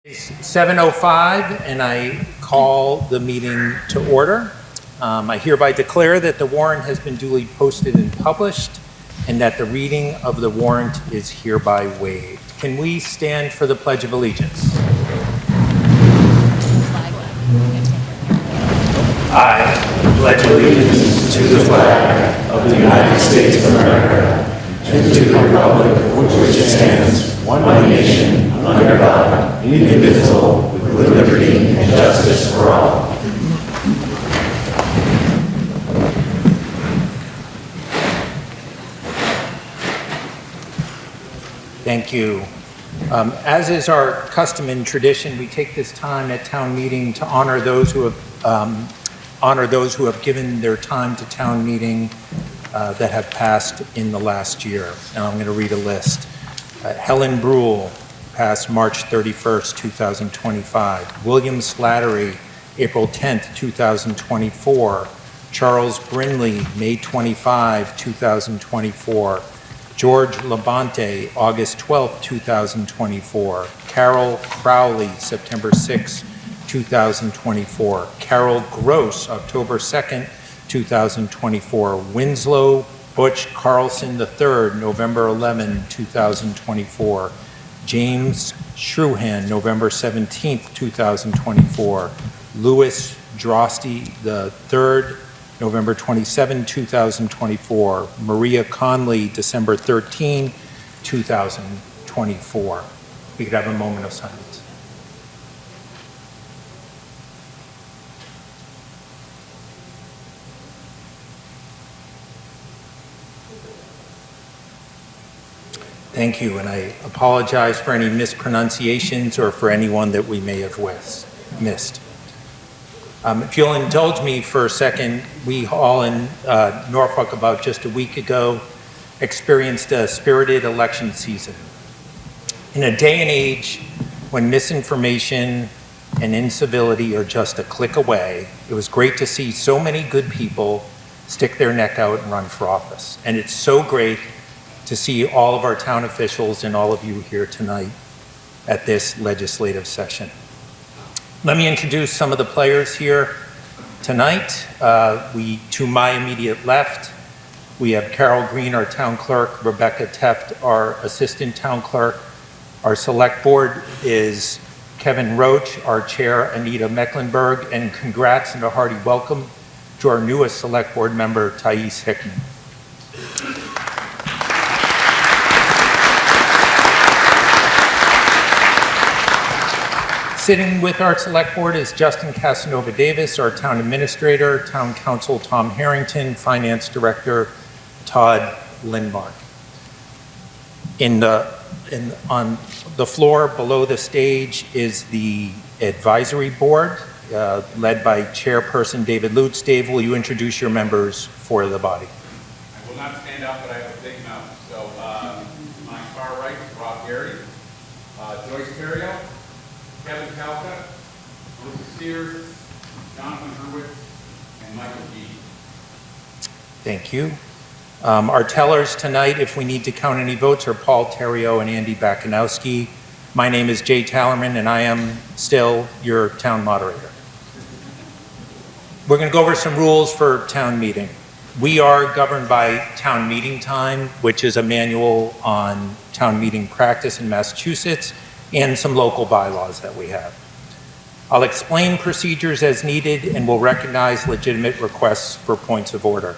It's 7:05 and I call the meeting to order. I hereby declare that the warrant has been duly posted and published and that the reading of the warrant is hereby waived. Can we stand for the Pledge of Allegiance? I pledge allegiance to the flag of the United States of America and to the republic for which it stands, one nation, under God, indivisible, with liberty and justice for all. Thank you. As is our custom and tradition, we take this time at town meeting to honor those who have given their time to town meeting that have passed in the last year. Now I'm going to read a list. Helen Brule passed March 31st, 2025. William Slattery, April 10th, 2024. Charles Brinley, May 25, 2024. George Labonte, August 12th, 2024. Carol Crowley, September 6th, 2024. Carol Gross, October 2nd, 2024. Winslow Butch Carlson III, November 11, 2024. James Shruhan, November 17th, 2024. Louis Drosty III, November 27, 2024. Maria Conley, December 13, 2024. We could have a moment of silence. Thank you, and I apologize for any mispronunciations or for anyone that we may have missed. If you'll indulge me for a second, we all in Norfolk about just a week ago experienced a spirited election season. In a day and age when misinformation and incivility are just a click away, it was great to see so many good people stick their neck out and run for office. And it's so great to see all of our town officials and all of you here tonight at this legislative session. Let me introduce some of the players here tonight. To my immediate left, we have Carol Green, our town clerk, Rebecca Teft, our assistant town clerk. Our select board is Kevin Roach, our chair, Anita Mecklenburg, and congrats and a hearty welcome to our newest select board member, Thais Hickman. Sitting with our select board is Justin Casanova Davis, our town administrator, town council Tom Harrington, finance director Todd Lindmark. On the floor below the stage is the advisory board led by chairperson David Lutz. Dave, will you introduce your members for the body? I will not stand up, but I have a big mouth. So my far right, Rob Gary, Joyce Terrio, Kevin Calcutt, Melissa Sears, Jonathan Hurwitz, and Michael G. Thank you. Our tellers tonight, if we need to count any votes, are Paul Terrio and Andy Bakanowski. My name is Jay Tallerman, and I am still your town moderator. We're going to go over some rules for town meeting. We are governed by town meeting time, which is a manual on town meeting practice in Massachusetts, and some local bylaws that we have. I'll explain procedures as needed and will recognize legitimate requests for points of order.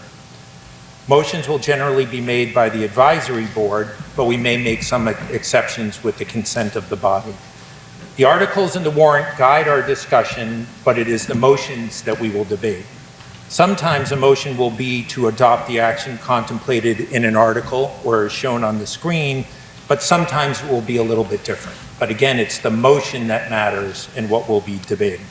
Motions will generally be made by the advisory board, but we may make some exceptions with the consent of the body. The articles in the warrant guide our discussion, but it is the motions that we will debate. Sometimes a motion will be to adopt the action contemplated in an article or as shown on the screen, but sometimes it will be a little bit different. But again, it's the motion that matters and what we'll be debating.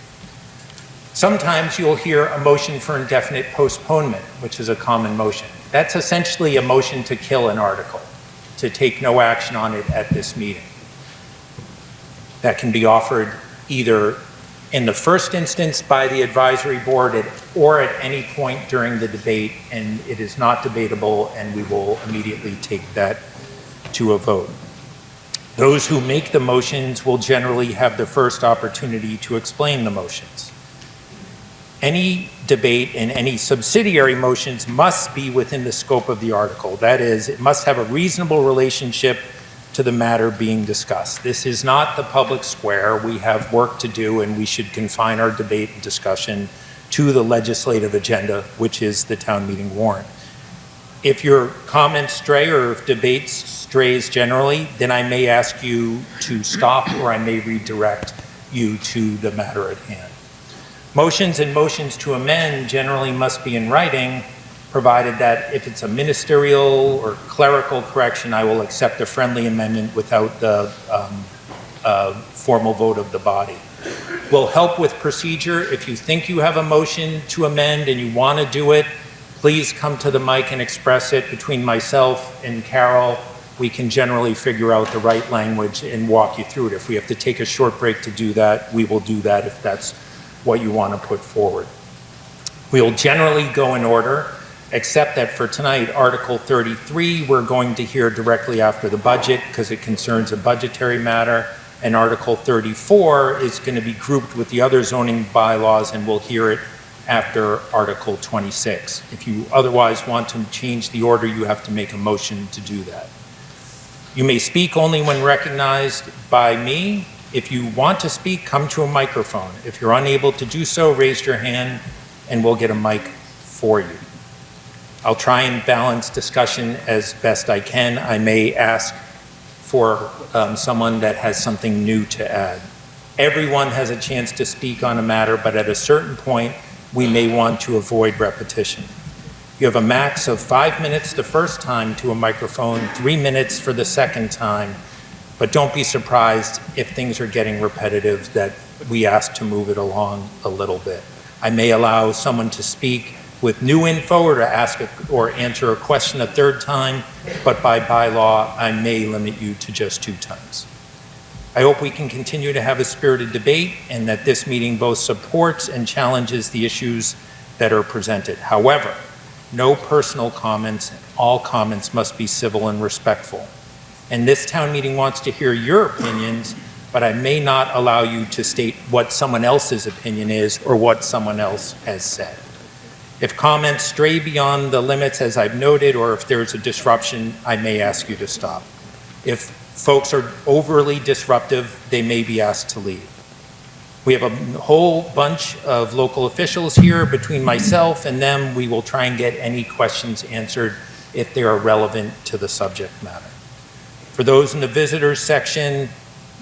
Sometimes you'll hear a motion for indefinite postponement, which is a common motion. That's essentially a motion to kill an article, to take no action on it at this meeting. That can be offered either in the first instance by the advisory board or at any point during the debate, and it is not debatable, and we will immediately take that to a vote. Those who make the motions will generally have the first opportunity to explain the motions. Any debate and any subsidiary motions must be within the scope of the article. That is, it must have a reasonable relationship to the matter being discussed. This is not the public square. We have work to do, and we should confine our debate and discussion to the legislative agenda, which is the town meeting warrant. If your comments stray or if debate strays generally, then I may ask you to stop or I may redirect you to the matter at hand. Motions and motions to amend generally must be in writing, provided that if it's a ministerial or clerical correction, I will accept a friendly amendment without the formal vote of the body. Will help with procedure. If you think you have a motion to amend and you want to do it, please come to the mic and express it. Between myself and Carol, we can generally figure out the right language and walk you through it. If we have to take a short break to do that, we will do that if that's what you want to put forward. We will generally go in order, except that for tonight, Article 33, we're going to hear directly after the budget because it concerns a budgetary matter, and Article 34 is going to be grouped with the other zoning bylaws, and we'll hear it after Article 26. If you otherwise want to change the order, you have to make a motion to do that. You may speak only when recognized by me. If you want to speak, come to a microphone. If you're unable to do so, raise your hand and we'll get a mic for you. I'll try and balance discussion as best I can. I may ask for someone that has something new to add. Everyone has a chance to speak on a matter, but at a certain point, we may want to avoid repetition. You have a max of 5 minutes the first time to a microphone, 3 minutes for the second time, but don't be surprised if things are getting repetitive that we ask to move it along a little bit. I may allow someone to speak with new info or to ask or answer a question a third time, but by bylaw, I may limit you to just 2 times. I hope we can continue to have a spirited debate and that this meeting both supports and challenges the issues that are presented. However, no personal comments, all comments must be civil and respectful. And this town meeting wants to hear your opinions, but I may not allow you to state what someone else's opinion is or what someone else has said. If comments stray beyond the limits as I've noted, or if there's a disruption, I may ask you to stop. If folks are overly disruptive, they may be asked to leave. We have a whole bunch of local officials here. Between myself and them, we will try and get any questions answered if they are relevant to the subject matter. For those in the visitors section,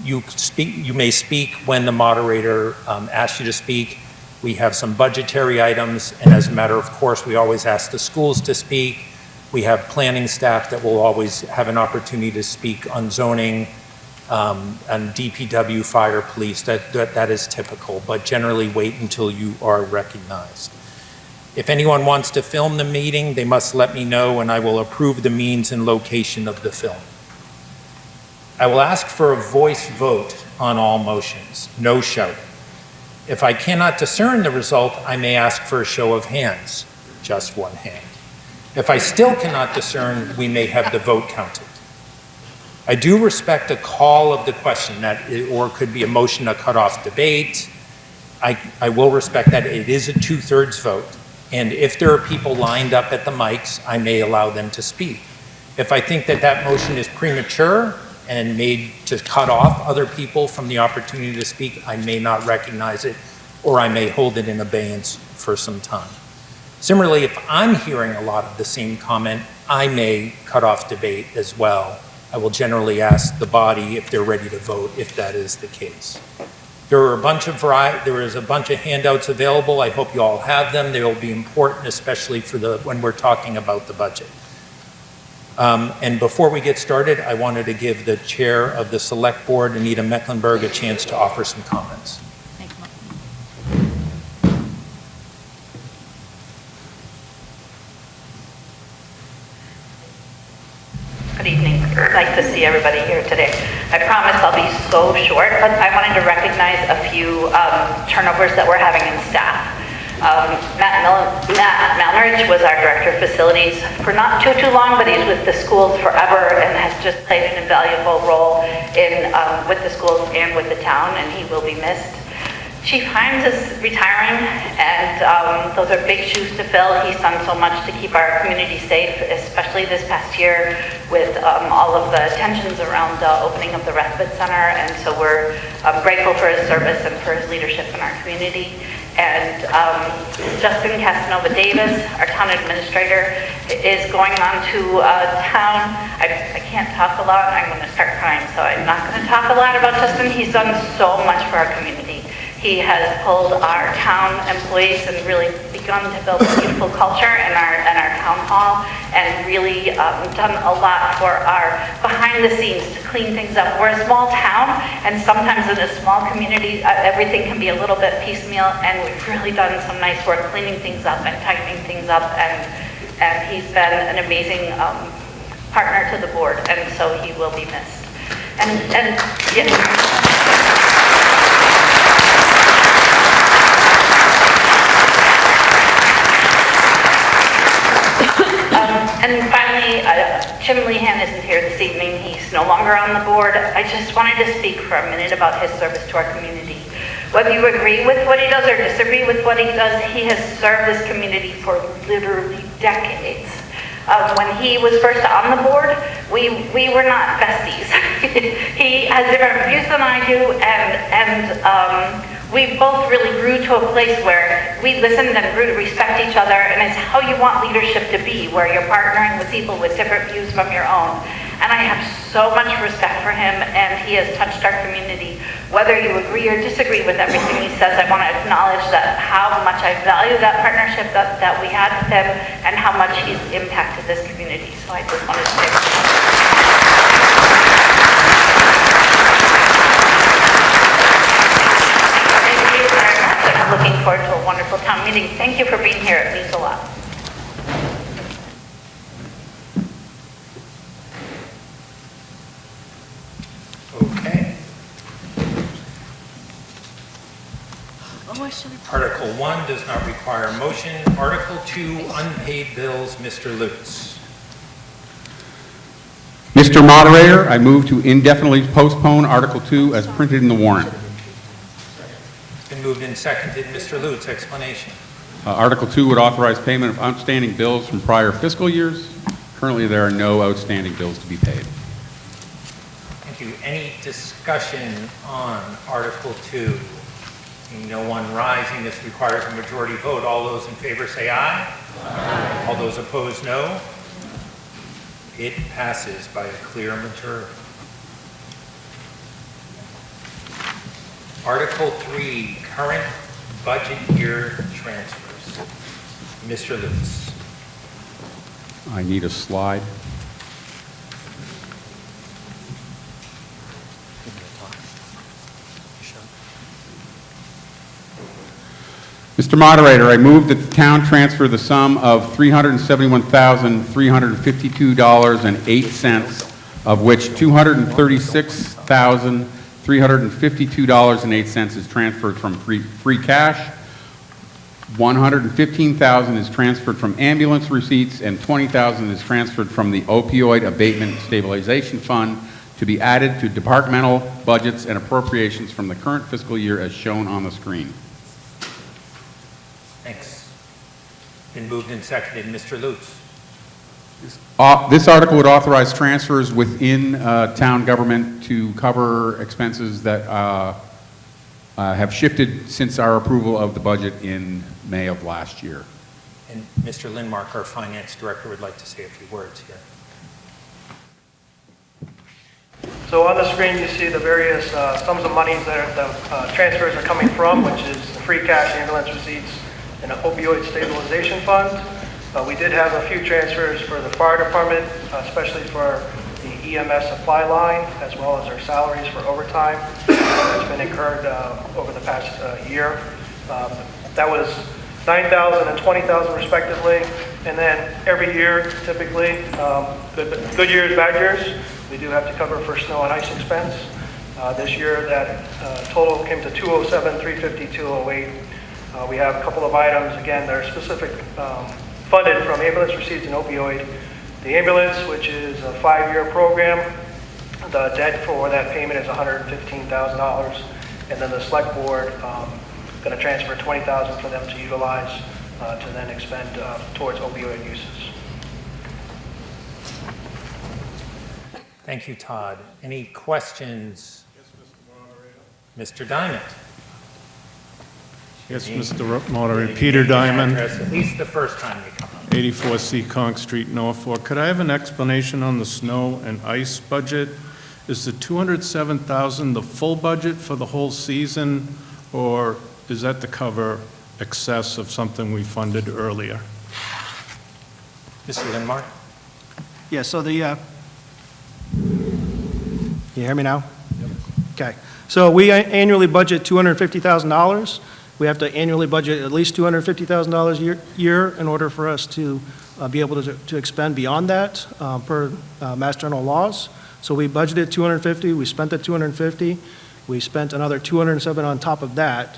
you may speak when the moderator asks you to speak. We have some budgetary items, and as a matter of course, we always ask the schools to speak. We have planning staff that will always have an opportunity to speak on zoning, and DPW, fire, police. That is typical, but generally wait until you are recognized. If anyone wants to film the meeting, they must let me know, and I will approve the means and location of the film. I will ask for a voice vote on all motions, no shouting. If I cannot discern the result, I may ask for a show of hands, just one hand. If I still cannot discern, we may have the vote counted. I do respect a call of the question or could be a motion to cut off debate. I will respect that it is a 2/3 vote. And if there are people lined up at the mics, I may allow them to speak. If I think that that motion is premature and made to cut off other people from the opportunity to speak, I may not recognize it, or I may hold it in abeyance for some time. Similarly, if I'm hearing a lot of the same comment, I may cut off debate as well. I will generally ask the body if they're ready to vote, if that is the case. There is a bunch of handouts available. I hope you all have them. They will be important, especially for when we're talking about the budget. And before we get started, I wanted to give the chair of the select board, Anita Mecklenburg, a chance to offer some comments. Thank you. Good evening. Nice to see everybody here today. I promise I'll be so short, but I wanted to recognize a few turnovers that we're having in staff. Matt Malnridge was our director of facilities for not too long, but he's with the schools forever and has just played an invaluable role in with the schools and with the town, and he will be missed. Chief Hines is retiring, and those are big shoes to fill. He's done so much to keep our community safe, especially this past year with all of the tensions around the opening of the respite center. And so we're grateful for his service and for his leadership in our community. And Justin Casanova Davis, our town administrator, is going on to town. I can't talk a lot. I'm going to start crying, so I'm not going to talk a lot about Justin. He's done so much for our community. He has pulled our town employees and really begun to build a beautiful culture in our town hall, and really done a lot for our behind the scenes to clean things up. We're a small town, and sometimes in a small community, everything can be a little bit piecemeal, and we've really done some nice work cleaning things up and tightening things up, and he's been an amazing partner to the board, and so he will be missed. And yes. And finally, Jim Lehan isn't here this evening. He's no longer on the board. I just wanted to speak for a minute about his service to our community. Whether you agree with what he does or disagree with what he does, he has served this community for literally decades. When he was first on the board, we were not besties. He has different views than I do, and we both really grew to a place where we listened and grew to respect each other, and it's how you want leadership to be, where you're partnering with people with different views from your own. And I have so much respect for him, and he has touched our community. Whether you agree or disagree with everything he says, I want to acknowledge that how much I value that partnership that we had with him, and how much he's impacted this community. So I just wanted to say looking forward to a wonderful town meeting. Thank you for being here. It means a lot. Okay. Article 1 does not require a motion. Article 2, unpaid bills, Mr. Lutz. Mr. Moderator, I move to indefinitely postpone Article 2 as printed in the warrant. It's been moved and seconded. Mr. Lutz, explanation. Article 2 would authorize payment of outstanding bills from prior fiscal years. Currently, there are no outstanding bills to be paid. Thank you. Any discussion on Article 2? Seeing no one rising, this requires a majority vote. All those in favor say aye. Aye. All those opposed, no. It passes by a clear majority. Article 3, current budget year transfers. Mr. Lutz. I need a slide. Mr. Moderator, I move that the town transfer the sum of $371,352.08, of which $236,352.08 is transferred from free cash, $115,000 is transferred from ambulance receipts, and $20,000 is transferred from the opioid abatement stabilization fund to be added to departmental budgets and appropriations from the current fiscal year as shown on the screen. Thanks. Been moved and seconded. Mr. Lutz. This article would authorize transfers within town government to cover expenses that have shifted since our approval of the budget in May of last year. And Mr. Lindmark, our finance director, would like to say a few words here. So on the screen you see the various sums of money that the transfers are coming from, which is the free cash, ambulance receipts, and an opioid stabilization fund. We did have a few transfers for the fire department, especially for the EMS supply line, as well as their salaries for overtime that's been incurred over the past year. That was $9,000 and $20,000 respectively. And then every year, typically, good years, bad years, we do have to cover for snow and ice expense. This year, that total came to $207,350, $208. We have a couple of items, again, that are specific, funded from ambulance receipts and opioid. The ambulance, which is a 5-year program, the debt for that payment is $115,000. And then the select board going to transfer $20,000 for them to utilize to then expend towards opioid uses. Thank you, Todd. Any questions? Yes, Mr. Diamond. Yes, Name- Mr. Moderator, name Peter and Diamond, address, at least the first time you come up. 84C Conk Street, Norfolk. Could I have an explanation on the snow and ice budget? Is the $207,000 the full budget for the whole season, or is that to cover excess of something we funded earlier? Mr. Lindmark? Yeah, so the, you hear me now? Okay. So we annually budget $250,000. We have to annually budget at least $250,000 a year in order for us to be able to expend beyond that per Mass General laws. So we budgeted 250, we spent the 250, we spent another 207 on top of that,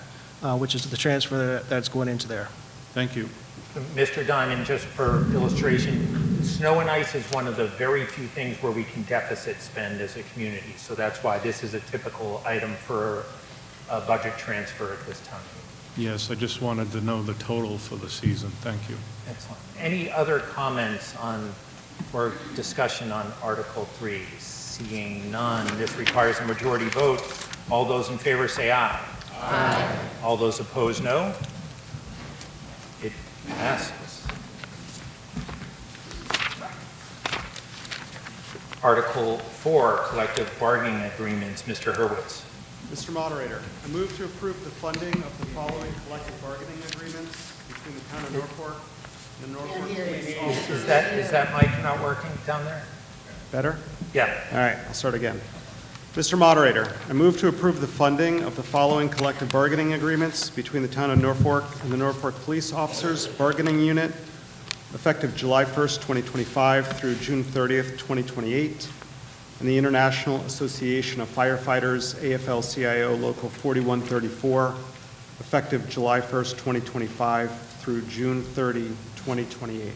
which is the transfer that's going into there. Thank you. Mr. Diamond, just for illustration, snow and ice is one of the very few things where we can deficit spend as a community. So that's why this is a typical item for a budget transfer at this time. Yes, I just wanted to know the total for the season. Thank you. Excellent. Any other comments on or discussion on Article 3? Seeing none, this requires a majority vote. All those in favor say aye. Aye. All those opposed, no. It passes. Article 4, collective bargaining agreements. Mr. Hurwitz. Mr. Moderator, I move to approve the funding of the following collective bargaining agreements between the town of Norfolk and the Norfolk Police Officers. Is that mic not working down there? Better? Yeah. All right, I'll start again. Mr. Moderator, I move to approve the funding of the following collective bargaining agreements between the town of Norfolk and the Norfolk Police Officers Bargaining Unit, effective July 1st, 2025 through June 30th, 2028, and the International Association of Firefighters, AFL-CIO Local 4134, effective July 1st, 2025 through June 30, 2028.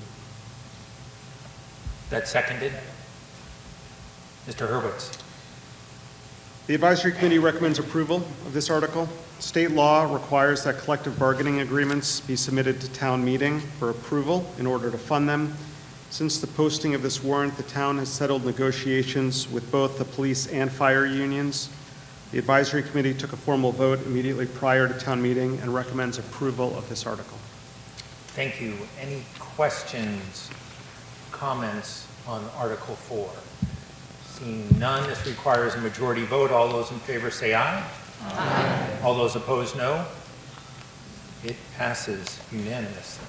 That's seconded. Mr. Hurwitz. The Advisory Committee recommends approval of this article. State law requires that collective bargaining agreements be submitted to town meeting for approval in order to fund them. Since the posting of this warrant, the town has settled negotiations with both the police and fire unions. The Advisory Committee took a formal vote immediately prior to town meeting and recommends approval of this article. Thank you. Any questions, comments on Article 4? Seeing none, this requires a majority vote. All those in favor say aye. Aye. All those opposed, no. It passes unanimously.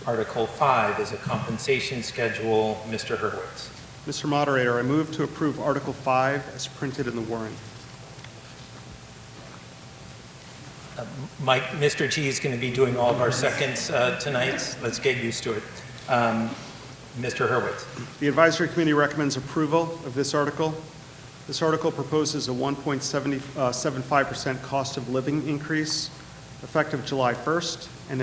Article 5 is a compensation schedule. Mr. Hurwitz. Mr. Moderator, I move to approve Article 5 as printed in the warrant. Mike, Mr. G is going to be doing all of our seconds tonight. Let's get used to it. Mr. Hurwitz. The Advisory Committee recommends approval of this article. This article proposes a 1.75% cost of living increase effective July 1st and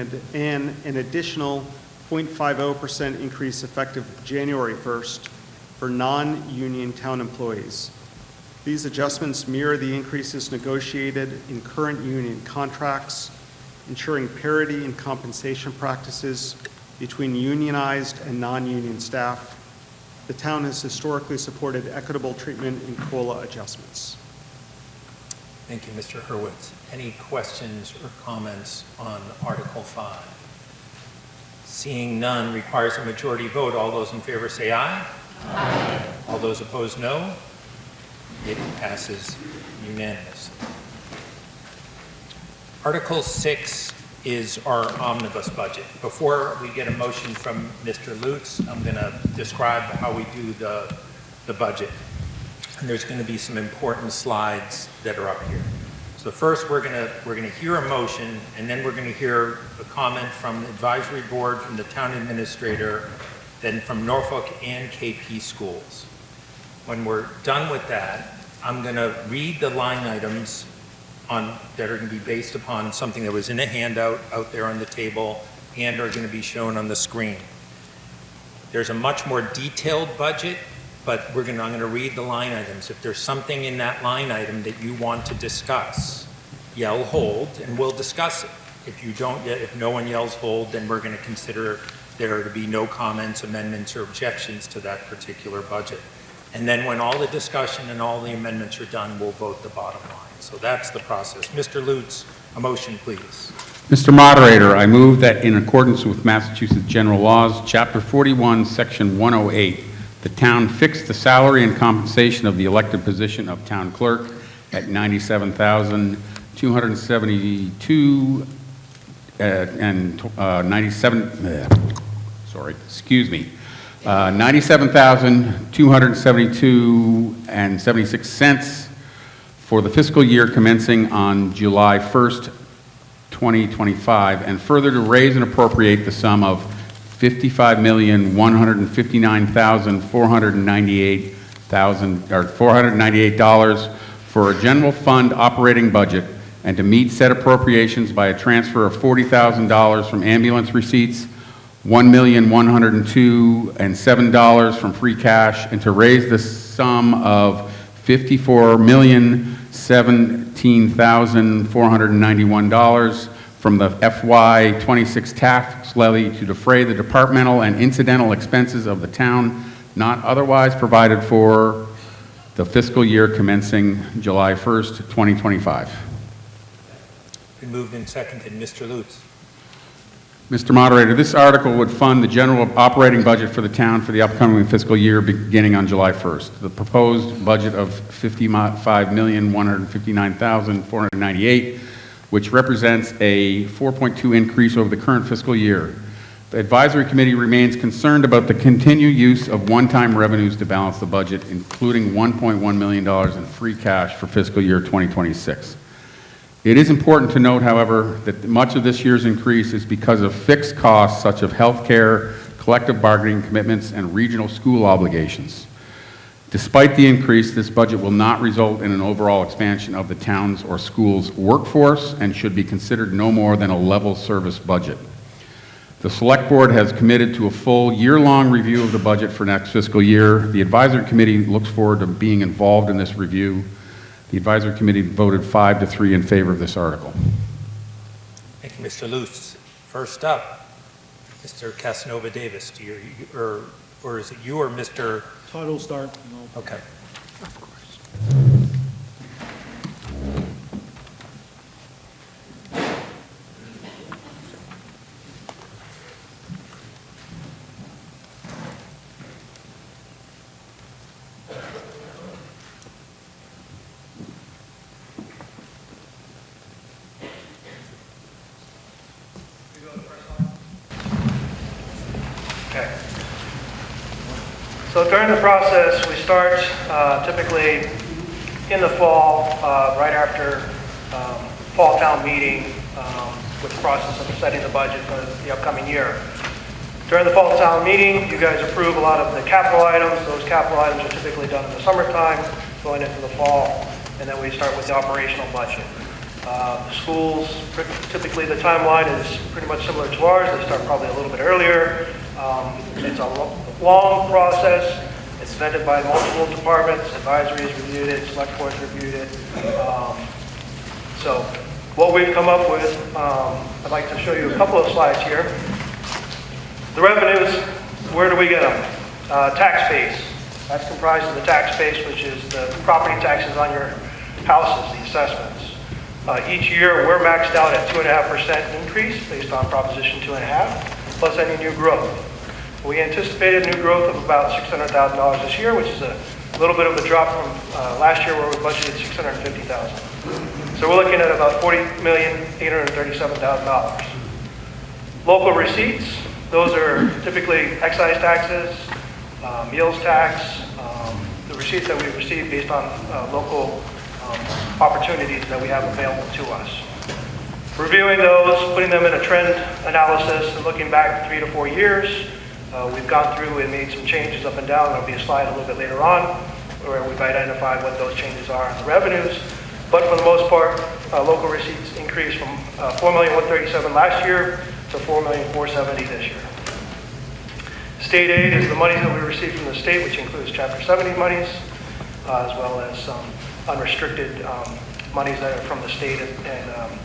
an additional 0.50% increase effective January 1st for non-union town employees. These adjustments mirror the increases negotiated in current union contracts, ensuring parity in compensation practices between unionized and non-union staff. The town has historically supported equitable treatment in COLA adjustments. Thank you, Mr. Hurwitz. Any questions or comments on Article 5? Seeing none, requires a majority vote. All those in favor say aye. Aye. All those opposed, no. It passes unanimously. Article 6 is our omnibus budget. Before we get a motion from Mr. Lutz, I'm going to describe how we do the budget. And there's going to be some important slides that are up here. So first, we're going to hear a motion, and then we're going to hear a comment from the advisory board, from the town administrator, then from Norfolk and KP schools. When we're done with that, I'm going to read the line items that are going to be based upon something that was in a handout out there on the table and are going to be shown on the screen. There's a much more detailed budget, but I'm going to read the line items. If there's something in that line item that you want to discuss, yell hold, and we'll discuss it. If no one yells hold, then we're going to consider there to be no comments, amendments, or objections to that particular budget. And then when all the discussion and all the amendments are done, we'll vote the bottom line. So that's the process. Mr. Lutz, a motion, please. Mr. Moderator, I move that in accordance with Massachusetts General Laws, Chapter 41, Section 108, the town fix the salary and compensation of the elected position of town clerk at $97,272 and 97,272 and 76 cents for the fiscal year commencing on July 1st, 2025, and further to raise and appropriate the sum of $55,159,498 for a general fund operating budget, and to meet said appropriations by a transfer of $40,000 from ambulance receipts, $1,102,007 from free cash, and to raise the sum of $54,017,491 from the FY 26 tax levy to defray the departmental and incidental expenses of the town not otherwise provided for the fiscal year commencing July 1st, 2025. Been moved and seconded. Mr. Lutz. Mr. Moderator, this article would fund the general operating budget for the town for the upcoming fiscal year beginning on July 1st. The proposed budget of $55,159,498, which represents a 4.2 increase over the current fiscal year. The advisory committee remains concerned about the continued use of one-time revenues to balance the budget, including $1.1 million in free cash for fiscal year 2026. It is important to note, however, that much of this year's increase is because of fixed costs such as health care, collective bargaining commitments, and regional school obligations. Despite the increase, this budget will not result in an overall expansion of the town's or school's workforce and should be considered no more than a level service budget. The Select Board has committed to a full year-long review of the budget for next fiscal year. The Advisory Committee looks forward to being involved in this review. The Advisory Committee voted 5-3 in favor of this article. Thank you, Mr. Lutz. First up, Mr. Casanova Davis. Or is it you or Mr.? Todd will start. Okay. Okay. So during the process, we start typically in the fall, right after fall town meeting, with the process of setting the budget for the upcoming year. During the fall town meeting, you guys approve a lot of the capital items. Those capital items are typically done in the summertime, going into the fall, and then we start with the operational budget. The schools, typically the timeline is pretty much similar to ours. They start probably a little bit earlier. It's a long process. It's vetted by multiple departments. Advisory has reviewed it. Select Board has reviewed it. So what we've come up with, I'd like to show you a couple of slides here. The revenues, where do we get them? Tax base. That's comprised of the tax base, which is the property taxes on your houses, the assessments. Each year, we're maxed out at 2.5% increase based on Proposition 2.5, plus any new growth. We anticipated new growth of about $600,000 this year, which is a little bit of a drop from last year where we budgeted $650,000. So we're looking at about $40,837,000. Local receipts, those are typically excise taxes, meals tax, the receipts that we receive based on local opportunities that we have available to us. Reviewing those, putting them in a trend analysis, and looking back 3 to 4 years, we've gone through and made some changes up and down. There'll be a slide a little bit later on. where we've identified what those changes are on the revenues. But for the most part, local receipts increased from $4,137,000 last year to $4,470,000 this year. State aid is the money that we receive from the state, which includes Chapter 70 monies, as well as some unrestricted monies that are from the state and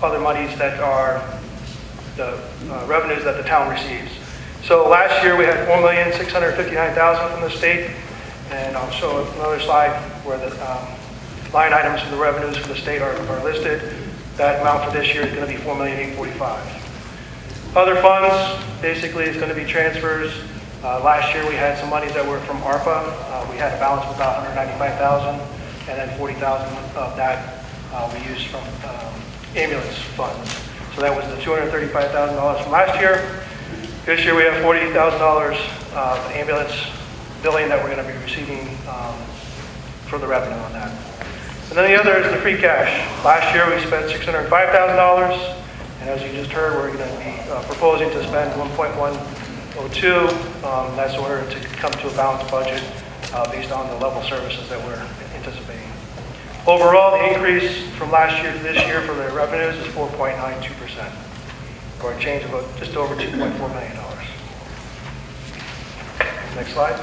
other monies that are the revenues that the town receives. So last year we had $4,659,000 from the state, and I'll show another slide where the line items for the revenues for the state are listed. That amount for this year is going to be $4,845,000. Other funds, basically, is going to be transfers. Last year, we had some monies that were from ARPA. We had a balance of about $195,000, and then $40,000 of that we used from ambulance funds. So that was the $235,000 from last year. This year, we have $48,000 of ambulance billing that we're going to be receiving for the revenue on that. And then the other is the free cash. Last year, we spent $605,000. And as you just heard, we're going to be proposing to spend $1.102. That's in order to come to a balanced budget based on the level of services that we're anticipating. Overall, the increase from last year to this year for the revenues is 4.92%, or a change of just over $2.4 million. Next slide.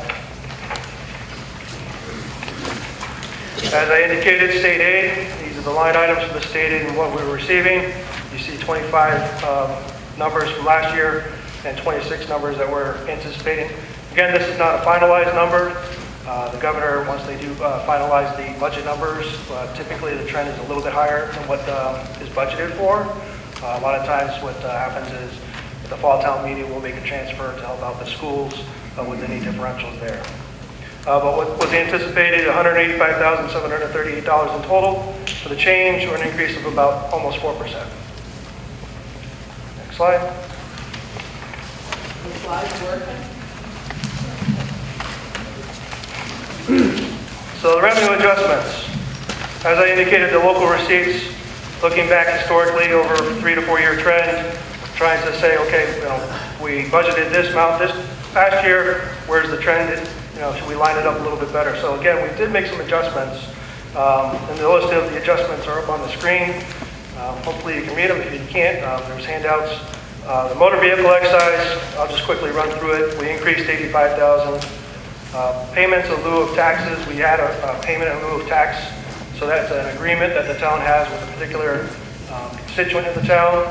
As I indicated, state aid, these are the line items for the state aid and what we were receiving. You see 25 numbers from last year and 26 numbers that we're anticipating. Again, this is not a finalized number. The governor, once they do finalize the budget numbers, typically the trend is a little bit higher than what is budgeted for. A lot of times what happens is at the fall town meeting, we'll make a transfer to help out the schools with any differentials there. But what was anticipated, $185,738 in total for the change, or an increase of about almost 4%. Next slide. The slide's working. So the revenue adjustments. As I indicated, the local receipts, looking back historically over a 3 to 4 year trend, trying to say, okay, we budgeted this amount this past year, where's the trend? Should we line it up a little bit better? So again, we did make some adjustments, and the list of the adjustments are up on the screen. Hopefully you can read them. If you can't, there's handouts. The motor vehicle excise, I'll just quickly run through it. We increased $85,000. Payments in lieu of taxes, we had a payment in lieu of tax. So that's an agreement that the town has with a particular constituent in the town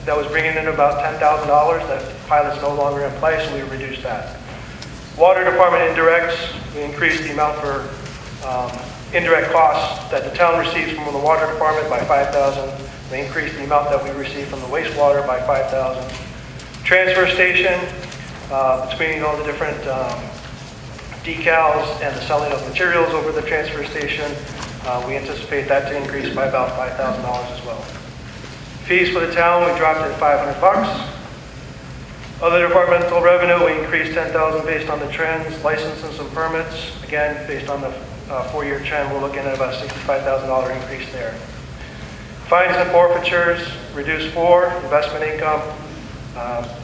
that was bringing in about $10,000. That pilot's no longer in place, so we reduced that. Water department indirects, we increased the amount for indirect costs that the town receives from the water department by $5,000. We increased the amount that we receive from the wastewater by $5,000. Transfer station, between all the different decals and the selling of materials over the transfer station, we anticipate that to increase by about $5,000 as well. Fees for the town, we dropped it $500. Other departmental revenue, we increased $10,000 based on the trends. License and some permits, again, based on the 4-year trend, we're looking at about a $65,000 increase there. Fines and forfeitures, reduced $4,000. Investment income,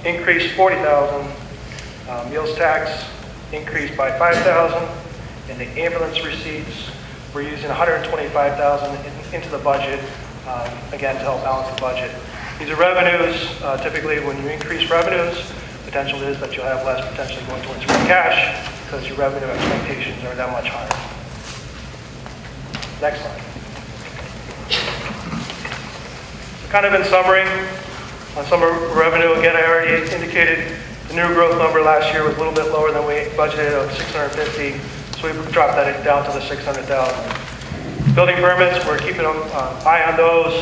increased $40,000. Meals tax, increased by $5,000. And the ambulance receipts, we're using $125,000 into the budget, again, to help balance the budget. These are revenues. Typically, when you increase revenues, potential is that you'll have less potentially going towards free cash because your revenue expectations are that much higher. Next slide. So kind of in summary, on some revenue, again, I already indicated the new growth number last year was a little bit lower than we budgeted of $650, so we dropped that down to the $600,000. Building permits, we're keeping an eye on those.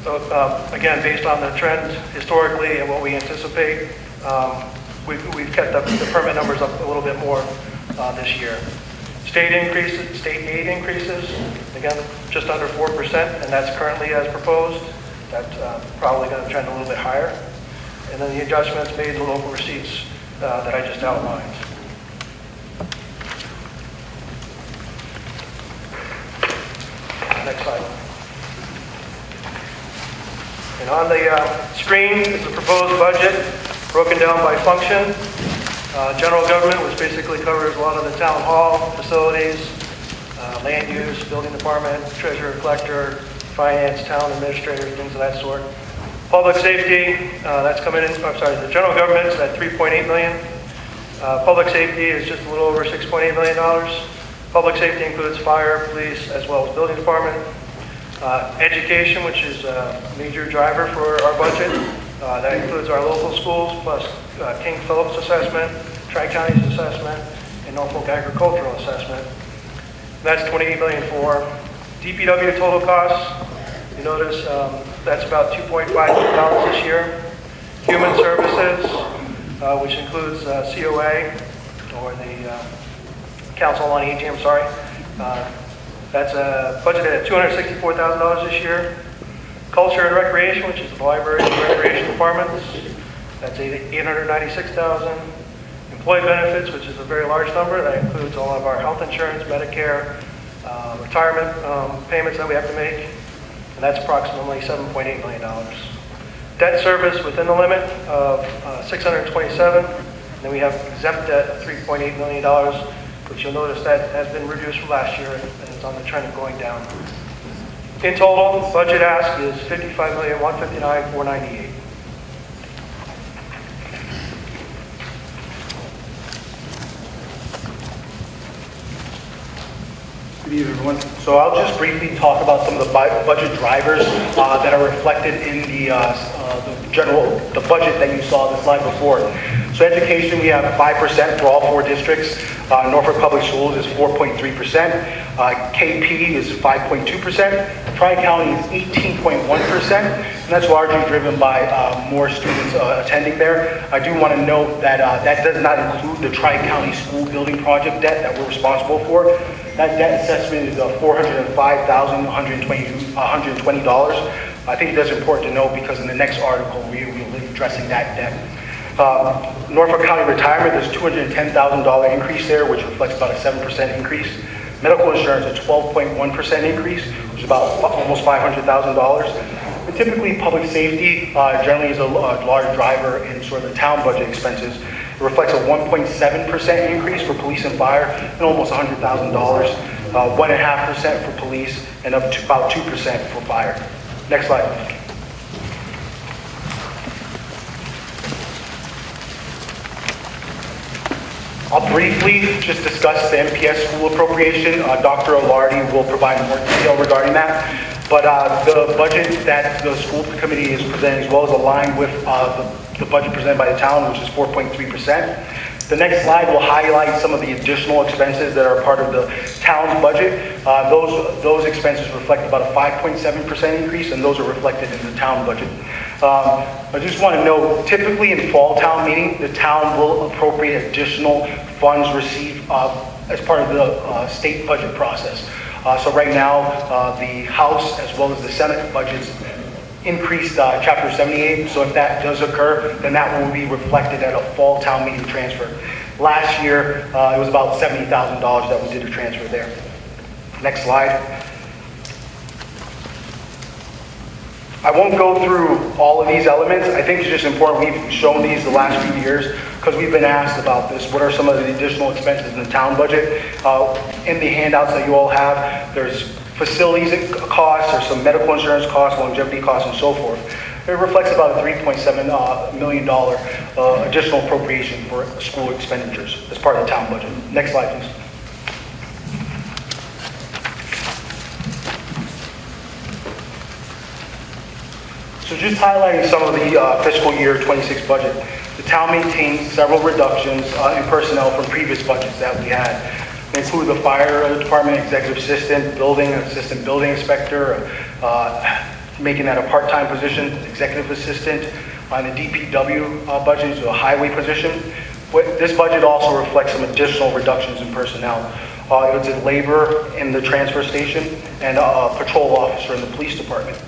So again, based on the trend historically and what we anticipate, we've kept the permit numbers up a little bit more this year. State aid increases, again, just under 4%, and that's currently as proposed. That's probably going to trend a little bit higher. And then the adjustments made in the local receipts that I just outlined. Next slide. And on the screen is the proposed budget broken down by function. General government, which basically covers a lot of the town hall facilities, land use, building department, treasurer, collector, finance, town administrator, things of that sort. Public safety, that's coming in, I'm sorry, the general government is at $3.8 million. Public safety is just a little over $6.8 million. Public safety includes fire, police, as well as building department. Education, which is a major driver for our budget. That includes our local schools, plus King Philip's assessment, Tri-County's assessment, and Norfolk agricultural assessment. That's $28 million for. DPW total costs, you notice that's about $2.5 million this year. Human services, which includes COA, or the Council on Aging, I'm sorry. That's budgeted at $264,000 this year. Culture and recreation, which is the library and recreation departments, that's $896,000. Employee benefits, which is a very large number, that includes all of our health insurance, Medicare, retirement payments that we have to make, and that's approximately $7.8 million. Debt service within the limit of $627,000, and then we have exempt debt of $3.8 million, which you'll notice that has been reduced from last year, and it's on the trend of going down. In total, budget ask is $55,159,498. Good evening, everyone. So I'll just briefly talk about some of the budget drivers that are reflected in the budget that you saw the slide before. So education, we have 5% for all 4 districts. Norfolk Public Schools is 4.3%. KP is 5.2%. Tri-County is 18.1%. And that's largely driven by more students attending there. I do want to note that that does not include the Tri-County school building project debt that we're responsible for. That debt assessment is $405,120. I think that's important to know because in the next article, we'll be addressing that debt. Norfolk County retirement, there's a $210,000 increase there, which reflects about a 7% increase. Medical insurance, a 12.1% increase, which is about almost $500,000. And typically, public safety generally is a large driver in sort of the town budget expenses. It reflects a 1.7% increase for police and fire, and almost $100,000. 1.5% for police, and up to about 2% for fire. Next slide. I'll briefly just discuss the MPS school appropriation. Dr. Olardi will provide more detail regarding that. But the budget that the school committee is presenting as well is aligned with the budget presented by the town, which is 4.3%. The next slide will highlight some of the additional expenses that are part of the town's budget. Those expenses reflect about a 5.7% increase, and those are reflected in the town budget. I just want to note, typically in fall town meeting, the town will appropriate additional funds received as part of the state budget process. So right now, the House as well as the Senate budgets increased Chapter 78. So if that does occur, then that will be reflected at a fall town meeting transfer. Last year, it was about $70,000 that we did a transfer there. Next slide. I won't go through all of these elements. I think it's just important. We've shown these the last few years because we've been asked about this. What are some of the additional expenses in the town budget? In the handouts that you all have, there's facilities costs, there's some medical insurance costs, longevity costs, and so forth. It reflects about a $3.7 million additional appropriation for school expenditures as part of the town budget. Next slide, please. So just highlighting some of the fiscal year 26 budget. The town maintains several reductions in personnel from previous budgets that we had. They include the fire department executive assistant, building assistant, building inspector, making that a part-time position, executive assistant. On the DPW budget to a highway position. This budget also reflects some additional reductions in personnel. It was in labor in the transfer station and a patrol officer in the police department.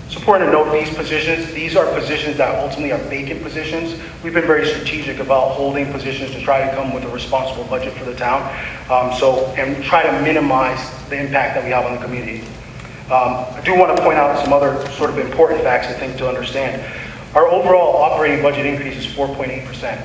It's important to note these positions. These are positions that ultimately are vacant positions. We've been very strategic about holding positions to try to come with a responsible budget for the town. And try to minimize the impact that we have on the community. I do want to point out some other sort of important facts I think to understand. Our overall operating budget increase is 4.8%.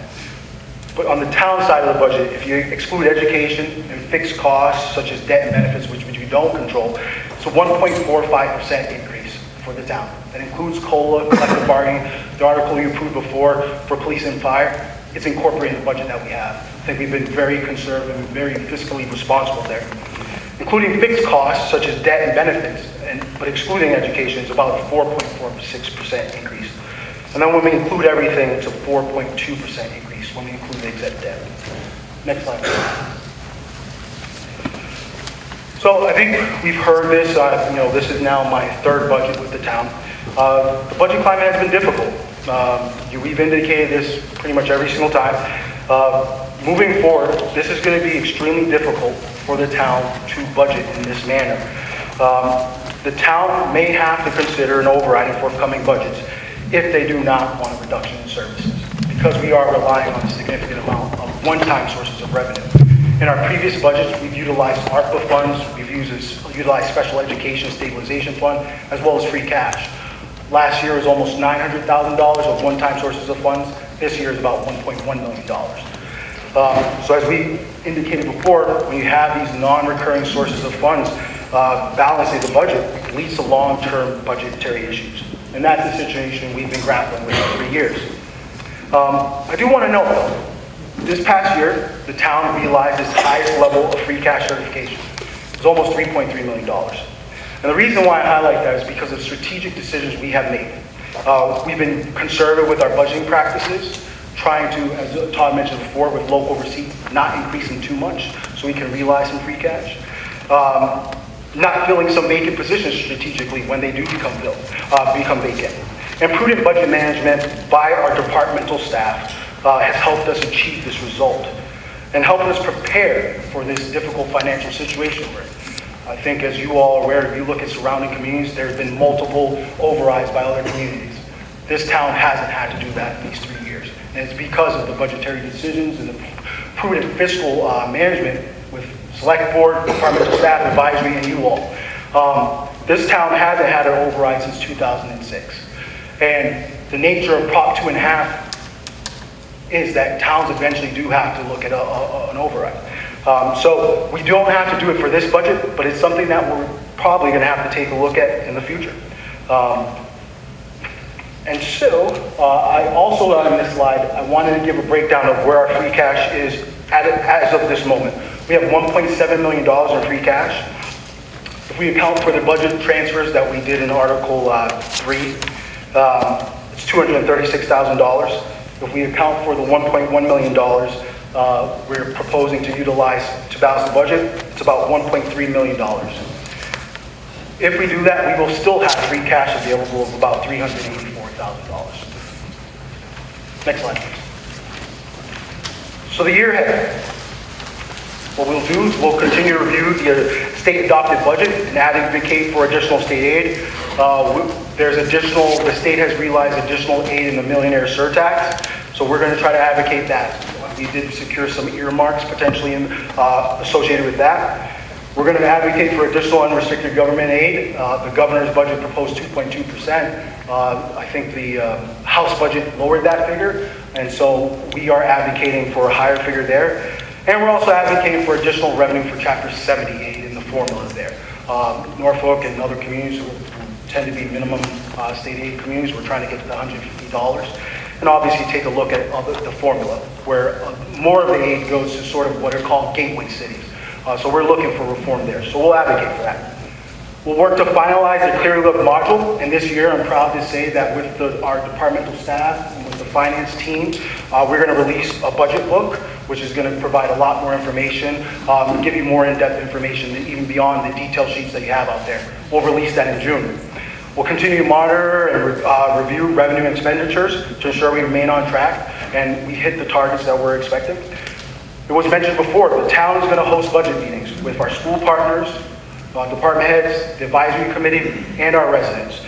But on the town side of the budget, if you exclude education and fixed costs such as debt and benefits, which we don't control, it's a 1.45% increase for the town. That includes COLA, collective bargaining, the article you approved before for police and fire. It's incorporated in the budget that we have. I think we've been very conservative and very fiscally responsible there. Including fixed costs such as debt and benefits, but excluding education, it's about a 4.46% increase. And then when we include everything, it's a 4.2% increase when we include the exempt debt. Next slide. So I think we've heard this, this is now my third budget with the town. The budget climate has been difficult. We've indicated this pretty much every single time. Moving forward, this is going to be extremely difficult for the town to budget in this manner. The town may have to consider an override in forthcoming budgets if they do not want a reduction in services, because we are relying on a significant amount of one-time sources of revenue. In our previous budgets, we've utilized ARPA funds, we've utilized Special Education Stabilization Fund, as well as free cash. Last year was almost $900,000 of one-time sources of funds. This year is about $1.1 million. So as we indicated before, when you have these non-recurring sources of funds, balancing the budget leads to long-term budgetary issues. And that's the situation we've been grappling with for 3 years. I do want to note, though, this past year, the town realized its highest level of free cash certification. It was almost $3.3 million. And the reason why I highlight that is because of strategic decisions we have made. We've been conservative with our budgeting practices, trying to, as Todd mentioned before, with local receipts, not increasing too much so we can realize some free cash. Not filling some vacant positions strategically when they do become vacant. And prudent budget management by our departmental staff has helped us achieve this result and helped us prepare for this difficult financial situation we're in. I think, as you all are aware, if you look at surrounding communities, there have been multiple overrides by other communities. This town hasn't had to do that in these 3 years. And it's because of the budgetary decisions and the prudent fiscal management with select board, departmental staff, advisory, and you all. This town hasn't had an override since 2006. And the nature of Prop 2.5 is that towns eventually do have to look at an override. So we don't have to do it for this budget, but it's something that we're probably going to have to take a look at in the future. And so, I also on this slide, I wanted to give a breakdown of where our free cash is as of this moment. We have $1.7 million in free cash. If we account for the budget transfers that we did in Article 3, it's $236,000. If we account for the $1.1 million we're proposing to utilize to balance the budget, it's about $1.3 million. If we do that, we will still have free cash available of about $384,000. Next slide, please. So the year ahead, what we'll do is we'll continue to review the state-adopted budget and advocate for additional state aid. The state has realized additional aid in the millionaire surtax, so we're going to try to advocate that. We did secure some earmarks potentially associated with that. We're going to advocate for additional unrestricted government aid. The governor's budget proposed 2.2%. I think the House budget lowered that figure, and so we are advocating for a higher figure there. And we're also advocating for additional revenue for Chapter 78 in the formula there. Norfolk and other communities who tend to be minimum state aid communities, we're trying to get to the $150. And obviously take a look at the formula, where more of the aid goes to sort of what are called gateway cities. So we're looking for reform there. So we'll advocate for that. We'll work to finalize the Clear Look module, and this year I'm proud to say that with our departmental staff and with the finance team, we're going to release a budget book, which is going to provide a lot more information, give you more in-depth information, even beyond the detail sheets that you have out there. We'll release that in June. We'll continue to monitor and review revenue and expenditures to ensure we remain on track and we hit the targets that we're expecting. It was mentioned before, the town is going to host budget meetings with our school partners, department heads, the advisory committee, and our residents,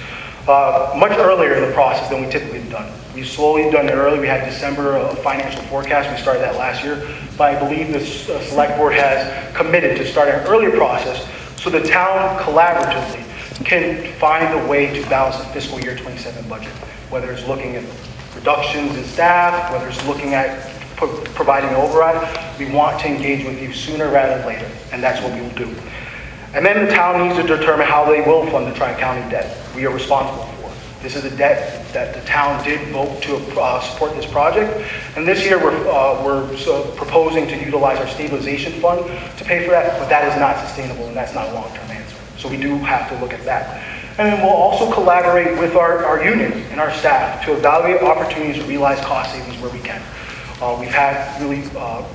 much earlier in the process than we typically have done. We've slowly done it early. We had December financial forecast. We started that last year. But I believe the select board has committed to starting an earlier process so the town collaboratively can find a way to balance the fiscal year 27 budget, whether it's looking at reductions in staff, whether it's looking at providing an override, we want to engage with you sooner rather than later, and that's what we will do. And then the town needs to determine how they will fund the Tri-County debt we are responsible for. This is a debt that the town did vote to support this project, and this year we're proposing to utilize our stabilization fund to pay for that, but that is not sustainable and that's not a long-term answer. So we do have to look at that. And then we'll also collaborate with our union and our staff to evaluate opportunities to realize cost savings where we can. We've had really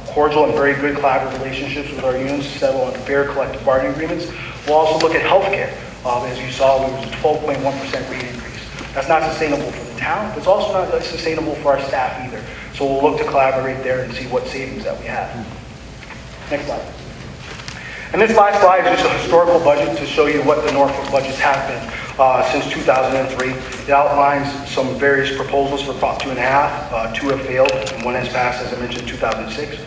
cordial and very good collaborative relationships with our unions to settle on fair collective bargaining agreements. We'll also look at healthcare. As you saw, there was a 12.1% rate increase. That's not sustainable for the town, but it's also not sustainable for our staff either. So we'll look to collaborate there and see what savings that we have. Next slide. And this last slide is just a historical budget to show you what the Norfolk budgets have been since 2003. It outlines some various proposals for Prop 2.5. Two have failed, and one has passed, as I mentioned, in 2006.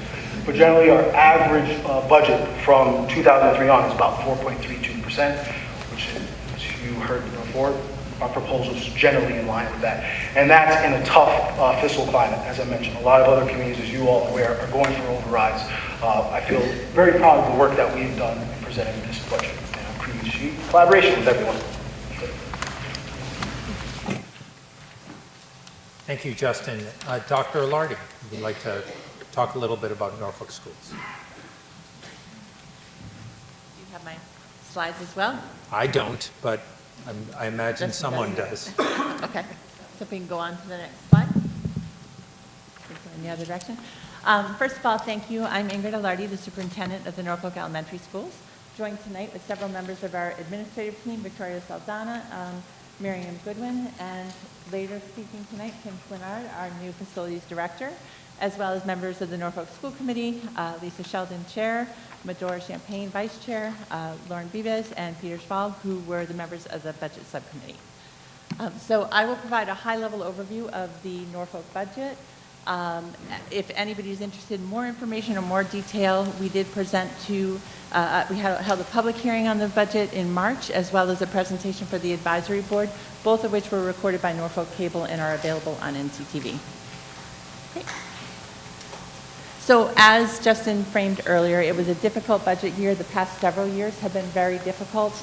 But generally, our average budget from 2003 on is about 4.32%, which, as you heard before, our proposal is generally in line with that. And that's in a tough fiscal climate, as I mentioned. A lot of other communities, as you all are aware, are going for overrides. I feel very proud of the work that we've done in presenting this budget, and I appreciate collaboration with everyone. Thank you, Justin. Dr. Alardi, would you like to talk a little bit about Norfolk schools? Do you have my slides as well? I don't, but I imagine Justin someone does. does. Okay, so if we can go on to the next slide. In the other direction. First of all, thank you. I'm Ingrid Alardi, the superintendent of the Norfolk Elementary Schools, joined tonight with several members of our administrative team, Victoria Saldana, Miriam Goodwin, and later speaking tonight, Kim Swinard, our new facilities director, as well as members of the Norfolk School Committee, Lisa Sheldon, chair, Medora Champagne, vice chair, Lauren Vives, and Peter Schwal, who were the members of the budget subcommittee. So I will provide a high-level overview of the Norfolk budget. If anybody's interested in more information or more detail, we did present to, we held a public hearing on the budget in March, as well as a presentation for the advisory board, both of which were recorded by Norfolk Cable and are available on NCTV. Great. So as Justin framed earlier, it was a difficult budget year. The past several years have been very difficult.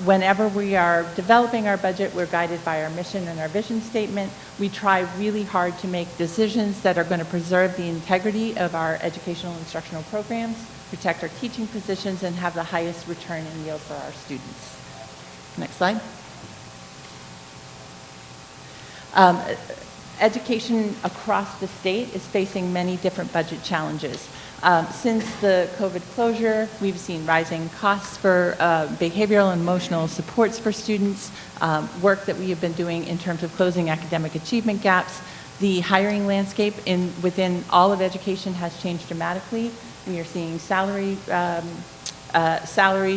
Whenever we are developing our budget, we're guided by our mission and our vision statement. We try really hard to make decisions that are going to preserve the integrity of our educational instructional programs, protect our teaching positions, and have the highest return and yield for our students. Next slide. Education across the state is facing many different budget challenges. Since the COVID closure, we've seen rising costs for behavioral and emotional supports for students, work that we have been doing in terms of closing academic achievement gaps. The hiring landscape within all of education has changed dramatically. We are seeing salaries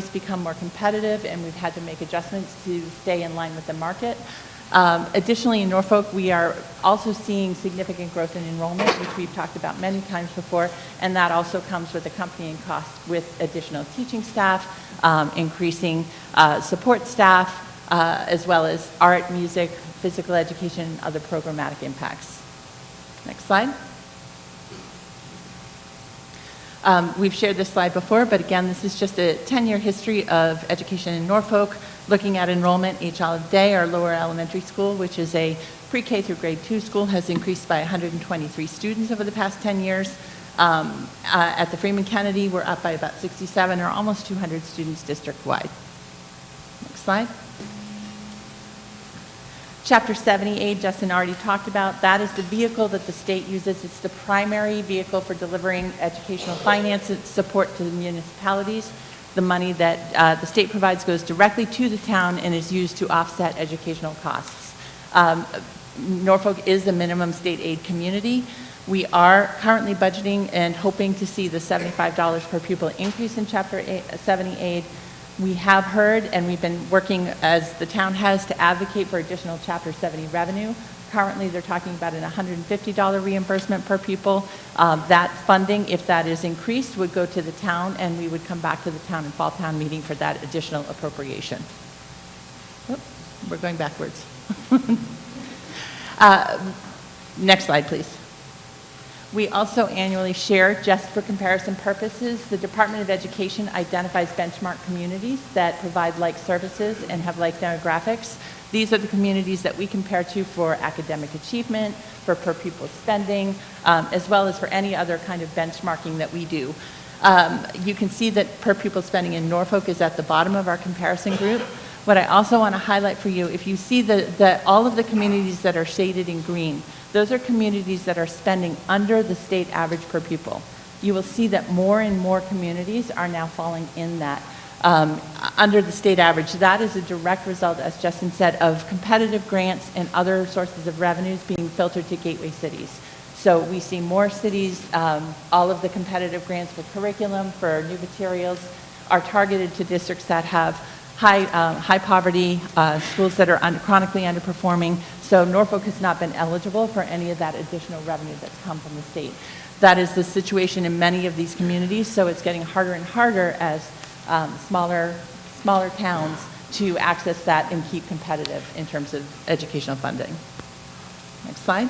become more competitive, and we've had to make adjustments to stay in line with the market. Additionally, in Norfolk, we are also seeing significant growth in enrollment, which we've talked about many times before, and that also comes with accompanying costs with additional teaching staff, increasing support staff, as well as art, music, physical education, and other programmatic impacts. Next slide. We've shared this slide before, but again, this is just a 10-year history of education in Norfolk, looking at enrollment. H. Olive Day, our lower elementary school, which is a pre-K through grade 2 school, has increased by 123 students over the past 10 years. At the Freeman Kennedy, we're up by about 67 or almost 200 students district-wide. Next slide. Chapter 70 aid, Justin already talked about. That is the vehicle that the state uses. It's the primary vehicle for delivering educational finance support to the municipalities. The money that the state provides goes directly to the town and is used to offset educational costs. Norfolk is a minimum state aid community. We are currently budgeting and hoping to see the $75 per pupil increase in Chapter 70 aid. We have heard, and we've been working, as the town has, to advocate for additional Chapter 70 revenue. Currently, they're talking about an $150 reimbursement per pupil. That funding, if that is increased, would go to the town, and we would come back to the town and fall town meeting for that additional appropriation. Oops, we're going backwards. Next slide, please. We also annually share, just for comparison purposes, the Department of Education identifies benchmark communities that provide like services and have like demographics. These are the communities that we compare to for academic achievement, for per pupil spending, as well as for any other kind of benchmarking that we do. You can see that per pupil spending in Norfolk is at the bottom of our comparison group. What I also want to highlight for you, if you see all of the communities that are shaded in green, those are communities that are spending under the state average per pupil. You will see that more and more communities are now falling in that under the state average. That is a direct result, as Justin said, of competitive grants and other sources of revenues being filtered to gateway cities. So we see more cities, all of the competitive grants for curriculum, for new materials, are targeted to districts that have high poverty, schools that are chronically underperforming. So Norfolk has not been eligible for any of that additional revenue that's come from the state. That is the situation in many of these communities, so it's getting harder and harder as smaller towns to access that and keep competitive in terms of educational funding. Next slide.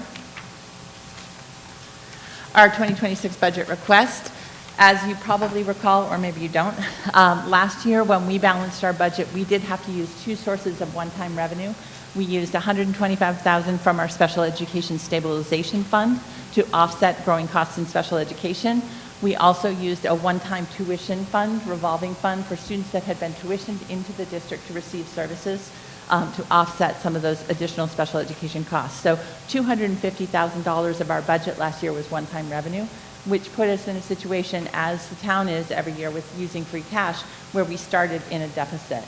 Our 2026 budget request. As you probably recall, or maybe you don't, last year when we balanced our budget, we did have to use two sources of one-time revenue. We used $125,000 from our Special Education Stabilization Fund to offset growing costs in special education. We also used a one-time tuition fund, revolving fund, for students that had been tuitioned into the district to receive services to offset some of those additional special education costs. So $250,000 of our budget last year was one-time revenue, which put us in a situation, as the town is every year with using free cash, where we started in a deficit.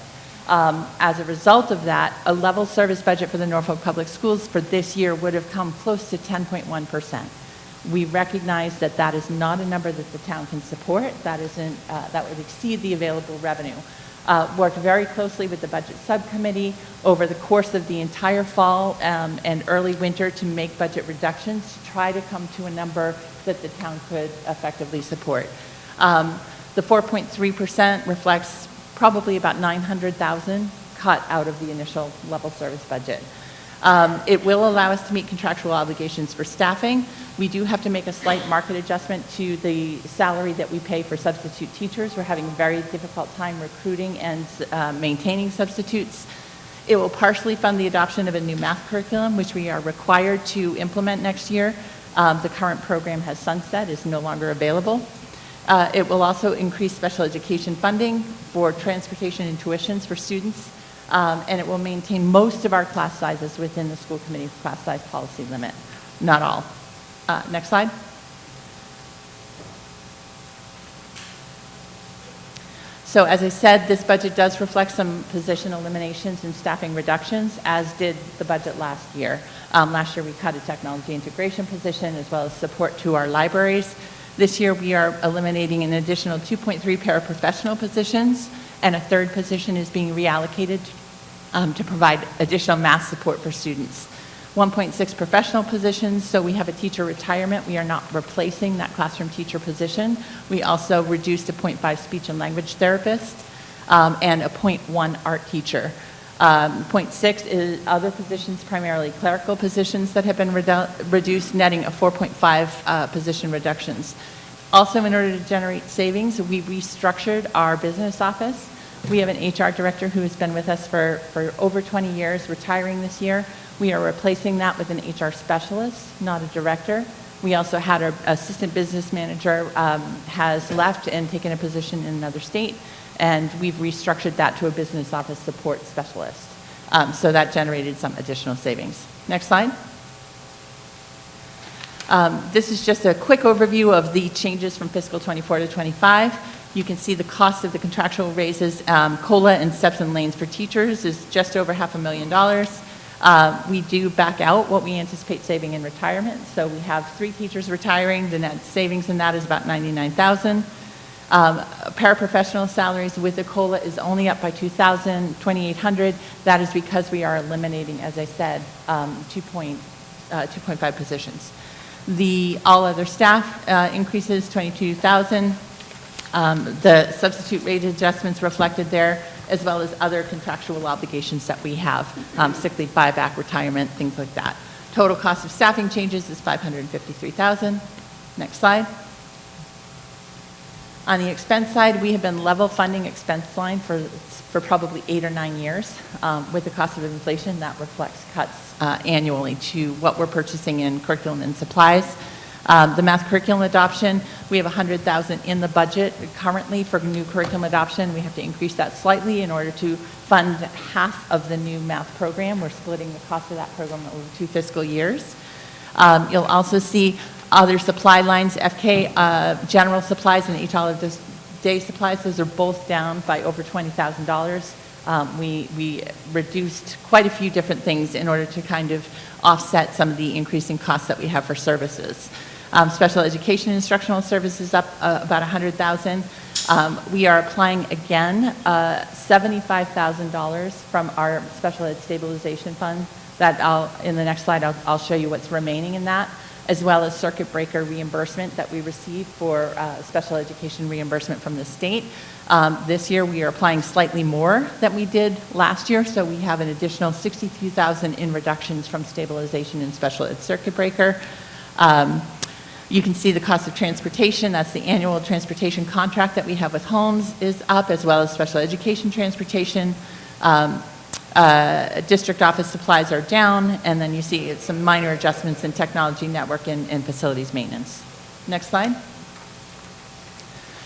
As a result of that, a level service budget for the Norfolk Public Schools for this year would have come close to 10.1%. We recognize that that is not a number that the town can support. That would exceed the available revenue. Worked very closely with the budget subcommittee over the course of the entire fall and early winter to make budget reductions to try to come to a number that the town could effectively support. The 4.3% reflects probably about $900,000 cut out of the initial level service budget. It will allow us to meet contractual obligations for staffing. We do have to make a slight market adjustment to the salary that we pay for substitute teachers. We're having a very difficult time recruiting and maintaining substitutes. It will partially fund the adoption of a new math curriculum, which we are required to implement next year. The current program has sunset, is no longer available. It will also increase special education funding for transportation and tuitions for students. And it will maintain most of our class sizes within the school committee class size policy limit. Not all. Next slide. So as I said, this budget does reflect some position eliminations and staffing reductions, as did the budget last year. Last year we cut a technology integration position as well as support to our libraries. This year we are eliminating an additional 2.3 paraprofessional positions, and a third position is being reallocated to provide additional math support for students. 1.6 professional positions, so we have a teacher retirement. We are not replacing that classroom teacher position. We also reduced a 0.5 speech and language therapist and a 0.1 art teacher. 0.6 is other positions, primarily clerical positions that have been reduced, netting a 4.5 position reductions. Also, in order to generate savings, we restructured our business office. We have an HR director who has been with us for over 20 years, retiring this year. We are replacing that with an HR specialist, not a director. We also had our assistant business manager has left and taken a position in another state, and we've restructured that to a business office support specialist. So that generated some additional savings. Next slide. This is just a quick overview of the changes from fiscal 24 to 25. You can see the cost of the contractual raises. COLA and steps and lanes for teachers is just over $500,000. We do back out what we anticipate saving in retirement. So we have 3 teachers retiring. The net savings in that is about $99,000. Paraprofessional salaries with the COLA is only up by $2,800. That is because we are eliminating, as I said, 2.5 positions. The all other staff increases $22,000. The substitute rate adjustments reflected there, as well as other contractual obligations that we have, sick leave, buyback, retirement, things like that. Total cost of staffing changes is $553,000. Next slide. On the expense side, we have been level funding expense line for probably 8 or 9 years. With the cost of inflation, that reflects cuts annually to what we're purchasing in curriculum and supplies. The math curriculum adoption, we have $100,000 in the budget currently for new curriculum adoption. We have to increase that slightly in order to fund half of the new math program. We're splitting the cost of that program over 2 fiscal years. You'll also see other supply lines, FK, general supplies and each day supplies. Those are both down by over $20,000. We reduced quite a few different things in order to kind of offset some of the increasing costs that we have for services. Special education instructional services up about $100,000. We are applying again $75,000 from our special ed stabilization fund. That in the next slide, I'll show you what's remaining in that, as well as circuit breaker reimbursement that we receive for special education reimbursement from the state. This year, we are applying slightly more than we did last year, so we have an additional $62,000 in reductions from stabilization and special ed circuit breaker. You can see the cost of transportation. That's the annual transportation contract that we have with Holmes is up, as well as special education transportation. District office supplies are down, and then you see some minor adjustments in technology, network, and facilities maintenance. Next slide.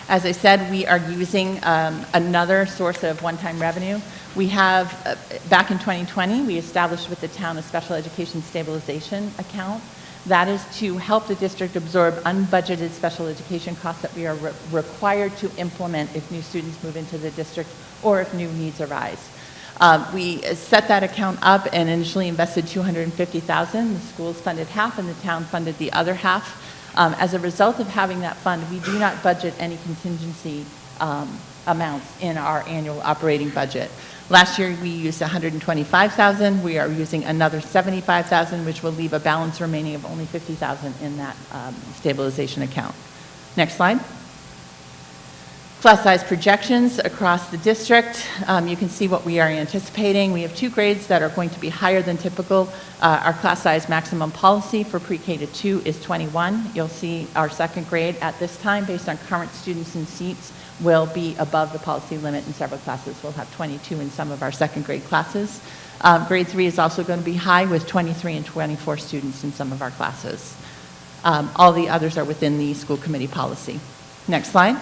As I said, we are using another source of one-time revenue. We have, back in 2020, we established with the town a special education stabilization account. That is to help the district absorb unbudgeted special education costs that we are required to implement if new students move into the district or if new needs arise. We set that account up and initially invested $250,000. The schools funded half and the town funded the other half. As a result of having that fund, we do not budget any contingency amounts in our annual operating budget. Last year, we used $125,000. We are using another $75,000, which will leave a balance remaining of only $50,000 in that stabilization account. Next slide. Class size projections across the district. You can see what we are anticipating. We have 2 grades that are going to be higher than typical. Our class size maximum policy for pre-K to 2 is 21. You'll see our 2nd grade at this time, based on current students and seats, will be above the policy limit in several classes. We'll have 22 in some of our 2nd grade classes. Grade 3 is also going to be high with 23 and 24 students in some of our classes. All the others are within the school committee policy. Next slide.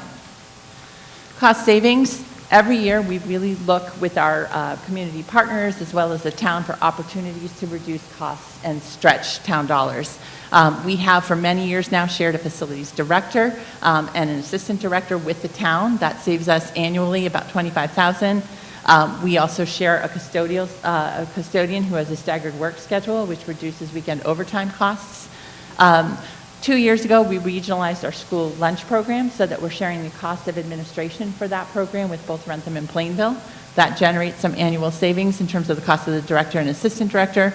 Cost savings. Every year we really look with our community partners as well as the town for opportunities to reduce costs and stretch town dollars. We have for many years now shared a facilities director and an assistant director with the town. That saves us annually about $25,000. We also share a custodian who has a staggered work schedule, which reduces weekend overtime costs. 2 years ago, we regionalized our school lunch program so that we're sharing the cost of administration for that program with both Rentham and Plainville. That generates some annual savings in terms of the cost of the director and assistant director.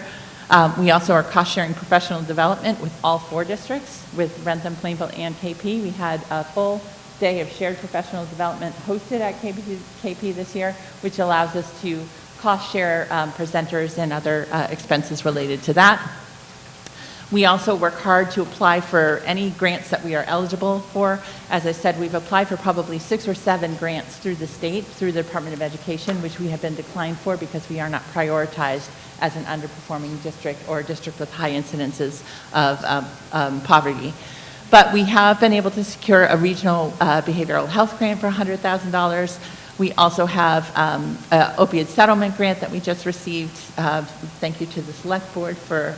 We also are cost-sharing professional development with all 4 districts, with Rentham, Plainville, and KP. We had a full day of shared professional development hosted at KP this year, which allows us to cost-share presenters and other expenses related to that. We also work hard to apply for any grants that we are eligible for. As I said, we've applied for probably 6 or 7 grants through the state, through the Department of Education, which we have been declined for because we are not prioritized as an underperforming district or a district with high incidences of poverty. But we have been able to secure a regional behavioral health grant for $100,000. We also have an opioid settlement grant that we just received. Thank you to the select board for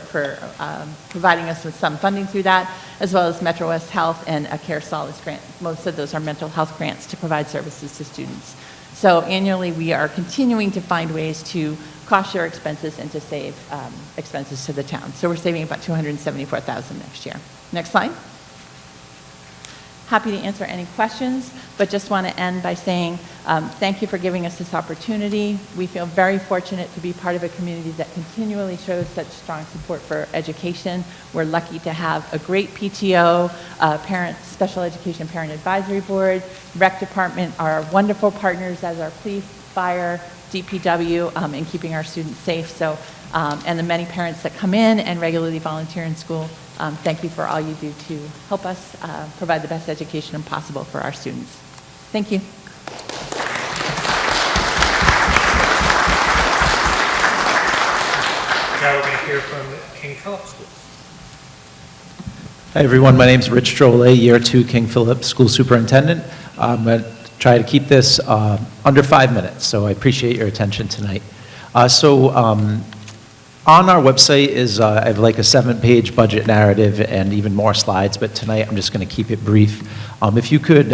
providing us with some funding through that, as well as Metro West Health and a Care Solace grant. Most of those are mental health grants to provide services to students. So annually, we are continuing to find ways to cost share expenses and to save expenses to the town. So we're saving about $274,000 next year. Next slide. Happy to answer any questions, but just want to end by saying thank you for giving us this opportunity. We feel very fortunate to be part of a community that continually shows such strong support for education. We're lucky to have a great PTO, Special Education Parent Advisory Board, Rec Department are wonderful partners as our police, fire, DPW, in keeping our students safe. So and the many parents that come in and regularly volunteer in school. Thank you for all you do to help us provide the best education possible for our students. Thank you. Now we're going to hear from King Philip Schools. Hi, everyone. My name is Rich Trolle, Year 2 King Philip School Superintendent. I'm going to try to keep this under 5 minutes, so I appreciate your attention tonight. On our website is, I have like a 7-page budget narrative and even more slides, but tonight I'm just going to keep it brief. If you could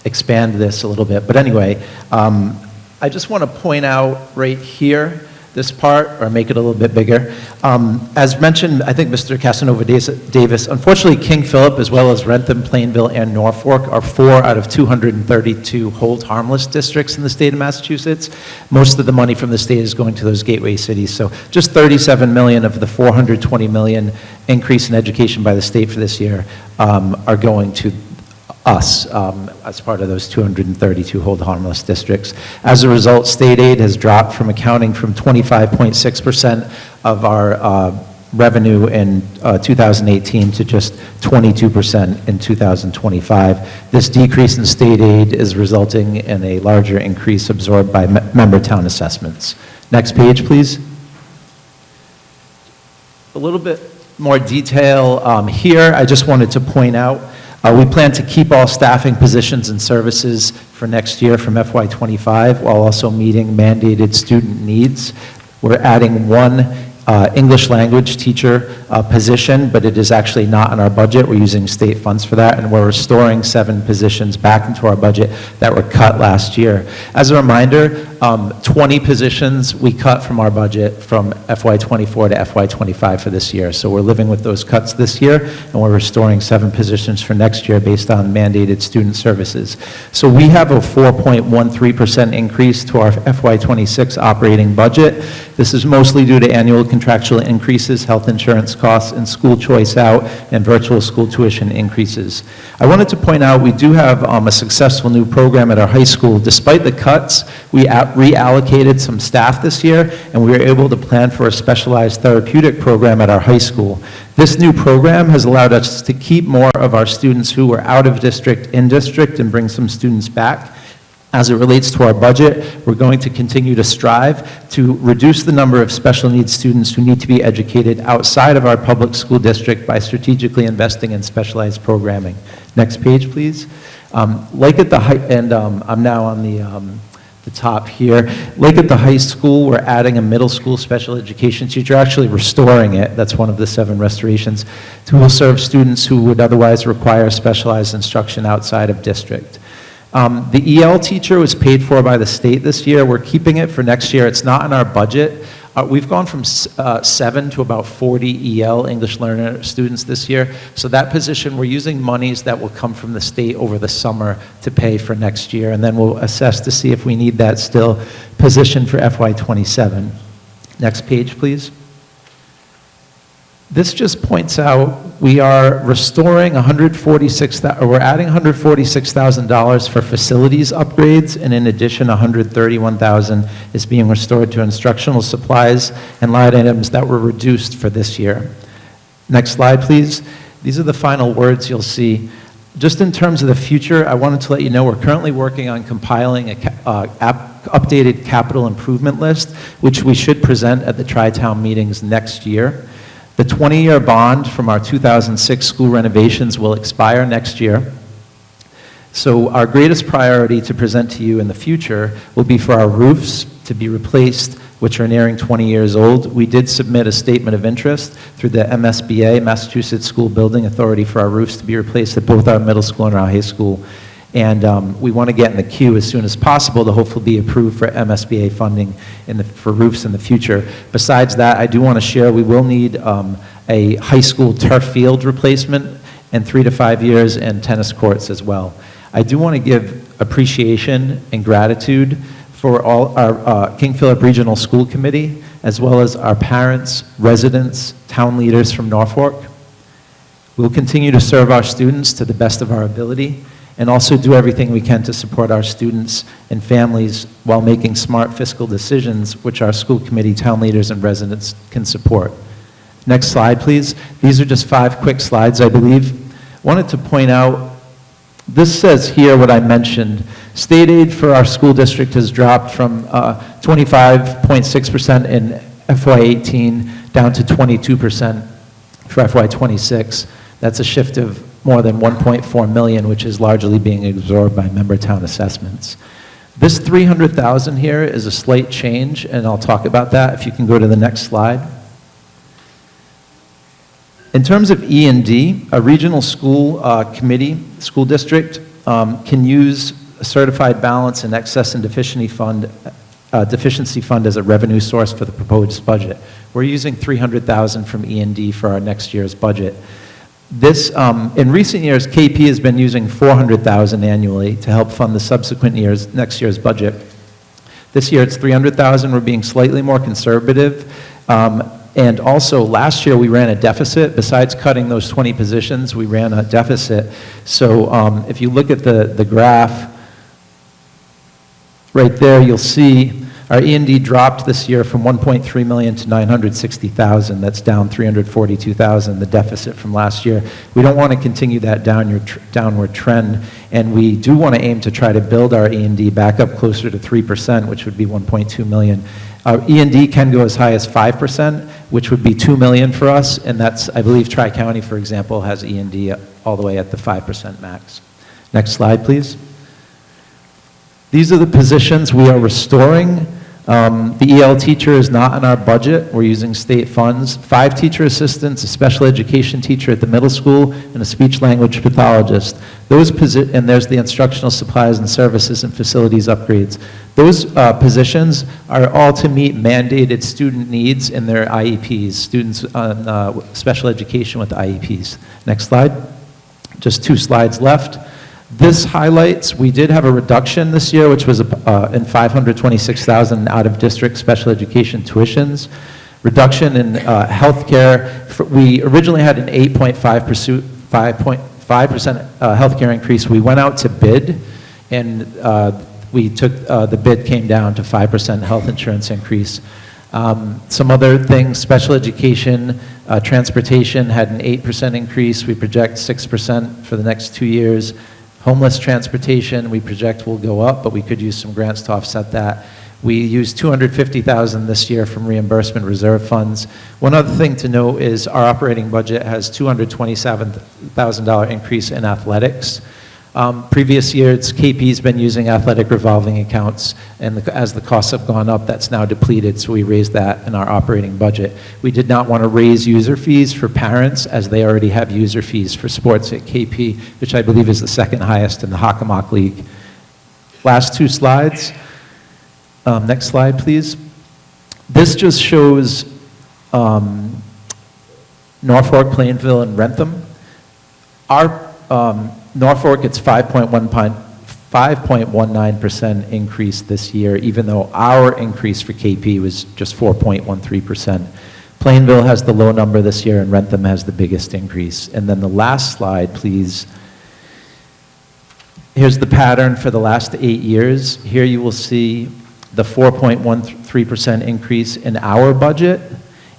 expand this a little bit. But anyway, I just want to point out right here, this part, or make it a little bit bigger. As mentioned, I think Mr. Casanova Davis, unfortunately King Philip, as well as Rentham, Plainville, and Norfolk are 4 out of 232 hold harmless districts in the state of Massachusetts. Most of the money from the state is going to those gateway cities. So just 37 million of the 420 million increase in education by the state for this year are going to us as part of those 232 hold harmless districts. As a result, state aid has dropped from accounting from 25.6% of our revenue in 2018 to just 22% in 2025. This decrease in state aid is resulting in a larger increase absorbed by member town assessments. Next page, please. A little bit more detail here. I just wanted to point out we plan to keep all staffing positions and services for next year from FY25 while also meeting mandated student needs. We're adding 1 English language teacher position, but it is actually not in our budget. We're using state funds for that, and we're restoring 7 positions back into our budget that were cut last year. As a reminder, 20 positions we cut from our budget from FY24 to FY25 for this year. So we're living with those cuts this year, and we're restoring 7 positions for next year based on mandated student services. So we have a 4.13% increase to our FY26 operating budget. This is mostly due to annual contractual increases, health insurance costs, and school choice out, and virtual school tuition increases. I wanted to point out we do have a successful new program at our high school. Despite the cuts, we reallocated some staff this year, and we were able to plan for a specialized therapeutic program at our high school. This new program has allowed us to keep more of our students who were out of district in district and bring some students back. As it relates to our budget, we're going to continue to strive to reduce the number of special needs students who need to be educated outside of our public school district by strategically investing in specialized programming. Next page, please. Like at the high, and I'm now on the top here. Like at the high school, we're adding a middle school special education teacher, actually restoring it. That's one of the 7 restorations, who will serve students who would otherwise require specialized instruction outside of district. The EL teacher was paid for by the state this year. We're keeping it for next year. It's not in our budget. We've gone from 7 to about 40 EL, English learner students this year. So that position, we're using monies that will come from the state over the summer to pay for next year. And then we'll assess to see if we need that still position for FY27. Next page, please. This just points out we are restoring we're adding $146,000 for facilities upgrades, and in addition, $131,000 is being restored to instructional supplies and line items that were reduced for this year. Next slide, please. These are the final words you'll see. Just in terms of the future, I wanted to let you know we're currently working on compiling an updated capital improvement list, which we should present at the Tri-Town meetings next year. The 20-year bond from our 2006 school renovations will expire next year. So our greatest priority to present to you in the future will be for our roofs to be replaced, which are nearing 20 years old. We did submit a statement of interest through the MSBA, Massachusetts School Building Authority, for our roofs to be replaced at both our middle school and our high school. And we want to get in the queue as soon as possible to hopefully be approved for MSBA funding for roofs in the future. Besides that, I do want to share we will need a high school turf field replacement in 3 to 5 years, and tennis courts as well. I do want to give appreciation and gratitude for all our King Philip Regional School Committee, as well as our parents, residents, town leaders from Norfolk. We'll continue to serve our students to the best of our ability, and also do everything we can to support our students and families while making smart fiscal decisions, which our school committee, town leaders, and residents can support. Next slide, please. These are just 5 quick slides, I believe. Wanted to point out, this says here what I mentioned. State aid for our school district has dropped from 25.6% in FY18 down to 22% for FY26. That's a shift of more than 1.4 million, which is largely being absorbed by member town assessments. This 300,000 here is a slight change, and I'll talk about that if you can go to the next slide. In terms of E&D, a regional school committee, school district, can use a certified balance and excess and deficiency fund as a revenue source for the proposed budget. We're using 300,000 from E&D for our next year's budget. This, in recent years, KP has been using 400,000 annually to help fund the subsequent years, next year's budget. This year it's 300,000. We're being slightly more conservative. And also, last year we ran a deficit. Besides cutting those 20 positions, we ran a deficit. So if you look at the graph, right there, you'll see our E&D dropped this year from 1.3 million to 960,000. That's down 342,000, the deficit from last year. We don't want to continue that downward trend, and we do want to aim to try to build our E&D back up closer to 3%, which would be 1.2 million. Our E&D can go as high as 5%, which would be 2 million for us, and that's, I believe, Tri-County, for example, has E&D all the way at the 5% max. Next slide, please. These are the positions we are restoring. The EL teacher is not in our budget. We're using state funds. 5 teacher assistants, a special education teacher at the middle school, and a speech language pathologist. And there's the instructional supplies and services and facilities upgrades. Those positions are all to meet mandated student needs in their IEPs, students on special education with IEPs. Next slide. Just 2 slides left. This highlights, we did have a reduction this year, which was in 526,000 out-of-district special education tuitions. Reduction in healthcare. We originally had an 8.5% healthcare increase. We went out to bid, and we took the bid came down to 5% health insurance increase. Some other things, special education, transportation had an 8% increase. We project 6% for the next 2 years. Homeless transportation, we project will go up, but we could use some grants to offset that. We used 250,000 this year from reimbursement reserve funds. One other thing to note is our operating budget has $227,000 increase in athletics. Previous years, KP's been using athletic revolving accounts, and as the costs have gone up, that's now depleted, so we raised that in our operating budget. We did not want to raise user fees for parents, as they already have user fees for sports at KP, which I believe is the 2nd highest in the Hockomock League. Last 2 slides. Next slide, please. This just shows Norfolk, Plainville, and Rentham. Our Norfolk, it's 5.19% increase this year, even though our increase for KP was just 4.13%. Plainville has the low number this year, and Rentham has the biggest increase. And then the last slide, please. Here's the pattern for the last 8 years. Here you will see the 4.13% increase in our budget,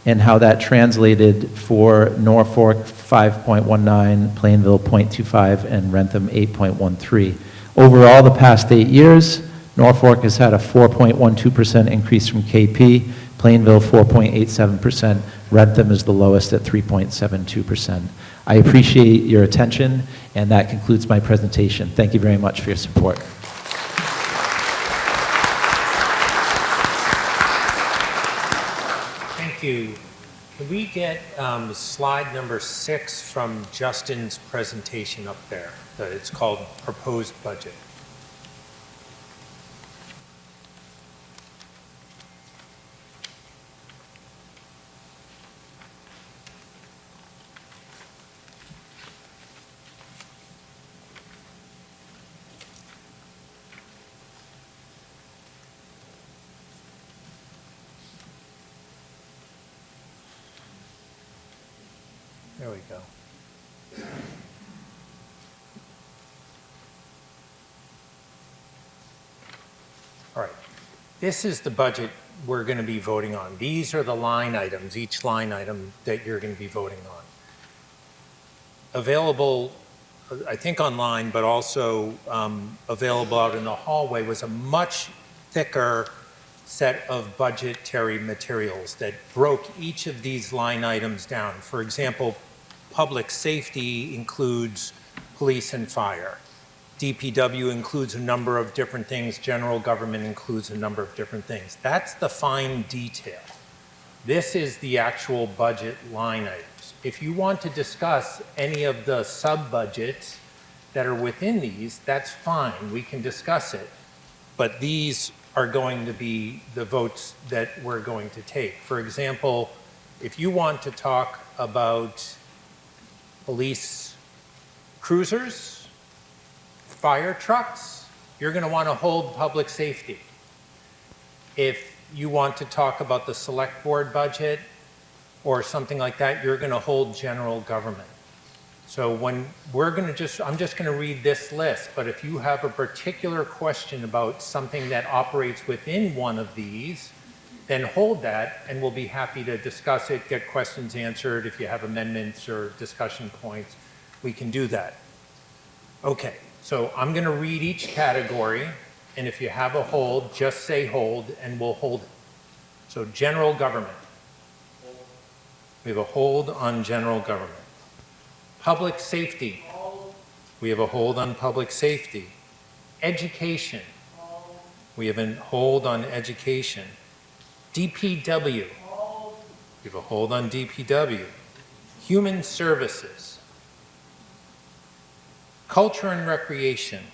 and how that translated for Norfolk 5.19, Plainville 0.25, and Rentham 8.13. Overall, the past 8 years, Norfolk has had a 4.12% increase from KP, Plainville 4.87%, Rentham is the lowest at 3.72%. I appreciate your attention, and that concludes my presentation. Thank you very much for your support. Thank you. Can we get slide number 6 from Justin's presentation up there? It's called Proposed Budget. There we go. All right. This is the budget we're going to be voting on. These are the line items, each line item that you're going to be voting on. Available, I think online, but also available out in the hallway was a much thicker set of budgetary materials that broke each of these line items down. For example, public safety includes police and fire. DPW includes a number of different things. General government includes a number of different things. That's the fine detail. This is the actual budget line items. If you want to discuss any of the sub-budgets that are within these, that's fine. We can discuss it. But these are going to be the votes that we're going to take. For example, if you want to talk about police cruisers, fire trucks, you're going to want to hold public safety. If you want to talk about the select board budget or something like that, you're going to hold general government. So when we're going to I'm just going to read this list, but if you have a particular question about something that operates within one of these, then hold that and we'll be happy to discuss it, get questions answered. If you have amendments or discussion points, we can do that. Okay. So I'm going to read each category, and if you have a hold, just say hold, and we'll hold it. So general government. We have a hold on general government. Public safety. We have a hold on public safety. Education. We have a hold on education. DPW. We have a hold on DPW. Human services. Culture and recreation,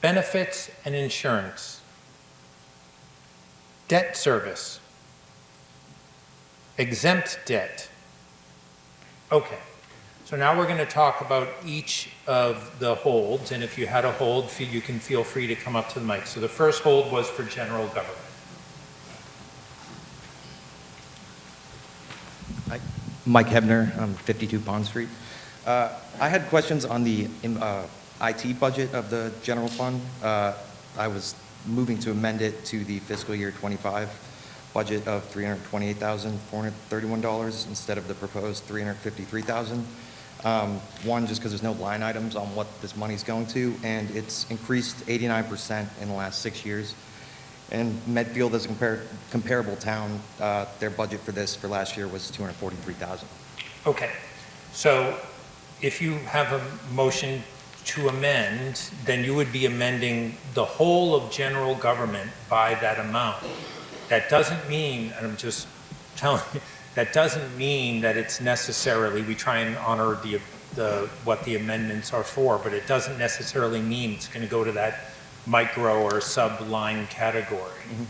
benefits and insurance, debt service, exempt debt. Okay, so now we're going to talk about each of the holds, and if you had a hold, you can feel free to come up to the mic. So the first hold was for general government. Hi, Mike Hebner, 52 Pond Street. I had questions on the IT budget of the general fund. I was moving to amend it to the fiscal year 25 budget of $328,431 instead of the proposed $353,000. One, just because there's no line items on what this money's going to, and it's increased 89% in the last 6 years. And Medfield, as a comparable town, their budget for this for last year was $243,000. Okay, so if you have a motion to amend, then you would be amending the whole of general government by that amount. That doesn't mean, and I'm just telling you, that doesn't mean that it's necessarily, we try and honor what the amendments are for, but it doesn't necessarily mean it's going to go to that micro or sub-line category. Mm-hmm.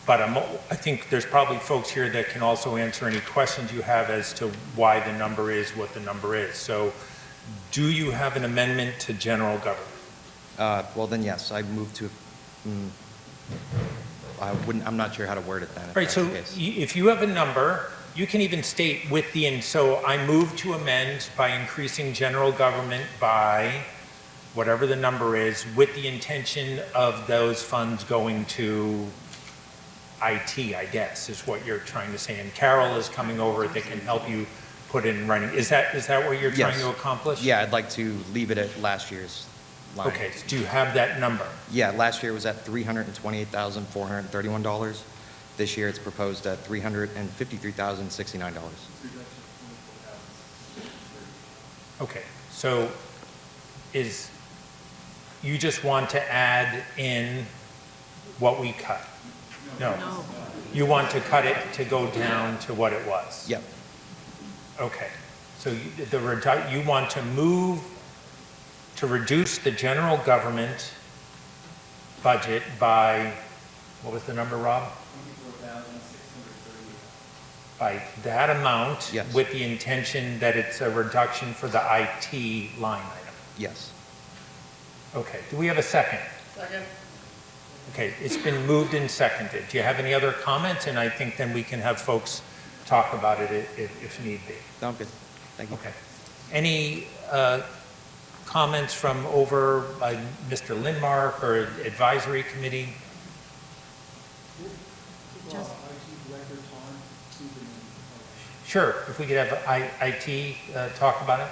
But I think there's probably folks here that can also answer any questions you have as to why the number is what the number is. So do you have an amendment to general government? Well, then yes, I moved to, I'm not sure how to word it then. Right, so if you have a number, you can even state so I move to amend by increasing general government by whatever the number is with the intention of those funds going to IT, I guess, is what you're trying to say. And Carol is coming over that can help you put in running. Is that what you're trying to accomplish? Yeah, I'd like to leave it at last year's line. Okay, so do you have that number? Yeah, last year was at $328,431. This year it's proposed at $353,069. Okay, so you just want to add in what we cut? No. You want to cut it to go down to what it was? Yep. Okay. So you want to move to reduce the general government budget by, what was the number, Rob? $24,638. By that amount? Yes. With the intention that it's a reduction for the IT line item? Yes. Okay. Do we have a second? Second. Okay, it's been moved and seconded. Do you have any other comments? And I think then we can have folks talk about it if need be. Sounds good. Thank you. Okay. Any comments from over by Mr. Lindmark or advisory committee? Sure, if we could have IT talk about it.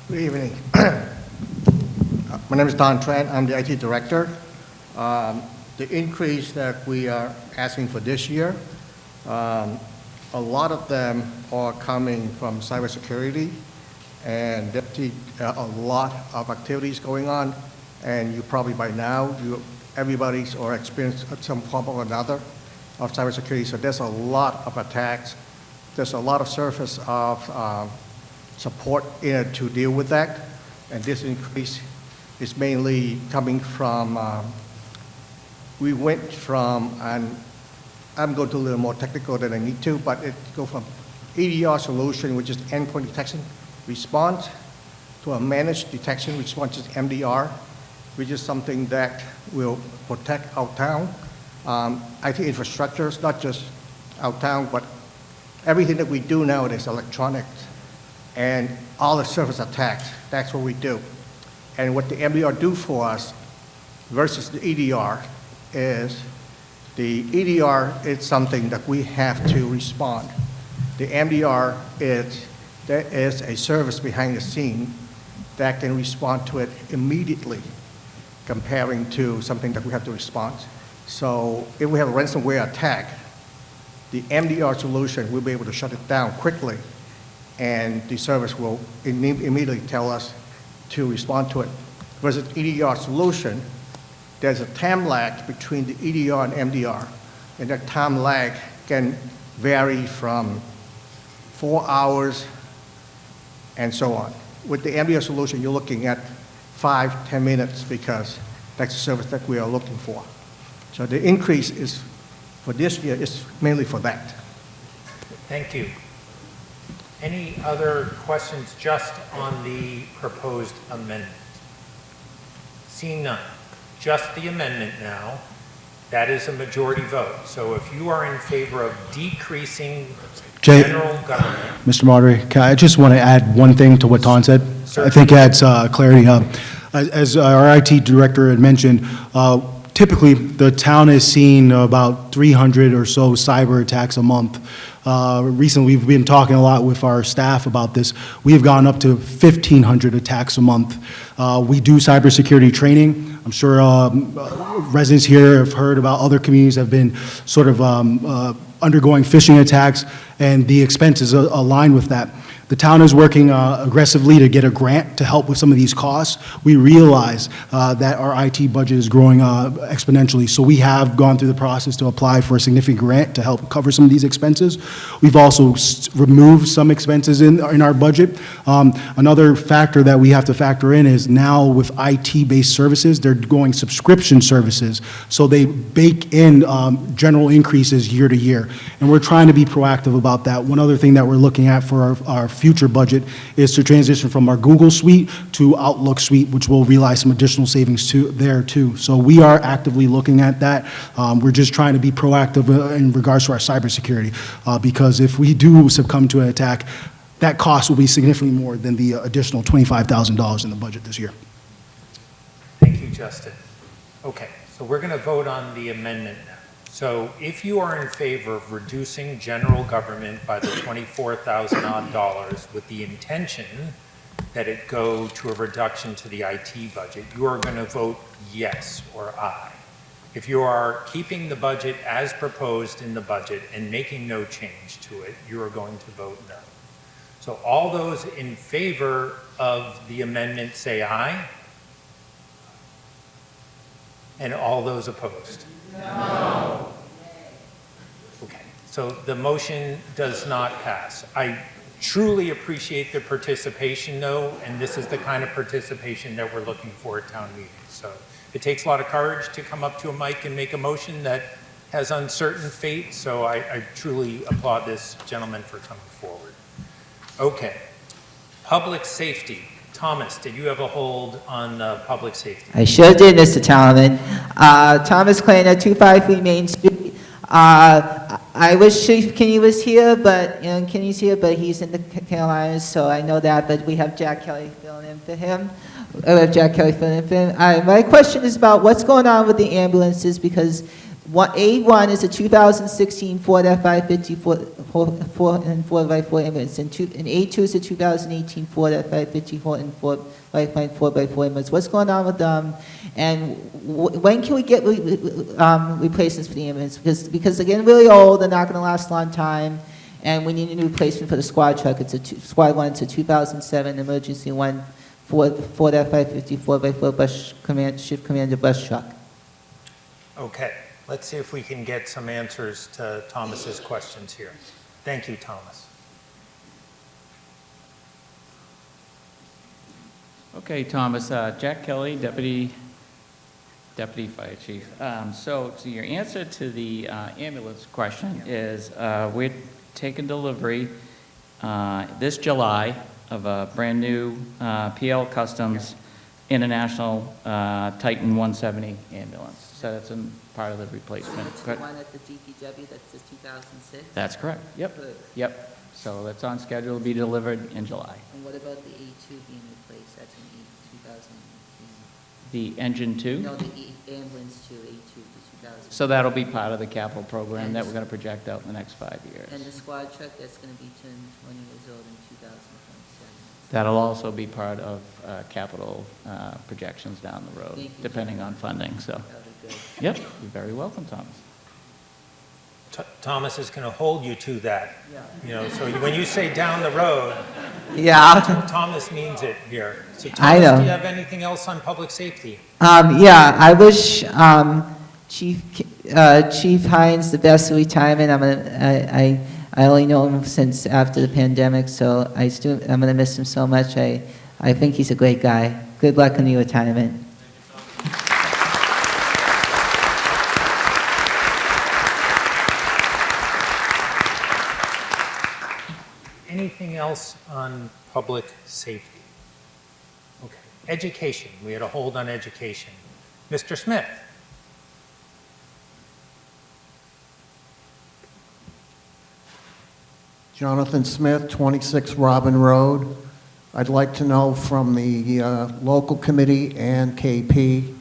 Good evening. My name is Don Trent. I'm the IT director. The increase that we are asking for this year, a lot of them are coming from cybersecurity, and there's a lot of activities going on. And you probably by now, everybody's or experienced some form or another of cybersecurity. So there's a lot of attacks. There's a lot of surface of support in it to deal with that. And this increase is mainly coming from, we went from, and I'm going to a little more technical than I need to, but it go from EDR solution, which is endpoint detection response, to a managed detection response, which is MDR, which is something that will protect our town. IT infrastructure is not just our town, but everything that we do now is electronic. And all the service attacks, that's what we do. And what the MDR do for us versus the EDR is the EDR is something that we have to respond. The MDR there is a service behind the scene that can respond to it immediately, comparing to something that we have to respond. So if we have a ransomware attack, the MDR solution will be able to shut it down quickly, and the service will immediately tell us to respond to it. Versus EDR solution, there's a time lag between the EDR and MDR, and that time lag can vary from 4 hours and so on. With the MDR solution, you're looking at 5-10 minutes because that's the service that we are looking for. So the increase is for this year is mainly for that. Thank you. Any other questions just on the proposed amendment? Seeing none, just the amendment now. That is a majority vote. So if you are in favor of decreasing general government. Mr. Moderator, I just want to add one thing to what Ton said. Certainly. I think it adds clarity. As our IT director had mentioned, typically the town has seen about 300 or so cyber attacks a month. Recently, we've been talking a lot with our staff about this. We have gone up to 1,500 attacks a month. We do cybersecurity training. I'm sure residents here have heard about other communities that have been sort of undergoing phishing attacks, and the expenses align with that. The town is working aggressively to get a grant to help with some of these costs. We realize that our IT budget is growing exponentially, so we have gone through the process to apply for a significant grant to help cover some of these expenses. We've also removed some expenses in our budget. Another factor that we have to factor in is now with IT-based services, they're going subscription services, so they bake in general increases year to year, and we're trying to be proactive about that. One other thing that we're looking at for our future budget is to transition from our Google Suite to Outlook Suite, which will realize some additional savings there too. So we are actively looking at that. We're just trying to be proactive in regards to our cybersecurity, because if we do succumb to an attack, that cost will be significantly more than the additional $25,000 in the budget this year. Thank you, Justin. Okay, so we're going to vote on the amendment now. So if you are in favor of reducing general government by the $24,000 odd with the intention that it go to a reduction to the IT budget, you are going to vote yes or aye. If you are keeping the budget as proposed in the budget and making no change to it, you are going to vote no. So all those in favor of the amendment say aye. And all those opposed? No. Okay, so the motion does not pass. I truly appreciate the participation though, and this is the kind of participation that we're looking for at town meetings. So it takes a lot of courage to come up to a mic and make a motion that has uncertain fate, so I truly applaud this gentleman for coming forward. Okay, public safety, Thomas, did you have a hold on public safety? I sure did, Mr. Talman. Thomas Klein at 253 Main Street. I wish Chief Kinney was here, but, Kinney's here, but he's in the Carolinas, so I know that, but we have Jack Kelly filling in for him. My question is about what's going on with the ambulances, because A1 is a 2016 Ford F-550 4x4 ambulance, and A2 is a 2018 Ford F-550 4x4 ambulance. What's going on with them, and when can we get replacements for the ambulance? Because they're getting really old, they're not going to last a long time, and we need a new replacement for the squad truck. Squad 1, it's a 2007 emergency one Ford F-550 4x4 shift commander bus truck. Okay, let's see if we can get some answers to Thomas's questions here. Thank you, Thomas. Okay, Thomas, Jack Kelly, Deputy Fire Chief. So your answer to the ambulance question is we're taking delivery this July of a brand-new PL Customs International Titan 170 ambulance. So that's a part of the replacement. It's the one at the DPW, that's the 2006? That's correct. Yep. Good. Yep. So that's on schedule to be delivered in July. And what about the A2 being replaced? That's in 2018. The engine 2? No, the ambulance 2, A2 to 2000. So that'll be part of the capital program that we're going to project out in the next 5 years. And the squad truck, that's going to be turned 20 years old in 2027. That'll also be part of capital projections down the road, Thank you, depending on funding, so. That'll be good. Yep, you're very welcome, Thomas. Thomas is going to hold you to that. So when you say down the road, Yeah. Thomas means it here. So I Thomas, know. do you have anything else on public safety? Yeah, I wish Chief Hines the best of retirement. I only know him since after the pandemic, so I'm going to miss him so much. I think he's a great guy. Good luck in your retirement. Anything else on public safety? Okay. Education. We had a hold on education. Mr. Smith. Jonathan Smith, 26 Robin Road. I'd like to know from the local committee and KP,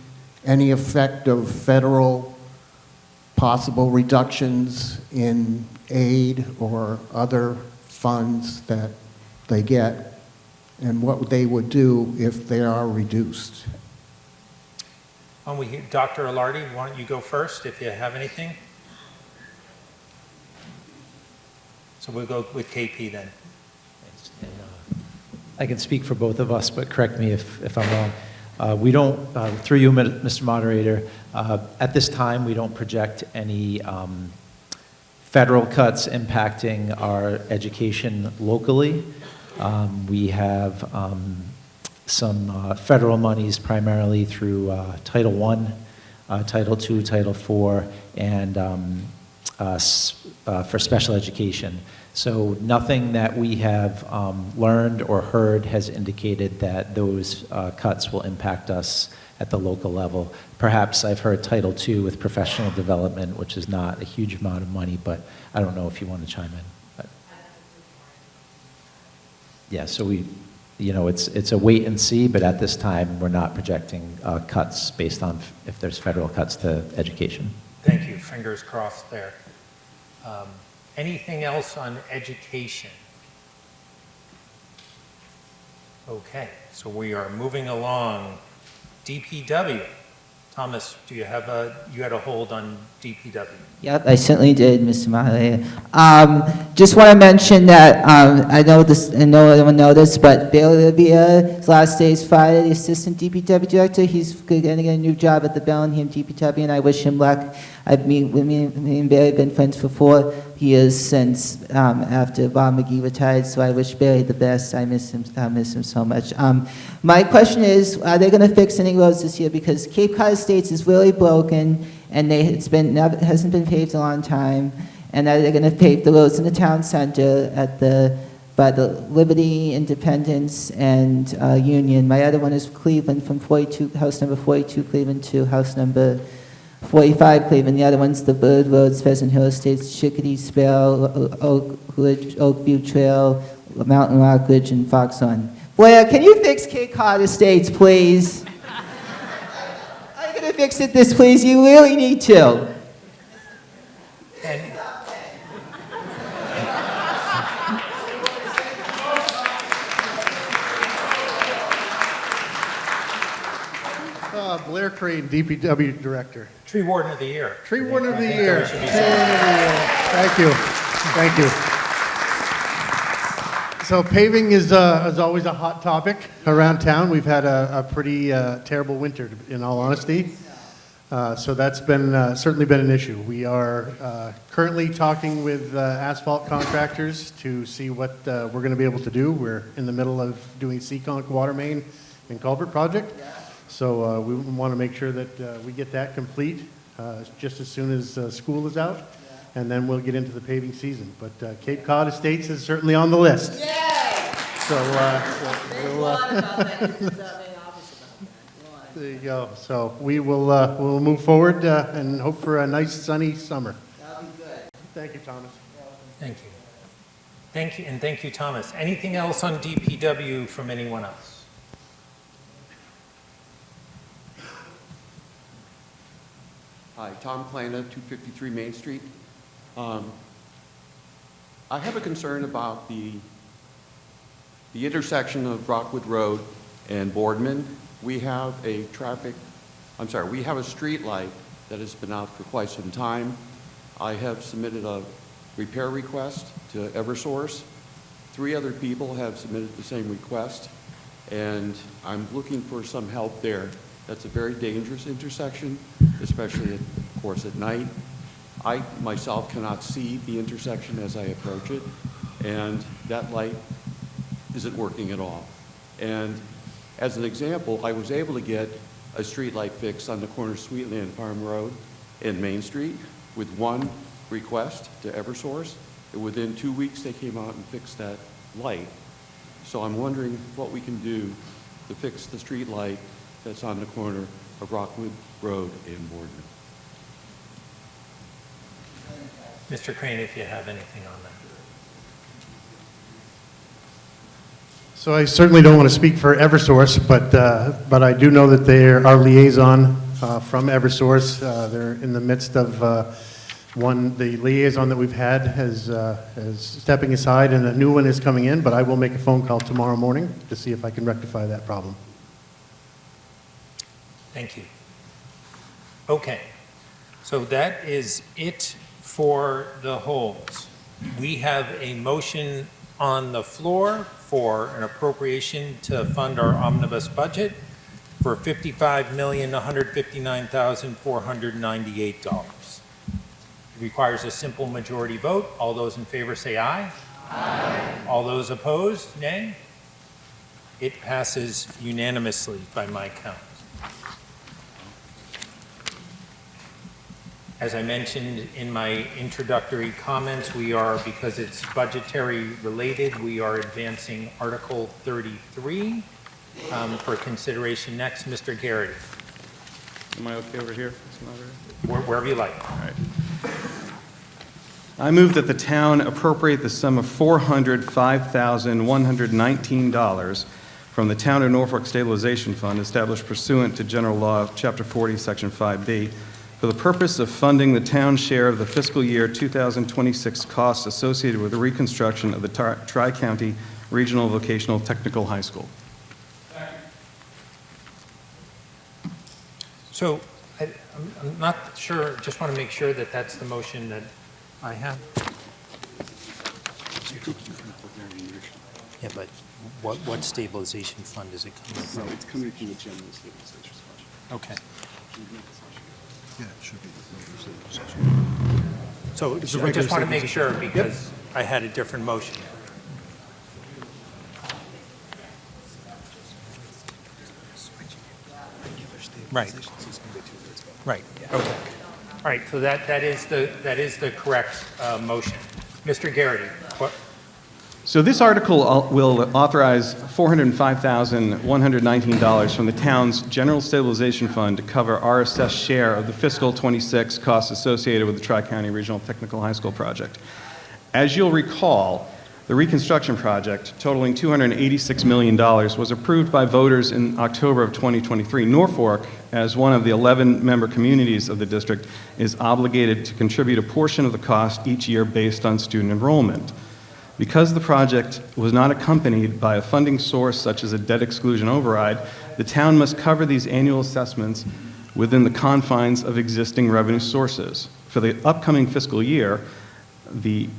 any effect of federal possible reductions in aid or other funds that they get, and what they would do if they are reduced. Dr. Alardi, why don't you go first if you have anything? So we'll go with KP then. I can speak for both of us, but correct me if I'm wrong. We don't, through you, Mr. Moderator, at this time, we don't project any federal cuts impacting our education locally. We have some federal monies primarily through Title I, Title II, Title IV, and for special education. So nothing that we have learned or heard has indicated that those cuts will impact us at the local level. Perhaps I've heard Title II with professional development, which is not a huge amount of money, but I don't know if you want to chime in. But yeah, so it's a wait and see, but at this time, we're not projecting cuts based on if there's federal cuts to education. Thank you. Fingers crossed there. Anything else on education? Okay, so we are moving along. DPW. Thomas, do you had a hold on DPW? Yep, I certainly did, Mr. Moderator. Just want to mention that I know everyone knows this, but Bill Rivera, his last day is Friday, the Assistant DPW Director. He's going to get a new job at the Bellingham DPW, and I wish him luck. Me and Barry have been friends for 4 years since after Bob McGee retired, so I wish Barry the best. I miss him so much. My question is, are they going to fix any roads this year? Because Cape Cod Estates is really broken, and hasn't been paved in a long time. And are they going to pave the roads in the town center at the by the Liberty, Independence, and Union. My other one is Cleveland from 42, house number 42 Cleveland to house number 45 Cleveland. The other one's the Bird Roads, Pheasant Hill Estates, Chickadee, Spell, Oakview Trail, Mountain Rock Ridge, and Foxhorn. Boy, can you fix Cape Cod Estates, please? Are you going to fix it this, please? You really need to. And Blair Crane, DPW Director. Tree Warden of the Year. Tree Warden of the I think Year. there should be some- Thank you. Thank you. So paving is always a hot topic around town. We've had a pretty terrible winter, in all honesty. So that's been certainly been an issue. We are currently talking with asphalt contractors to see what we're going to be able to do. We're in the middle of doing Seekonk water main and culvert project. So we want to make sure that we get that complete just as soon as school is out, and then we'll get into the paving season. But Cape Cod Estates is certainly on the list. Yay! So there you go. So we will we'll move forward and hope for a nice sunny summer. That'll be good. Thank you, Thomas. Thank you. Thank you, and thank you, Thomas. Anything else on DPW from anyone else? Hi, Tom Klana, 253 Main Street. I have a concern about the intersection of Rockwood Road and Boardman. We have a street light that has been out for quite some time. I have submitted a repair request to Eversource. 3 other people have submitted the same request, and I'm looking for some help there. That's a very dangerous intersection, especially, of course, at night. I myself cannot see the intersection as I approach it, and that light isn't working at all. And as an example, I was able to get a street light fixed on the corner of Sweetland Farm Road and Main Street with one request to Eversource. And within 2 weeks, they came out and fixed that light. So I'm wondering what we can do to fix the street light that's on the corner of Rockwood Road and Boardman. Mr. Crane, if you have anything on that. So I certainly don't want to speak for Eversource, but I do know that they're our liaison from Eversource. They're in the midst of the liaison that we've had is stepping aside, and a new one is coming in, but I will make a phone call tomorrow morning to see if I can rectify that problem. Thank you. Okay, so that is it for the holds. We have a motion on the floor for an appropriation to fund our omnibus budget for $55,159,498. It requires a simple majority vote. All those in favor say aye. Aye. All those opposed, nay. It passes unanimously by my count. As I mentioned in my introductory comments, we are, because it's budgetary related, we are advancing Article 33 for consideration next. Mr. Garrity. Am I okay over here? Wherever you like. All right. I move that the town appropriate the sum of $405,119 from the Town of Norfolk Stabilization Fund established pursuant to General Law of Chapter 40, Section 5B, for the purpose of funding the town's share of the fiscal year 2026 costs associated with the reconstruction of the Tri-County Regional Vocational Technical High School. So I'm not sure, just want to make sure that that's the motion that I have. Yeah, but what stabilization fund is it coming from? No, it's coming from the general stabilization fund. Okay. Yeah, it should be. So It's a I regular just want to make sure stabilization. because I had a different motion. Right. Right, okay. All right, so that is the correct motion. Mr. Garrity, what? So this article will authorize $405,119 from the town's General Stabilization Fund to cover our assessed share of the fiscal '26 costs associated with the Tri-County Regional Technical High School project. As you'll recall, the reconstruction project, totaling $286 million, was approved by voters in October of 2023. Norfolk, as one of the 11 member communities of the district, is obligated to contribute a portion of the cost each year based on student enrollment. Because the project was not accompanied by a funding source such as a debt exclusion override, the town must cover these annual assessments within the confines of existing revenue sources. For the upcoming fiscal year, the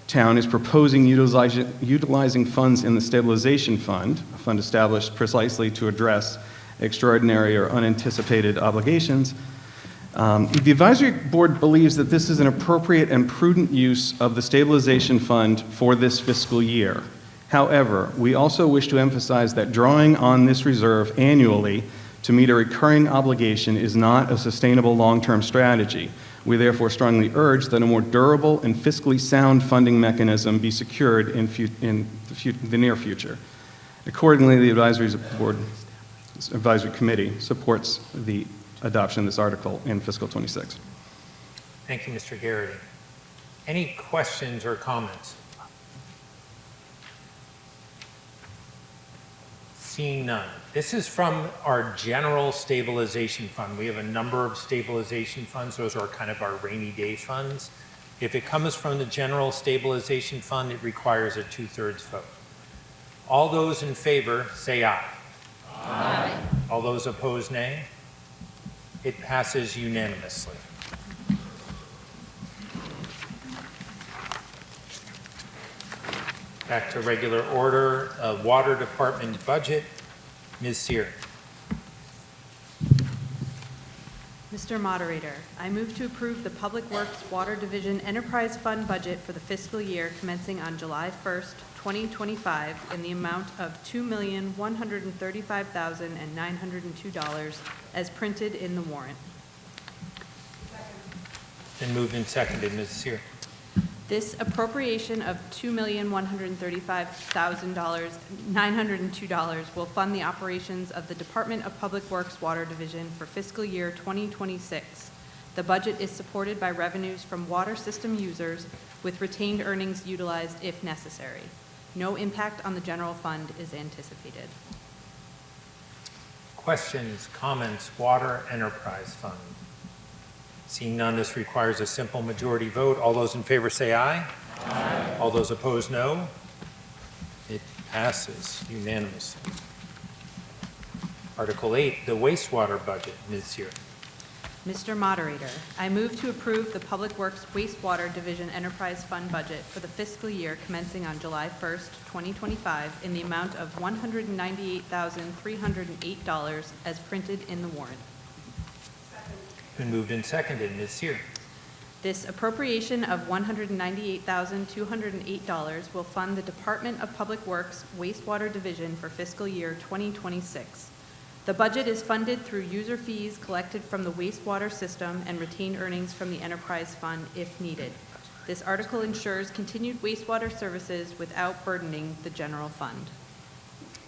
town is proposing utilizing funds in the stabilization fund, a fund established precisely to address extraordinary or unanticipated obligations. The advisory board believes that this is an appropriate and prudent use of the stabilization fund for this fiscal year. However, we also wish to emphasize that drawing on this reserve annually to meet a recurring obligation is not a sustainable long-term strategy. We therefore strongly urge that a more durable and fiscally sound funding mechanism be secured in the near future. Accordingly, the advisory committee supports the adoption of this article in fiscal '26. Thank you, Mr. Garrity. Any questions or comments? Seeing none. This is from our general stabilization fund. We have a number of stabilization funds. Those are kind of our rainy day funds. If it comes from the general stabilization fund, it requires a 2/3 vote. All those in favor, say aye. Aye. All those opposed, nay. It passes unanimously. Back to regular order, Water Department budget. Ms. Sear. Mr. Moderator, I move to approve the Public Works Water Division Enterprise Fund budget for the fiscal year commencing on July 1st, 2025 in the amount of $2,135,902 as printed in the warrant. Been moved and seconded. Ms. Sear. This appropriation of $2,135,902 will fund the operations of the Department of Public Works Water Division for fiscal year 2026. The budget is supported by revenues from water system users with retained earnings utilized if necessary. No impact on the general fund is anticipated. Questions, comments, Water Enterprise Fund. Seeing none, this requires a simple majority vote. All those in favor say aye. Aye. All those opposed, no. It passes unanimously. Article 8, the wastewater budget. Ms. Sear. Mr. Moderator, I move to approve the Public Works Wastewater Division Enterprise Fund budget for the fiscal year commencing on July 1st, 2025 in the amount of $198,308 as printed in the warrant. Been moved and seconded. Ms. Sear. This appropriation of $198,208 will fund the Department of Public Works Wastewater Division for fiscal year 2026. The budget is funded through user fees collected from the wastewater system and retained earnings from the enterprise fund if needed. This article ensures continued wastewater services without burdening the general fund.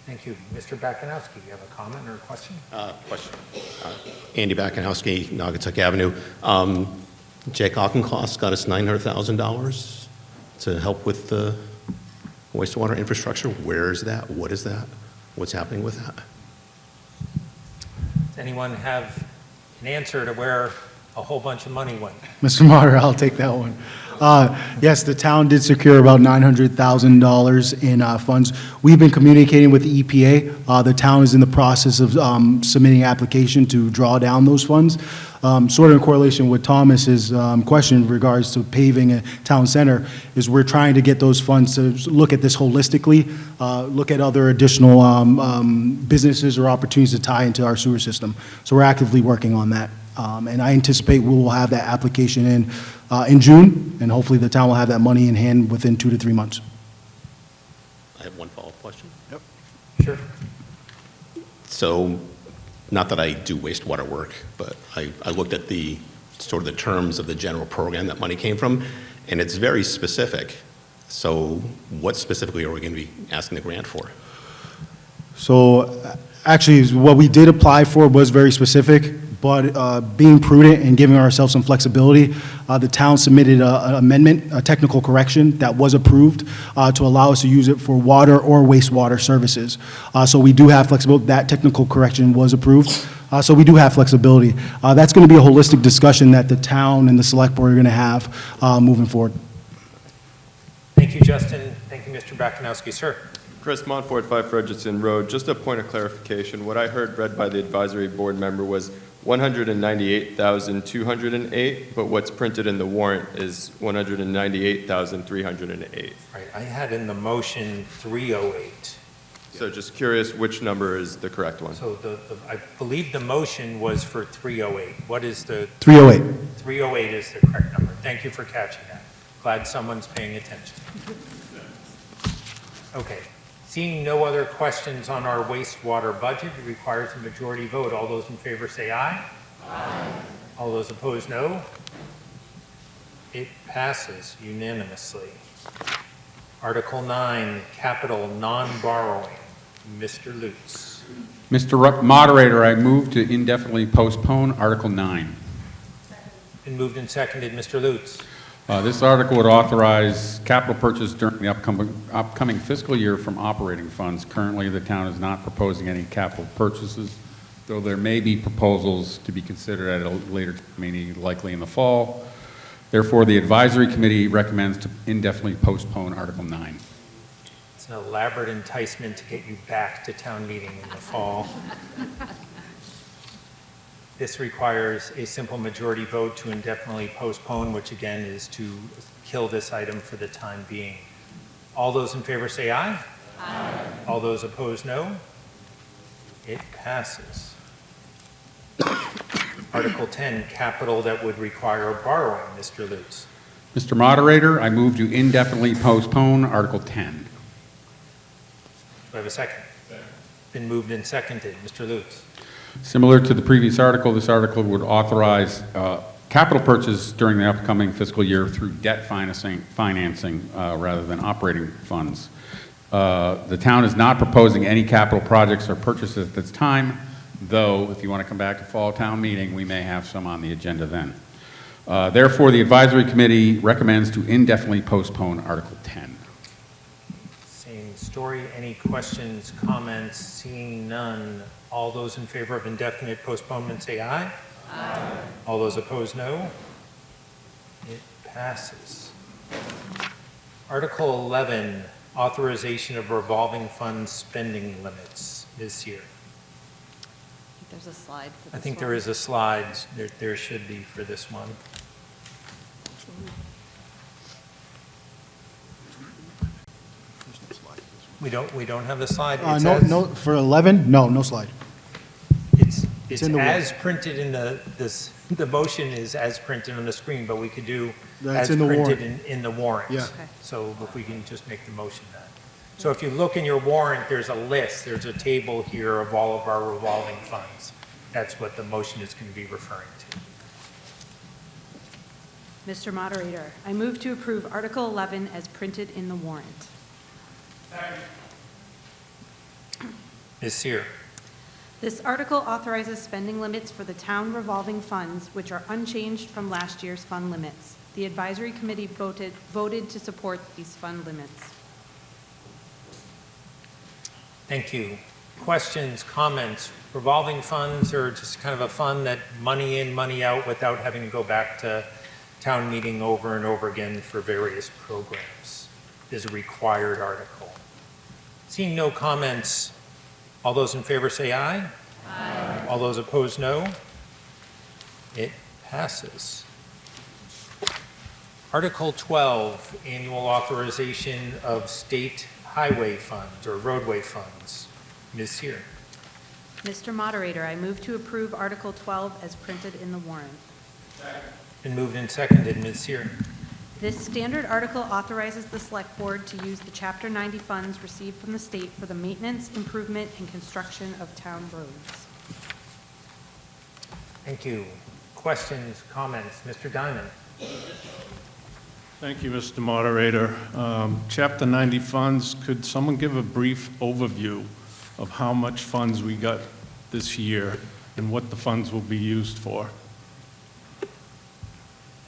Thank you. Mr. Bakanowski, do you have a comment or a question? Question. Andy Bakanowski, Naugatuck Avenue. Jake Auchincloss got us $900,000 to help with the wastewater infrastructure. Where is that? What is that? What's happening with that? Does anyone have an answer to where a whole bunch of money went? Mr. Moderator, I'll take that one. Yes, the town did secure about $900,000 in funds. We've been communicating with the EPA. The town is in the process of submitting an application to draw down those funds. Sort of in correlation with Thomas's question in regards to paving a town center, is we're trying to get those funds to look at this holistically, look at other additional businesses or opportunities to tie into our sewer system. So we're actively working on that. And I anticipate we will have that application in June, and hopefully the town will have that money in hand within 2 to 3 months. I have one follow-up question. Yep. Sure. So, not that I do wastewater work, but I looked at the sort of the terms of the general program that money came from, and it's very specific. So what specifically are we going to be asking the grant for? So actually, what we did apply for was very specific, but being prudent and giving ourselves some flexibility, the town submitted an amendment, a technical correction that was approved to allow us to use it for water or wastewater services. So we do have flexibility. That technical correction was approved. So we do have flexibility. That's going to be a holistic discussion that the town and the select board are going to have moving forward. Thank you, Justin. Thank you, Mr. Bakanowski. Sir. Chris Montfort, 5 Frederickson Road. Just a point of clarification. What I heard read by the advisory board member was 198,208, but what's printed in the warrant is 198,308. Right, I had in the motion 308. So just curious which number is the correct one. So I believe the motion was for 308. What is the? 308. 308 is the correct number. Thank you for catching that. Glad someone's paying attention. Okay. Seeing no other questions on our wastewater budget, it requires a majority vote. All those in favor say aye. Aye. All those opposed, no. It passes unanimously. Article 9, capital non-borrowing. Mr. Lutz. Mr. Moderator, I move to indefinitely postpone Article 9. Been moved and seconded. Mr. Lutz. This article would authorize capital purchase during the upcoming fiscal year from operating funds. Currently, the town is not proposing any capital purchases, though there may be proposals to be considered at a later meeting, likely in the fall. Therefore, the advisory committee recommends to indefinitely postpone Article 9. It's an elaborate enticement to get you back to town meeting in the fall. This requires a simple majority vote to indefinitely postpone, which again is to kill this item for the time being. All those in favor say aye. Aye. All those opposed, no. It passes. Article 10, capital that would require borrowing. Mr. Lutz. Mr. Moderator, I move to indefinitely postpone Article 10. Do I have a second? Second. Been moved and seconded. Mr. Lutz. Similar to the previous article, this article would authorize capital purchase during the upcoming fiscal year through debt financing rather than operating funds. The town is not proposing any capital projects or purchases at this time, though if you want to come back to fall town meeting, we may have some on the agenda then. Therefore, the advisory committee recommends to indefinitely postpone Article 10. Same story. Any questions, comments? Seeing none. All those in favor of indefinite postponement say aye. Aye. All those opposed, no. It passes. Article 11, authorization of revolving fund spending limits. Ms. Seer. There's a slide for this I think one. there is a slide. There should be for this one. We don't have the slide. It says- No, for 11, no slide. It's in the as printed in the motion is as printed on the screen, but we could do That's as in the printed warrant. in the warrant. Yeah. Okay. So if we can just make the motion that. So if you look in your warrant, there's a list, there's a table here of all of our revolving funds. That's what the motion is going to be referring to. Mr. Moderator, I move to approve Article 11 as printed in the warrant. Ms. Seer. This article authorizes spending limits for the town revolving funds, which are unchanged from last year's fund limits. The advisory committee voted to support these fund limits. Thank you. Questions, comments? Revolving funds are just kind of a fund that money in, money out without having to go back to town meeting over and over again for various programs. It is a required article. Seeing no comments, all those in favor say aye. Aye. All those opposed, no. It passes. Article 12, annual authorization of state highway funds or roadway funds. Ms. Seer. Mr. Moderator, I move to approve Article 12 as printed in the warrant. Been moved and seconded. Ms. Seer. This standard article authorizes the Select Board to use the Chapter 90 funds received from the state for the maintenance, improvement, and construction of town roads. Thank you. Questions, comments? Mr. Diamond. Thank you, Mr. Moderator. Chapter 90 funds, could someone give a brief overview of how much funds we got this year and what the funds will be used for?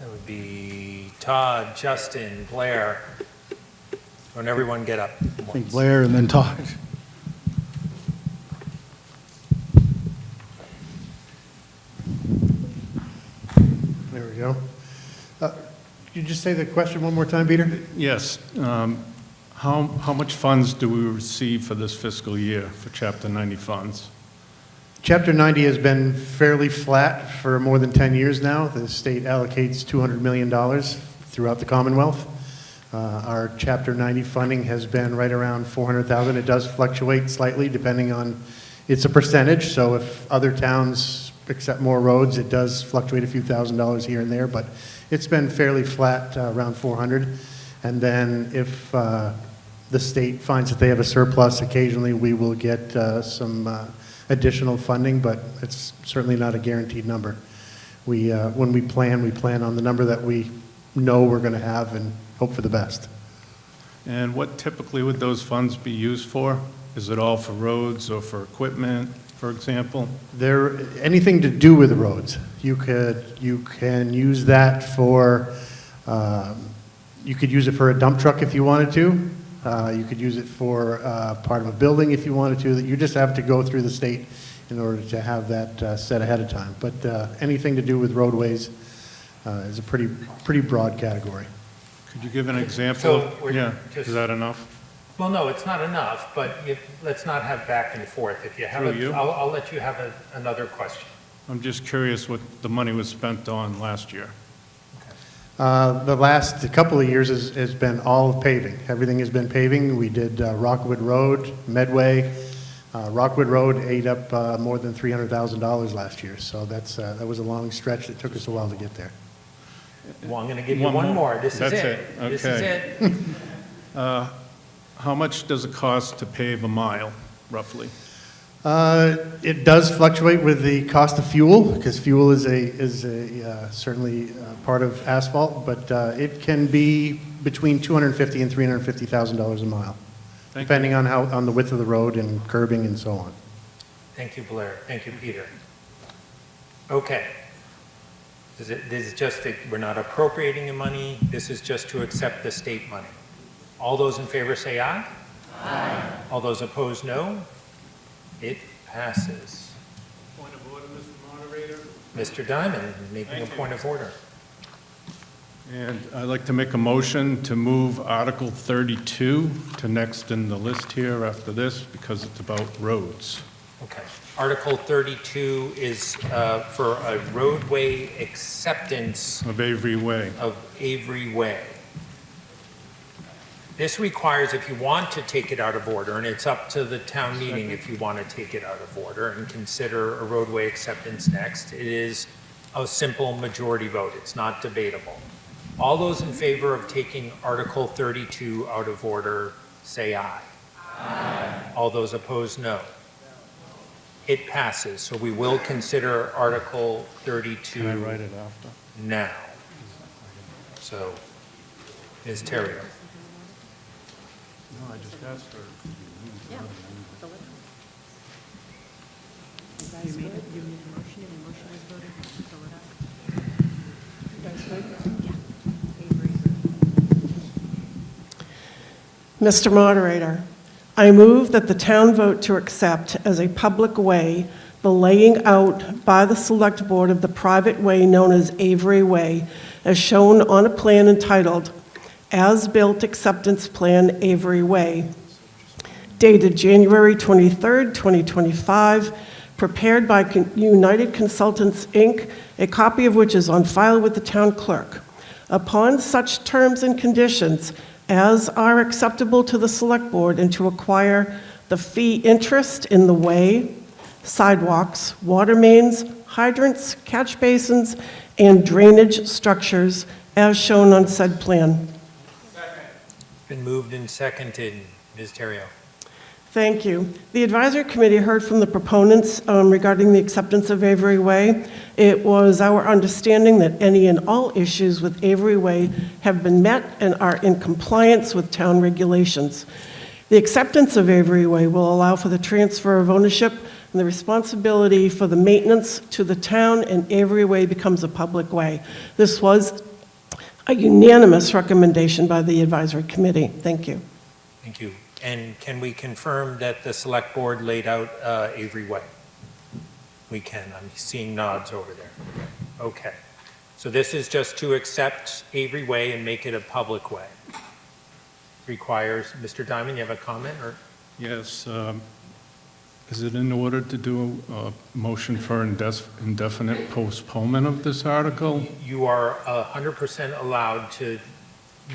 That would be Todd, Justin, Blair. Don't everyone get up? I think Blair and then Todd. There we go. Could you just say the question one more time, Peter? Yes. How much funds do we receive for this fiscal year for Chapter 90 funds? Chapter 90 has been fairly flat for more than 10 years now. The state allocates $200 million throughout the Commonwealth. Our Chapter 90 funding has been right around $400,000. It does fluctuate slightly depending on, it's a percentage, so if other towns accept more roads, it does fluctuate a few $1,000s here and there, but it's been fairly flat, around 400. And then if the state finds that they have a surplus, occasionally we will get some additional funding, but it's certainly not a guaranteed number. When we plan on the number that we know we're going to have and hope for the best. And what typically would those funds be used for? Is it all for roads or for equipment, for example? Anything to do with the roads. You can use that for, you could use it for a dump truck if you wanted to. You could use it for part of a building if you wanted to. You just have to go through the state in order to have that set ahead of time. But anything to do with roadways is a pretty broad category. Could you give an example? So we're Yeah, just- is that enough? Well, no, it's not enough, but let's not have back and forth. If you have Through you? I'll let you have another question. I'm just curious what the money was spent on last year. The last couple of years has been all paving. Everything has been paving. We did Rockwood Road, Medway. Rockwood Road ate up more than $300,000 last year, so that was a long stretch. It took us a while to get there. Well, I'm going to give you one more. This is That's it. it. Okay. This is it. How much does it cost to pave a mile, roughly? It does fluctuate with the cost of fuel, because fuel is certainly part of asphalt, but it can be between $250,000 and $350,000 a mile, depending on the width of the road and curbing and so on. Thank you, Blair. Thank you, Peter. Okay. This is just, we're not appropriating the money. This is just to accept the state money. All those in favor say aye. Aye. All those opposed, no. It passes. Point of order, Mr. Moderator. Mr. Diamond, making a point of order. And I'd like to make a motion to move Article 32 to next in the list here after this, because it's about roads. Okay. Article 32 is for a roadway acceptance of Avery Way. This requires, if you want to take it out of order, and it's up to the town meeting if you want to take it out of order and consider a roadway acceptance next, it is a simple majority vote. It's not debatable. All those in favor of taking Article 32 out of order, say aye. Aye. All those opposed, no. It passes, so we will consider Article 32 Can I write it after? now. So, Ms. Terrio. No, I just asked for. Yeah. You made a motion, and the motion was voted, fill it up. You guys voted? Yeah. Mr. Moderator, I move that the town vote to accept as a public way the laying out by the Select Board of the private way known as Avery Way, as shown on a plan entitled As-Built Acceptance Plan Avery Way, dated January 23rd, 2025, prepared by United Consultants, Inc., a copy of which is on file with the town clerk. Upon such terms and conditions as are acceptable to the Select Board, and to acquire the fee interest in the way, sidewalks, water mains, hydrants, catch basins, and drainage structures as shown on said plan. Been moved and seconded. Ms. Terrio. Thank you. The advisory committee heard from the proponents regarding the acceptance of Avery Way. It was our understanding that any and all issues with Avery Way have been met and are in compliance with town regulations. The acceptance of Avery Way will allow for the transfer of ownership and the responsibility for the maintenance to the town, and Avery Way becomes a public way. This was a unanimous recommendation by the advisory committee. Thank you. Thank you. And can we confirm that the select board laid out Avery Way? We can. I'm seeing nods over there. Okay. So this is just to accept Avery Way and make it a public way. Requires, Mr. Diamond, you have a comment? Or? Yes. Is it in order to do a motion for indefinite postponement of this article? You are 100% allowed to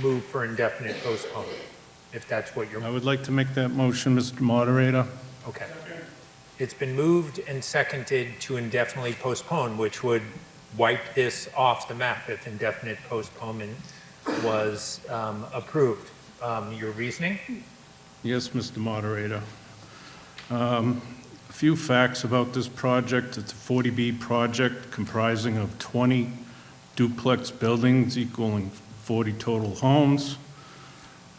move for indefinite postponement, if that's what you're... I would like to make that motion, Mr. Moderator. Okay. It's been moved and seconded to indefinitely postpone, which would wipe this off the map if indefinite postponement was approved. Your reasoning? Yes, Mr. Moderator. A few facts about this project. It's a 40B project comprising of 20 duplex buildings equaling 40 total homes.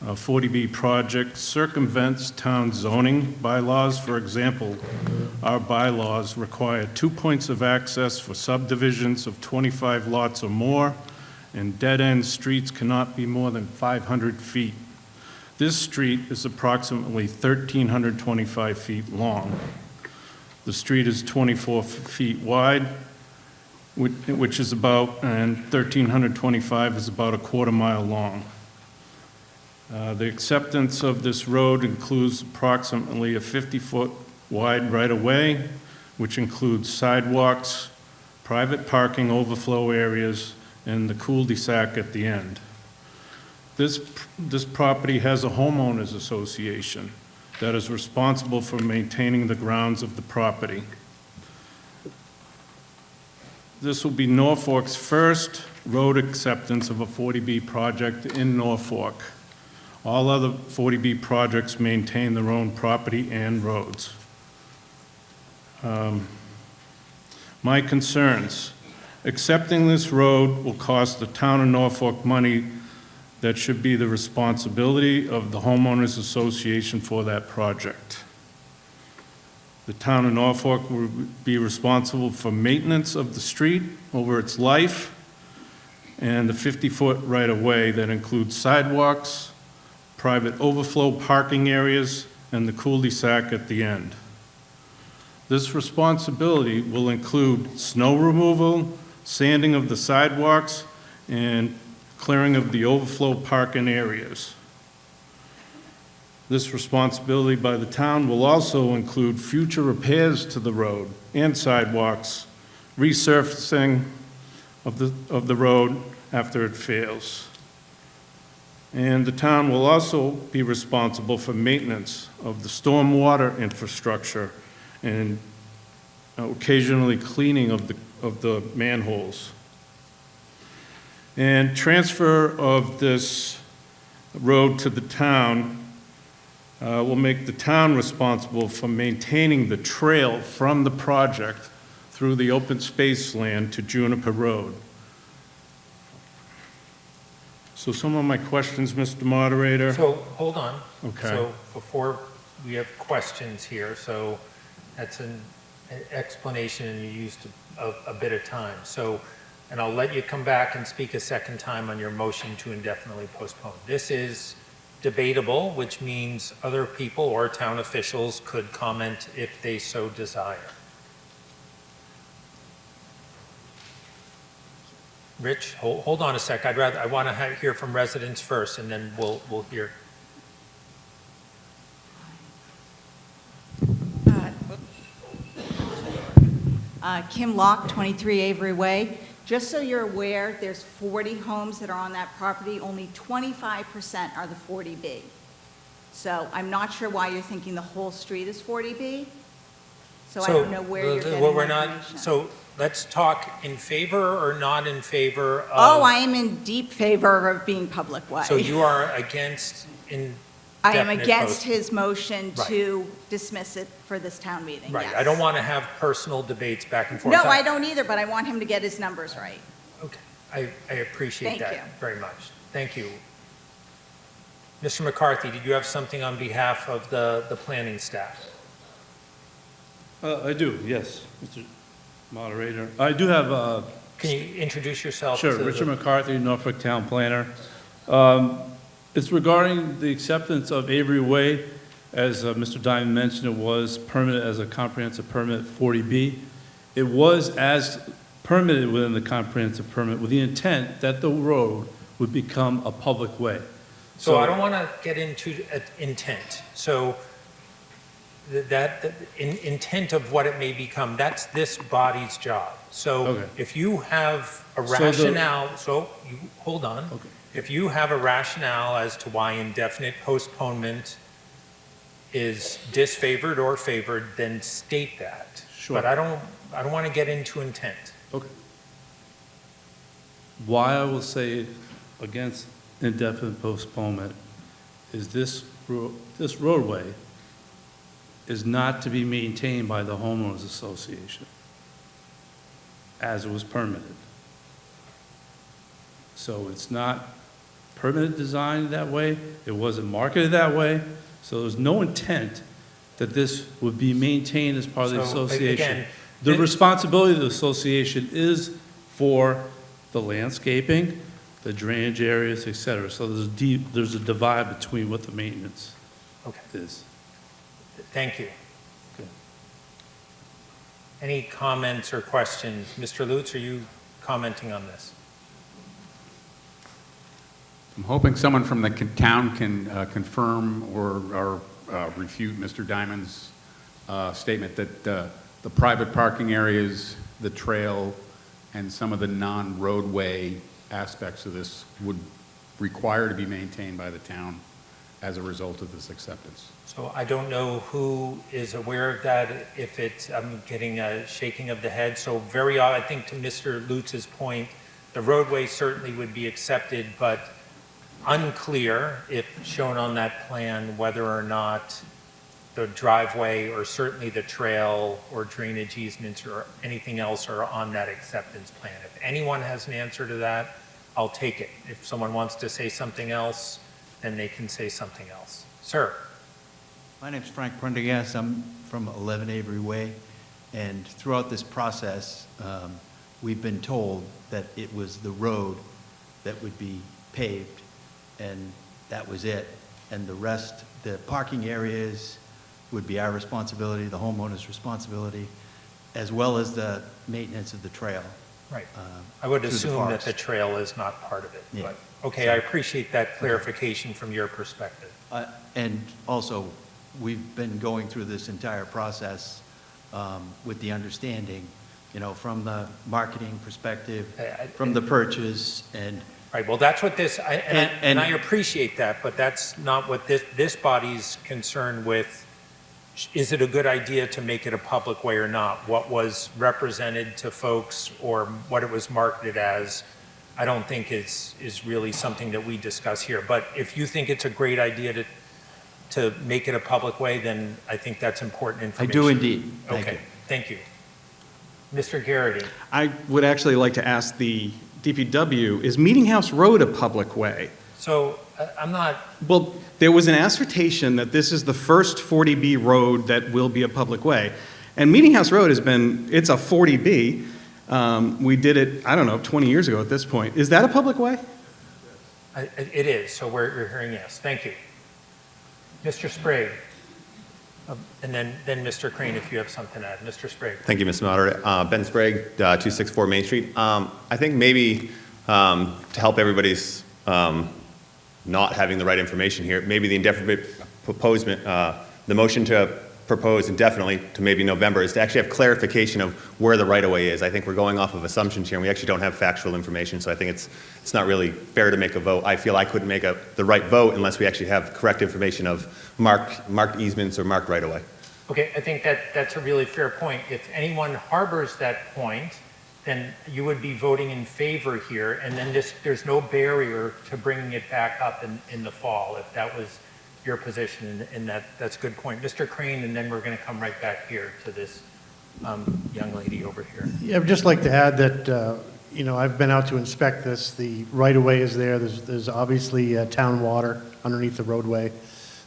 A 40B project circumvents town zoning bylaws. For example, our bylaws require 2 points of access for subdivisions of 25 lots or more, and dead-end streets cannot be more than 500 feet. This street is approximately 1,325 feet long. The street is 24 feet wide, which is about, and 1,325 is about a quarter-mile long. The acceptance of this road includes approximately a 50-foot wide right-of-way, which includes sidewalks, private parking overflow areas, and the cul-de-sac at the end. This property has a homeowners association that is responsible for maintaining the grounds of the property. This will be Norfolk's first road acceptance of a 40B project in Norfolk. All other 40B projects maintain their own property and roads. My concerns. Accepting this road will cost the town of Norfolk money that should be the responsibility of the homeowners association for that project. The town of Norfolk will be responsible for maintenance of the street over its life and the 50-foot right-of-way that includes sidewalks, private overflow parking areas, and the cul-de-sac at the end. This responsibility will include snow removal, sanding of the sidewalks, and clearing of the overflow parking areas. This responsibility by the town will also include future repairs to the road and sidewalks, resurfacing of the road after it fails. And the town will also be responsible for maintenance of the stormwater infrastructure and occasionally cleaning of the manholes. And transfer of this road to the town will make the town responsible for maintaining the trail from the project through the open space land to Juniper Road. So some of my questions, Mr. Moderator. So hold on. Okay. So before we have questions here, so that's an explanation and you used a bit of time. So, and I'll let you come back and speak a second time on your motion to indefinitely postpone. This is debatable, which means other people or town officials could comment if they so desire. Rich, hold on a sec. I want to hear from residents first, and then we'll hear. Kim Locke, 23 Avery Way. Just so you're aware, there's 40 homes that are on that property. Only 25% are the 40B. So I'm not sure why you're thinking the whole street is 40B. So I don't know where you're getting that information. So let's talk in favor or not in favor of... Oh, I am in deep favor of being public way. So you are against I am definite against post. his motion Right. to dismiss it for this town meeting, Right, yes. I don't want to have personal debates back and forth. No, I don't either, but I want him to get his numbers right. Okay, I appreciate Thank you. that very much. Thank you. Mr. McCarthy, did you have something on behalf of the planning staff? I do, yes, Mr. Moderator. I do have, Can you introduce yourself? sure, to the- Richard McCarthy, Norfolk Town Planner. It's regarding the acceptance of Avery Way. As Mr. Diamond mentioned, it was permitted as a comprehensive permit 40B. It was as permitted within the comprehensive permit with the intent that the road would become a public way. So I don't want to get into intent. So intent of what it may become, that's this body's job. So Okay. if you have a So the- rationale, hold on. Okay. If you have a rationale as to why indefinite postponement is disfavored or favored, then state that. Sure. But I don't want to get into intent. Okay. Why I will say against indefinite postponement is this roadway is not to be maintained by the homeowners association as it was permitted. So it's not permitted design that way, it wasn't marketed that way, so there's no intent that this would be maintained as part of the So, association. again, The responsibility of the association is for the landscaping, the drainage areas, et cetera. So there's a divide between what the maintenance is. Thank you. Any comments or questions? Mr. Lutz, are you commenting on this? I'm hoping someone from the town can confirm or refute Mr. Diamond's statement that the private parking areas, the trail, and some of the non-roadway aspects of this would require to be maintained by the town as a result of this acceptance. So I don't know who is aware of that, if it's, I'm getting a shaking of the head. So I think to Mr. Lutz's point, the roadway certainly would be accepted, but unclear, if shown on that plan, whether or not the driveway or certainly the trail or drainage easements or anything else are on that acceptance plan. If anyone has an answer to that, I'll take it. If someone wants to say something else, then they can say something else. Sir. My name's Frank Prendergast. I'm from 11 Avery Way, and throughout this process, we've been told that it was the road that would be paved, and that was it. And the rest, the parking areas would be our responsibility, the homeowner's responsibility, as well as the maintenance of the trail. Right. I would through the assume that forest. the trail is not part of it. Yeah. But, okay, I appreciate that clarification from your perspective. And also, we've been going through this entire process with the understanding, from the marketing perspective, from the purchase, and Right, well, that's what this, and I appreciate that, but that's not what this body's concerned with. Is it a good idea to make it a public way or not? What was represented to folks or what it was marketed as, I don't think is really something that we discuss here. But if you think it's a great idea to make it a public way, then I think that's important I information. do indeed. Thank Okay, you. thank you. Mr. Garrity. I would actually like to ask the DPW, is Meeting House Road a public way? So I'm not. Well, there was an assertion that this is the first 40B road that will be a public way. And Meeting House Road it's a 40B. We did it, I don't know, 20 years ago at this point. Is that a public way? It is, so we're hearing yes. Thank you. Mr. Sprague. And then Mr. Crane, if you have something to add. Mr. Sprague. Thank you, Mr. Moderator. Ben Sprague, 264 Main Street. I think maybe to help everybody's not having the right information here, maybe the indefinite proposement, the motion to propose indefinitely to maybe November is to actually have clarification of where the right-of-way is. I think we're going off of assumptions here, and we actually don't have factual information, so I think it's not really fair to make a vote. I feel I couldn't make the right vote unless we actually have correct information of marked easements or marked right-of-way. Okay, I think that's a really fair point. If anyone harbors that point, then you would be voting in favor here, and then there's no barrier to bringing it back up in the fall if that was your position, and that's a good point. Mr. Crane, and then we're going to come right back here to this young lady over here. Yeah, I'd just like to add that, I've been out to inspect this. The right-of-way is there. There's obviously town water underneath the roadway.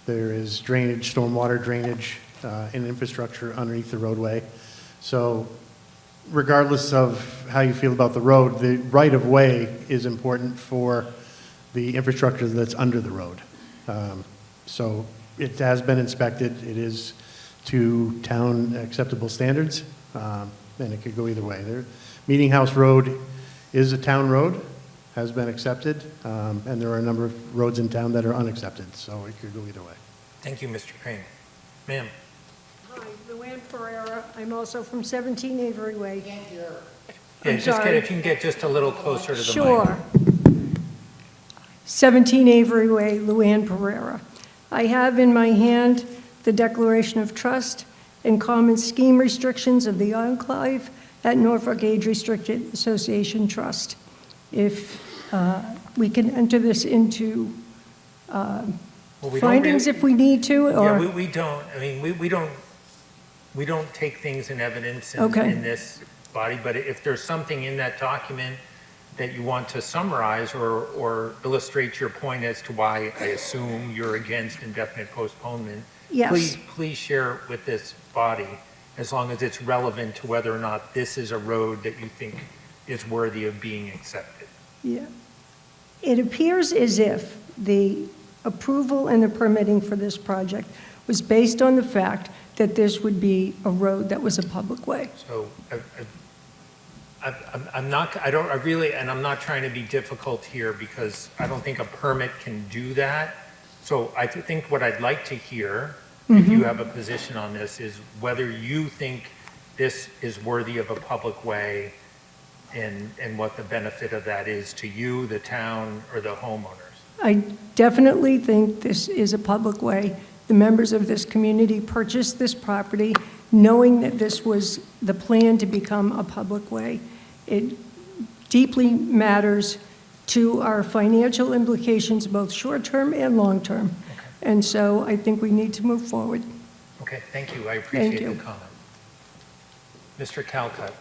There is drainage, stormwater drainage, and infrastructure underneath the roadway. So regardless of how you feel about the road, the right-of-way is important for the infrastructure that's under the road. So it has been inspected. It is to town acceptable standards, and it could go either way. Meeting House Road is a town road, has been accepted, and there are a number of roads in town that are unaccepted, so it could go either way. Thank you, Mr. Crane. Ma'am. Hi, Luann Pereira. I'm also from 17 Avery Way. Yeah, if you can get just a little closer to the mic. Sure. 17 Avery Way, Luann Pereira. I have in my hand the Declaration of Trust and Common Scheme Restrictions of the Enclave at Norfolk Age Restricted Association Trust. If we can enter this into findings if we need to, or? Yeah, we don't. I mean, we don't take things in evidence in this body, but if there's something in that document that you want to summarize or illustrate your point as to why I assume you're against indefinite postponement, yes, please share with this body, as long as it's relevant to whether or not this is a road that you think is worthy of being accepted. Yeah. It appears as if the approval and the permitting for this project was based on the fact that this would be a road that was a public way. So I'm not trying to be difficult here, because I don't think a permit can do that. So I think what I'd like to hear, if you have a position on this, is whether you think this is worthy of a public way, and what the benefit of that is to you, the town, or the homeowners. I definitely think this is a public way. The members of this community purchased this property knowing that this was the plan to become a public way. It deeply matters to our financial implications, both short-term and long-term. Okay. And so I think we need to move forward. Okay, thank you. I appreciate you. the comment. Mr. Calcutt.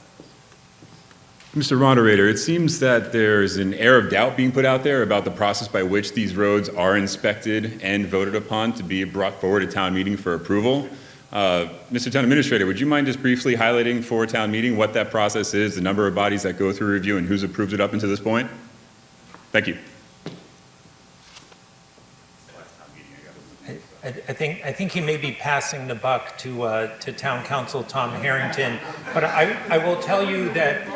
Mr. Moderator, it seems that there's an air of doubt being put out there about the process by which these roads are inspected and voted upon to be brought forward at town meeting for approval. Mr. Town Administrator, would you mind just briefly highlighting for town meeting what that process is, the number of bodies that go through review, and who's approved it up until this point? Thank you. I think he may be passing the buck to Town Council Tom Harrington, but I will tell you that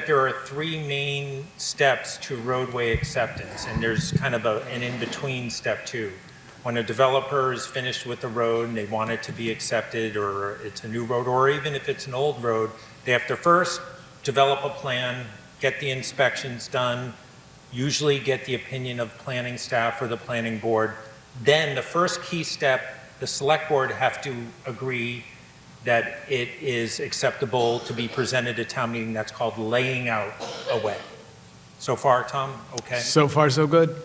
there are three main steps to roadway acceptance, and there's kind of an in-between step two. When a developer is finished with the road and they want it to be accepted, or it's a new road, or even if it's an old road, they have to first develop a plan, get the inspections done, usually get the opinion of planning staff or the planning board. Then the first key step, the select board have to agree that it is acceptable to be presented at town meeting. That's called laying out a way. So far, Tom, okay? So far, so good.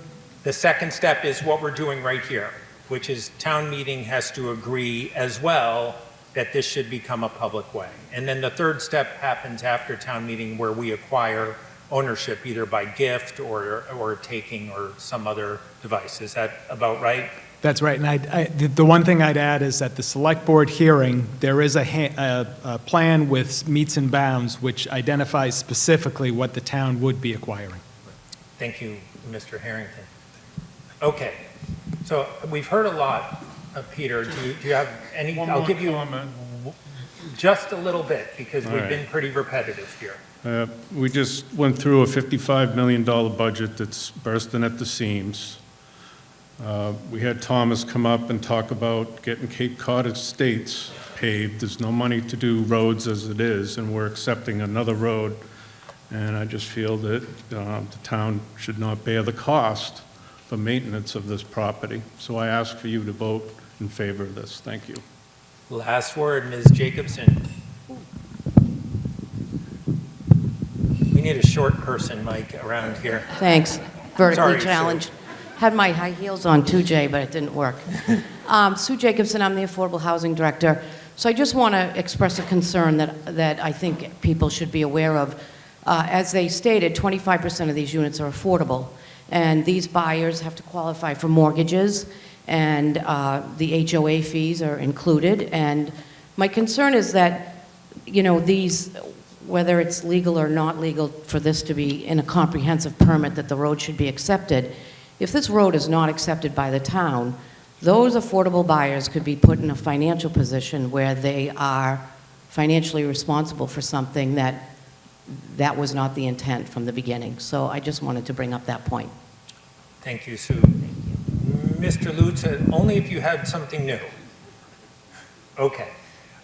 The second step is what we're doing right here, which is town meeting has to agree as well that this should become a public way. And then the third step happens after town meeting, where we acquire ownership either by gift or taking or some other device. Is that about right? That's right. And the one thing I'd add is that the select board hearing, there is a plan with meets and bounds which identifies specifically what the town would be acquiring. Thank you, Mr. Harrington. Okay, so we've heard a lot of Peter. Do you have any? I'll give you just a little bit, because we've been pretty repetitive here. We just went through a $55 million budget that's bursting at the seams. We had Thomas come up and talk about getting Cape Cod Estates paved. There's no money to do roads as it is, and we're accepting another road. And I just feel that the town should not bear the cost for maintenance of this property. So I ask for you to vote in favor of this. Thank you. Last word, Ms. Jacobson. We need a short person, Mike, around here. Thanks. Vertically Sorry, challenged. Had my high heels on too, Jay, but it didn't work. Sue Jacobson, I'm the Affordable Housing Director. So I just want to express a concern that I think people should be aware of. As they stated, 25% of these units are affordable, and these buyers have to qualify for mortgages, and the HOA fees are included. And my concern is that, you know, these, whether it's legal or not legal for this to be in a comprehensive permit that the road should be accepted, if this road is not accepted by the town, those affordable buyers could be put in a financial position where they are financially responsible for something that was not the intent from the beginning. So I just wanted to bring up that point. Thank you, Sue. Mr. Lutz, only if you had something new. Okay.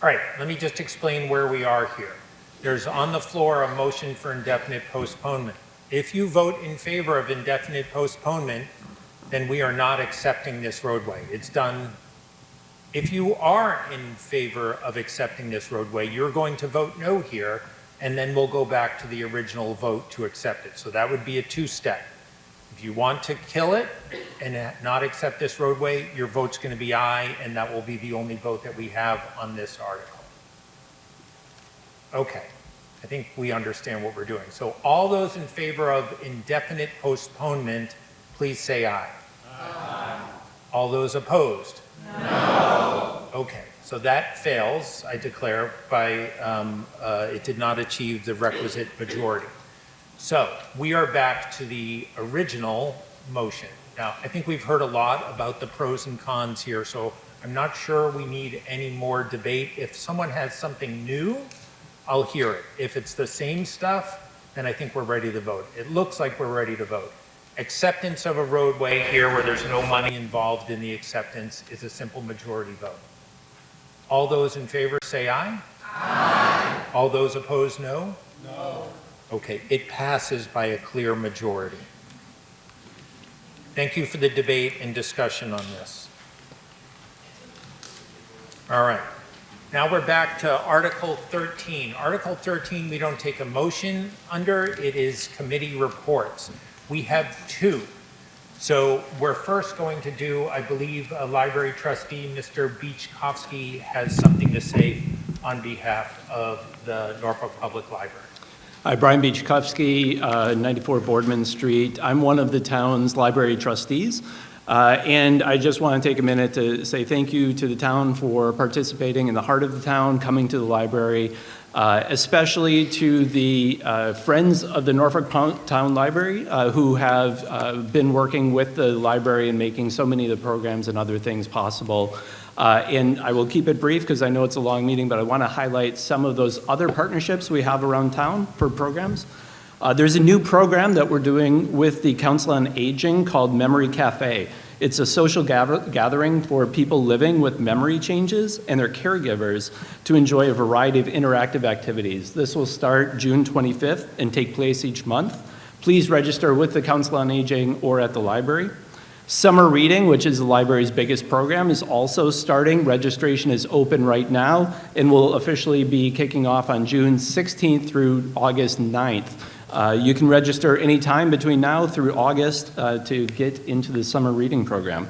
All right, let me just explain where we are here. There's on the floor a motion for indefinite postponement. If you vote in favor of indefinite postponement, then we are not accepting this roadway. It's done. If you are in favor of accepting this roadway, you're going to vote no here, and then we'll go back to the original vote to accept it. So that would be a two-step. If you want to kill it and not accept this roadway, your vote's going to be aye, and that will be the only vote that we have on this article. Okay, I think we understand what we're doing. So all those in favor of indefinite postponement, please say aye. Aye. All those opposed? No. Okay, so that fails, I declare, by it did not achieve the requisite majority. So we are back to the original motion. Now, I think we've heard a lot about the pros and cons here, so I'm not sure we need any more debate. If someone has something new, I'll hear it. If it's the same stuff, then I think we're ready to vote. It looks like we're ready to vote. Acceptance of a roadway here where there's no money involved in the acceptance is a simple majority vote. All those in favor say aye. Aye. All those opposed, no? No. Okay, it passes by a clear majority. Thank you for the debate and discussion on this. All right. Now we're back to Article 13. Article 13, we don't take a motion under. It is committee reports. We have two. So we're first going to do, I believe, a library trustee, Mr. Beachkovsky, has something to say on behalf of the Norfolk Public Library. Hi, Brian Beachkovsky, 94 Boardman Street. I'm one of the town's library trustees. And I just want to take a minute to say thank you to the town for participating in the heart of the town, coming to the library, especially to the Friends of the Norfolk Town Library who have been working with the library and making so many of the programs and other things possible. And I will keep it brief because I know it's a long meeting, but I want to highlight some of those other partnerships we have around town for programs. There's a new program that we're doing with the Council on Aging called Memory Cafe. It's a social gathering for people living with memory changes and their caregivers to enjoy a variety of interactive activities. This will start June 25th and take place each month. Please register with the Council on Aging or at the library. Summer Reading, which is the library's biggest program, is also starting. Registration is open right now and will officially be kicking off on June 16th through August 9th. You can register anytime between now through August to get into the summer reading program.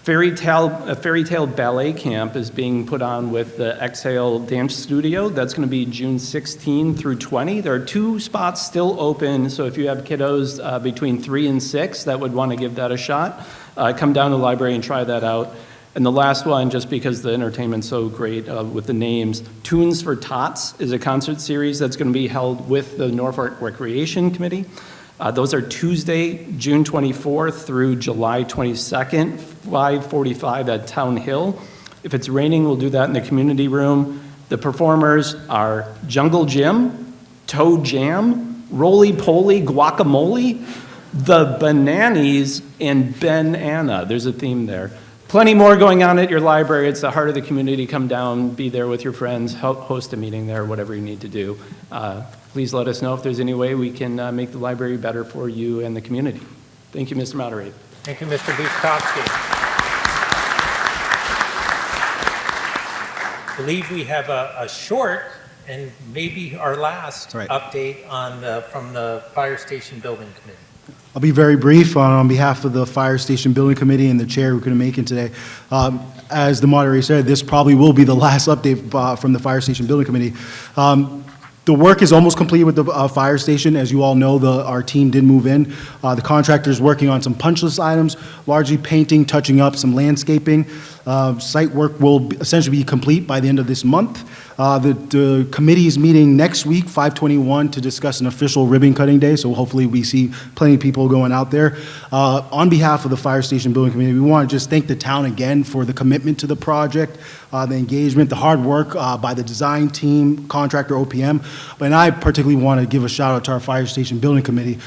Fairy Tale Ballet Camp is being put on with the Exhale Dance Studio. That's going to be June 16 through 20. There are 2 spots still open, so if you have kiddos between 3 and 6 that would want to give that a shot, come down to the library and try that out. And the last one, just because the entertainment's so great with the names, Tunes for Tots is a concert series that's going to be held with the Norfolk Recreation Committee. Those are Tuesday, June 24th through July 22nd, 5:45 at Town Hill. If it's raining, we'll do that in the community room. The performers are Jungle Jim, Toe Jam, Roly Poly Guacamole, The Bananas, and Ben Anna. There's a theme there. Plenty more going on at your library. It's the heart of the community. Come down, be there with your friends, host a meeting there, whatever you need to do. Please let us know if there's any way we can make the library better for you and the community. Thank you, Mr. Moderator. Thank you, Mr. Beachkovsky. I believe we have a short and maybe our last update on from the Fire Station Building Committee. I'll be very brief on behalf of the Fire Station Building Committee and the chair who couldn't make it today. As the moderator said, this probably will be the last update from the Fire Station Building Committee. The work is almost complete with the fire station. As you all know, our team did move in. The contractor is working on some punch list items, largely painting, touching up, some landscaping. Site work will essentially be complete by the end of this month. The committee is meeting next week, 5/21, to discuss an official ribbon cutting day, so hopefully we see plenty of people going out there. On behalf of the Fire Station Building Committee, we want to just thank the town again for the commitment to the project, the engagement, the hard work by the design team, contractor, OPM. And I particularly want to give a shout out to our Fire Station Building Committee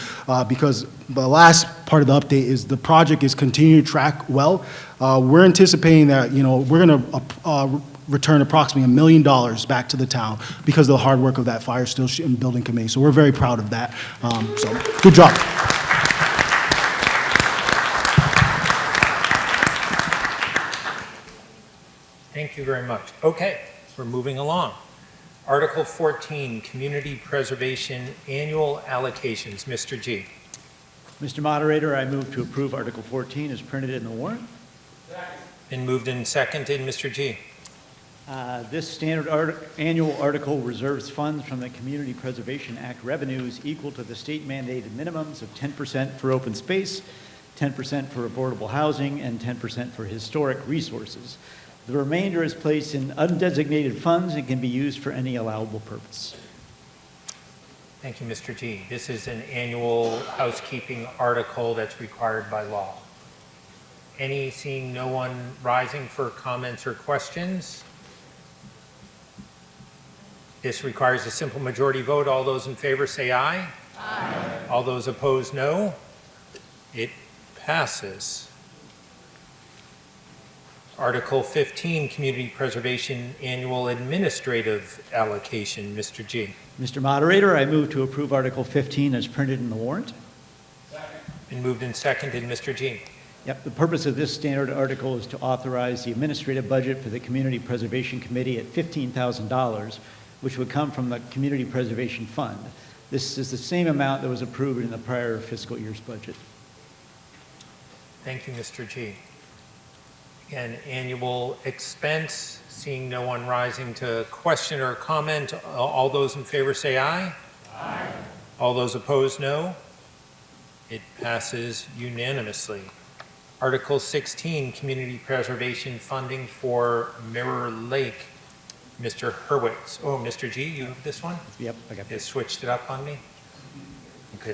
because the last part of the update is the project is continuing to track well. We're anticipating that, we're going to return approximately $1 million back to the town because of the hard work of that Fire Station Building Committee. So we're very proud of that. So good job. Thank you very much. Okay, we're moving along. Article 14, Community Preservation Annual Allocations. Mr. G. Mr. Moderator, I move to approve Article 14 as printed in the warrant. Been moved and seconded. Mr. G. This standard annual article reserves funds from the Community Preservation Act revenues equal to the state mandated minimums of 10% for open space, 10% for affordable housing, and 10% for historic resources. The remainder is placed in undesignated funds and can be used for any allowable purpose. Thank you, Mr. G. This is an annual housekeeping article that's required by law. Seeing no one rising for comments or questions? This requires a simple majority vote. All those in favor say aye. Aye. All those opposed, no. It passes. Article 15, Community Preservation Annual Administrative Allocation. Mr. G. Mr. Moderator, I move to approve Article 15 as printed in the warrant. Been moved and seconded. Mr. G. Yep, the purpose of this standard article is to authorize the administrative budget for the Community Preservation Committee at $15,000, which would come from the Community Preservation Fund. This is the same amount that was approved in the prior fiscal year's budget. Thank you, Mr. G. Again, annual expense. Seeing no one rising to question or comment, all those in favor say aye. Aye. All those opposed, no. It passes unanimously. Article 16, Community Preservation Funding for Mirror Lake. Mr. Hurwitz. Oh, Mr. G, you have this one? Yep, I got They switched it up on me. Okay,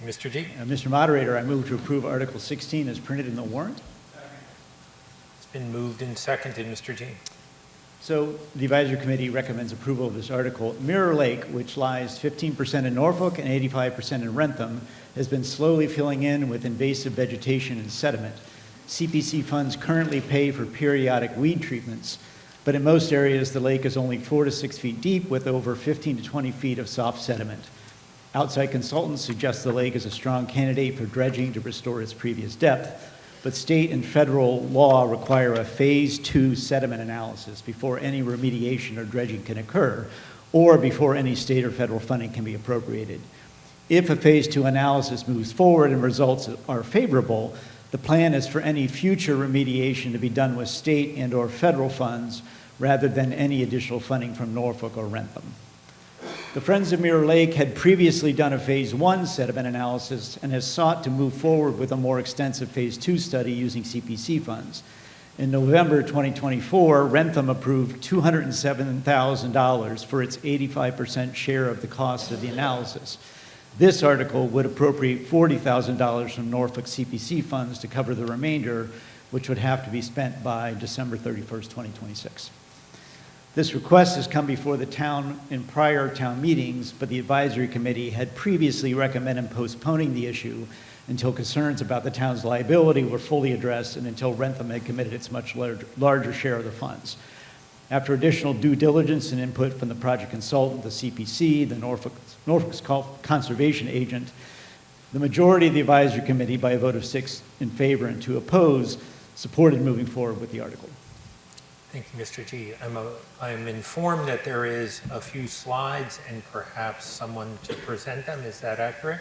Mr. G. Mr. Moderator, I move to approve Article 16 as printed in the warrant. It's been moved and seconded. Mr. G. So the advisory committee recommends approval of this article. Mirror Lake, which lies 15% in Norfolk and 85% in Rentham, has been slowly filling in with invasive vegetation and sediment. CPC funds currently pay for periodic weed treatments, but in most areas the lake is only 4 to 6 feet deep with over 15 to 20 feet of soft sediment. Outside consultants suggest the lake is a strong candidate for dredging to restore its previous depth, but state and federal law require a phase 2 sediment analysis before any remediation or dredging can occur, or before any state or federal funding can be appropriated. If a phase 2 analysis moves forward and results are favorable, the plan is for any future remediation to be done with state and or federal funds rather than any additional funding from Norfolk or Rentham. The Friends of Mirror Lake had previously done a phase 1 sediment analysis and has sought to move forward with a more extensive phase 2 study using CPC funds. In November 2024, Rentham approved $207,000 for its 85% share of the cost of the analysis. This article would appropriate $40,000 from Norfolk CPC funds to cover the remainder, which would have to be spent by December 31st, 2026. This request has come before the town in prior town meetings, but the advisory committee had previously recommended postponing the issue until concerns about the town's liability were fully addressed and until Rentham had committed its much larger share of the funds. After additional due diligence and input from the project consultant, the CPC, the Norfolk's conservation agent, the majority of the advisory committee, by a vote of 6 in favor and 2 opposed, supported moving forward with the article. Thank you, Mr. G. I'm informed that there is a few slides and perhaps someone to present them. Is that accurate?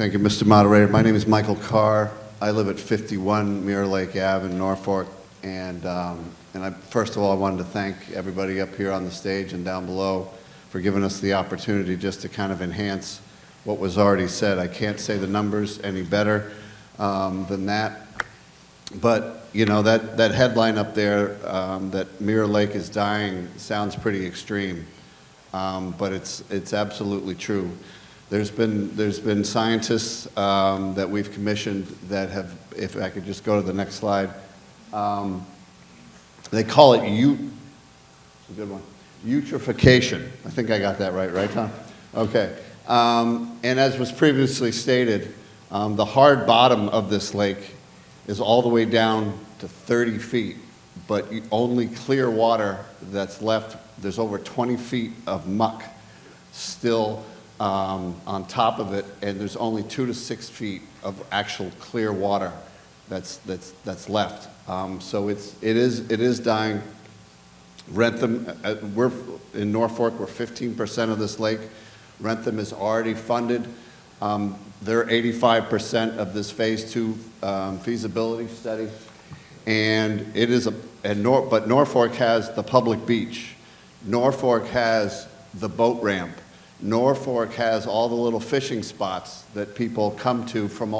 Thank you, Mr. Moderator. My name is Michael Carr. I live at 51 Mirror Lake Ave in Norfolk. First of all, I wanted to thank everybody up here on the stage and down below for giving us the opportunity just to kind of enhance what was already said. I can't say the numbers any better than that. But, you know, that headline up there, that Mirror Lake is dying, sounds pretty extreme. But it's absolutely true. There's been scientists that we've commissioned that have, if I could just go to the next slide, they call it it's a good one, eutrophication. I think I got that right, Tom? Okay. And as was previously stated, the hard bottom of this lake is all the way down to 30 feet, but only clear water that's left. There's over 20 feet of muck still on top of it, and there's only 2 to 6 feet of actual clear water that's left. So it is dying. Rentham, we're in Norfolk, we're 15% of this lake. Rentham is already funded. They're 85% of this phase 2 feasibility study, and it is but Norfolk has the public beach. Norfolk has the boat ramp. Norfolk has all the little fishing spots that people come to from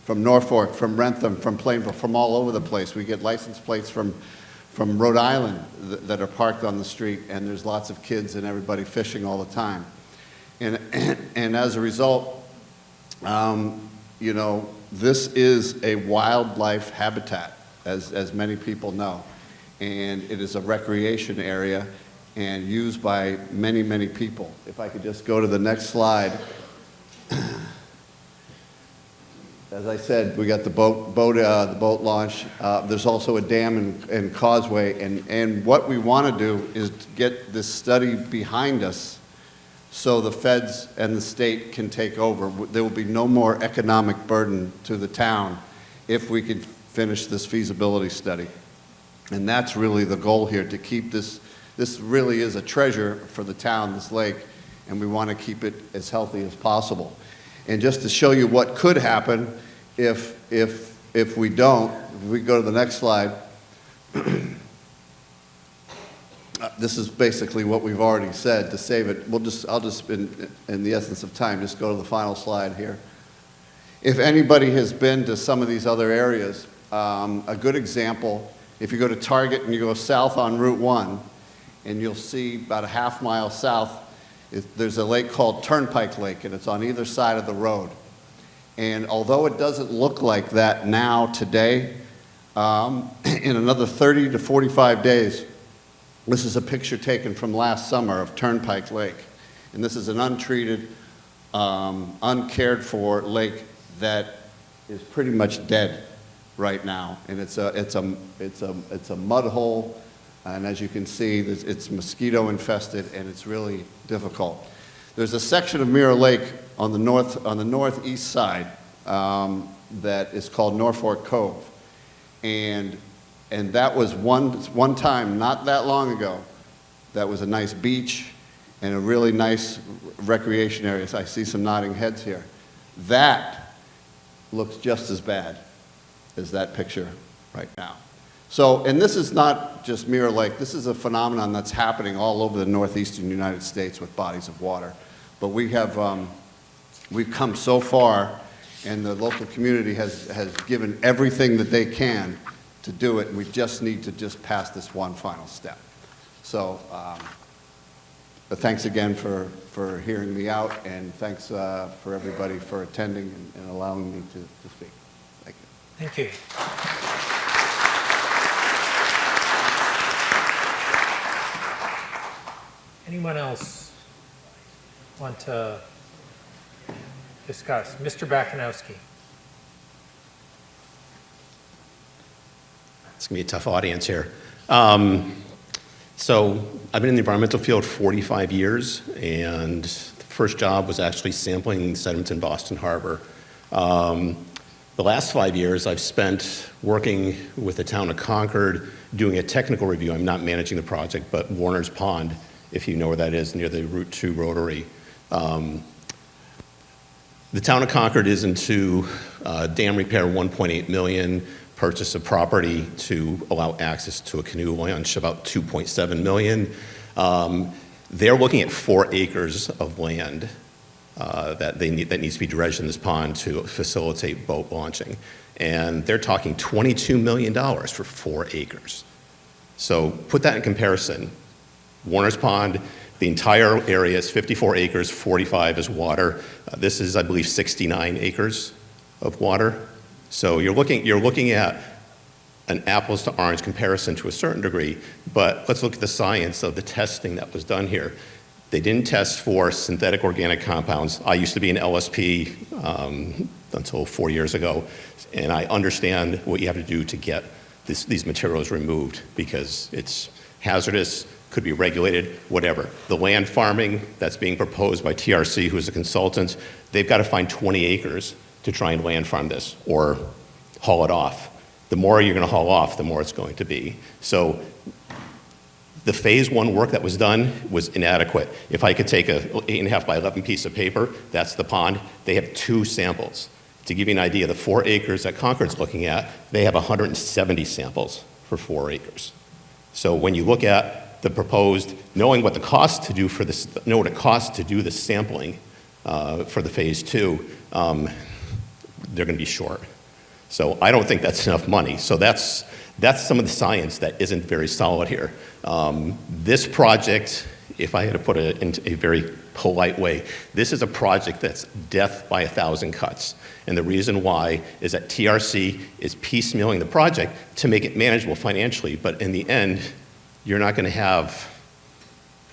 Norfolk, from Rentham, from Plainville, from all over the place. We get license plates from Rhode Island that are parked on the street, and there's lots of kids and everybody fishing all the time. And as a result, you know, this is a wildlife habitat, as many people know, and it is a recreation area and used by many, many people. If I could just go to the next slide. As I said, we got the boat launch. There's also a dam and causeway, and what we want to do is get this study behind us so the feds and the state can take over. There will be no more economic burden to the town if we can finish this feasibility study. And that's really the goal here, to keep this. This really is a treasure for the town, this lake, and we want to keep it as healthy as possible. And just to show you what could happen if we don't, if we go to the next slide, this is basically what we've already said. To save it, I'll just, in the essence of time, just go to the final slide here. If anybody has been to some of these other areas, a good example, if you go to Target and you go south on Route 1, and you'll see about a half mile south, there's a lake called Turnpike Lake, and it's on either side of the road. And although it doesn't look like that now, today, in another 30 to 45 days, this is a picture taken from last summer of Turnpike Lake. And this is an untreated, uncared for lake that is pretty much dead right now. And it's a mud hole. And as you can see, it's mosquito infested, and it's really difficult. There's a section of Mirror Lake on the northeast side that is called Norfolk Cove, and that was one time, not that long ago, that was a nice beach and a really nice recreation area. So I see some nodding heads here. That looks just as bad as that picture right now. So, and this is not just Mirror Lake, this is a phenomenon that's happening all over the northeastern United States with bodies of water. But we have, we've come so far, and the local community has given everything that they can to do it, and we just need to just pass this one final step. So, but thanks again for hearing me out, and thanks for everybody for attending and allowing me to speak. Thank you. Thank you. Anyone else want to discuss? Mr. Bakanowski. It's going to be a tough audience here. So I've been in the environmental field 45 years, and the first job was actually sampling sediments in Boston Harbor. The last 5 years I've spent working with the town of Concord doing a technical review. I'm not managing the project, but Warner's Pond, if you know where that is, near the Route 2 Rotary. The The town of Concord is into dam repair, 1.8 million, purchase of property to allow access to a canoe launch, about 2.7 million. They're looking at 4 acres of land that needs to be dredged in this pond to facilitate boat launching. And they're talking $22 million for 4 acres. So put that in comparison. Warner's Pond, the entire area is 54 acres, 45 is water. This is, I believe, 69 acres of water. So you're looking at an apples to orange comparison to a certain degree, but let's look at the science of the testing that was done here. They didn't test for synthetic organic compounds. I used to be an LSP until 4 years ago, and I understand what you have to do to get these materials removed because it's hazardous, could be regulated, whatever. The land farming that's being proposed by TRC, who is a consultant, they've got to find 20 acres to try and land farm this or haul it off. The more you're going to haul off, the more it's going to be. So the phase 1 work that was done was inadequate. If I could take a 8.5 by 11 piece of paper, that's the pond, they have 2 samples. To give you an idea, the 4 acres that Concord's looking at, they have 170 samples for 4 acres. So when you look at the proposed, knowing what the cost to do for this, know what it costs to do the sampling for the phase 2, they're going to be short. So I don't think that's enough money. So that's some of the science that isn't very solid here. This project, if I had to put it in a very polite way, this is a project that's death by 1,000 cuts. And the reason why is that TRC is piecemealing the project to make it manageable financially. But in the end, you're not going to have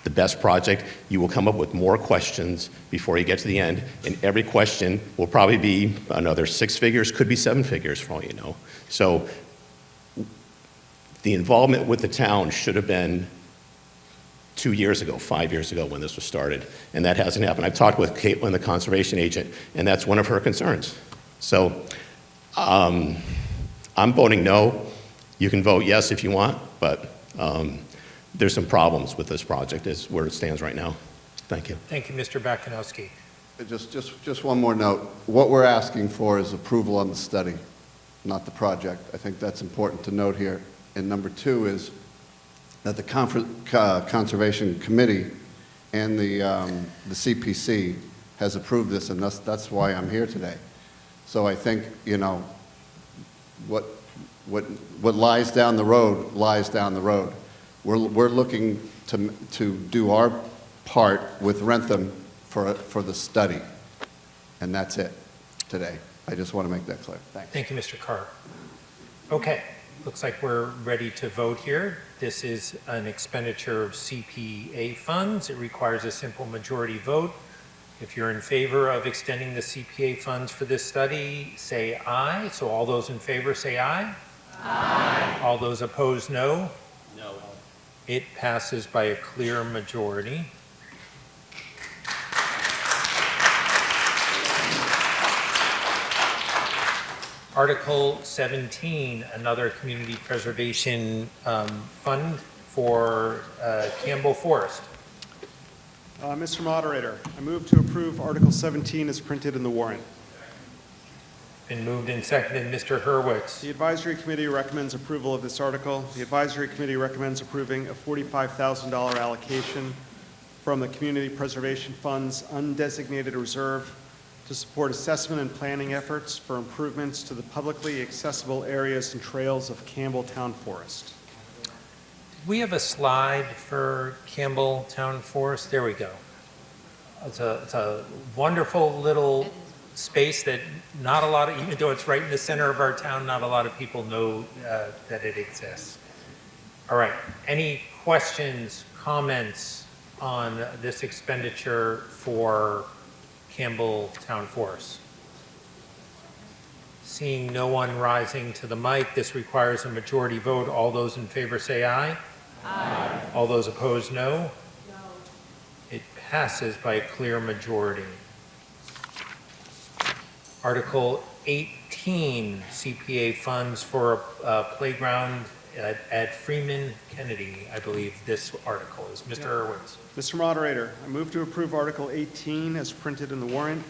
the best project. You will come up with more questions before you get to the end. And every question will probably be another 6 figures, could be 7 figures for all you know. So the involvement with the town should have been 2 years ago, 5 years ago when this was started, and that hasn't happened. I've talked with Caitlin, the conservation agent, and that's one of her concerns. So I'm voting no. You can vote yes if you want, but there's some problems with this project is where it stands right now. Thank you. Thank you, Mr. Bakanowski. Just one more note. What we're asking for is approval on the study, not the project. I think that's important to note here. And number 2 is that the Conservation Committee and the CPC has approved this, and that's why I'm here today. So I think, you know, what lies down the road lies down the road. We're looking to do our part with Rentham for the study, and that's it today. I just want to make that clear. Thanks. Thank you, Mr. Carr. Okay. Looks like we're ready to vote here. This is an expenditure of CPA funds. It requires a simple majority vote. If you're in favor of extending the CPA funds for this study, say aye. So all those in favor say aye. Aye. All those opposed, no. No. It passes by a clear majority. Article 17, another community preservation fund for Campbell Forest. Mr. Moderator, I move to approve Article 17 as printed in the warrant. Been moved and seconded. Mr. Hurwitz. The Advisory Committee recommends approval of this article. The Advisory Committee recommends approving a $45,000 allocation from the Community Preservation Fund's undesignated reserve to support assessment and planning efforts for improvements to the publicly accessible areas and trails of Campbell Town Forest. We have a slide for Campbell Town Forest. There we go. It's a wonderful little space that not a lot of, even though it's right in the center of our town, not a lot of people know that it exists. All right. Any questions, comments on this expenditure for Campbell Town Forest? Seeing no one rising to the mic, this requires a majority vote. All those in favor say aye. Aye. All those opposed, no. No. It passes by a clear majority. Article 18, CPA funds for a playground at Freeman Kennedy, I believe this article is. Mr. Hurwitz. Mr. Moderator, I move to approve Article 18 as printed in the warrant.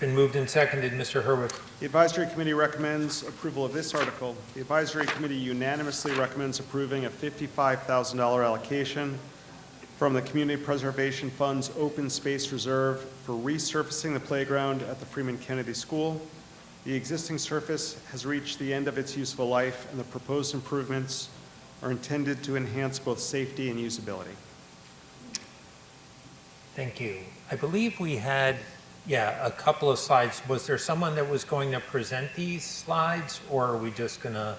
Been moved and seconded. Mr. Hurwitz. The Advisory Committee recommends approval of this article. The Advisory Committee unanimously recommends approving a $55,000 allocation from the Community Preservation Fund's Open Space Reserve for resurfacing the playground at the Freeman Kennedy School. The existing surface has reached the end of its useful life, and the proposed improvements are intended to enhance both safety and usability. Thank you. I believe we had, a couple of slides. Was there someone that was going to present these slides, or are we just going to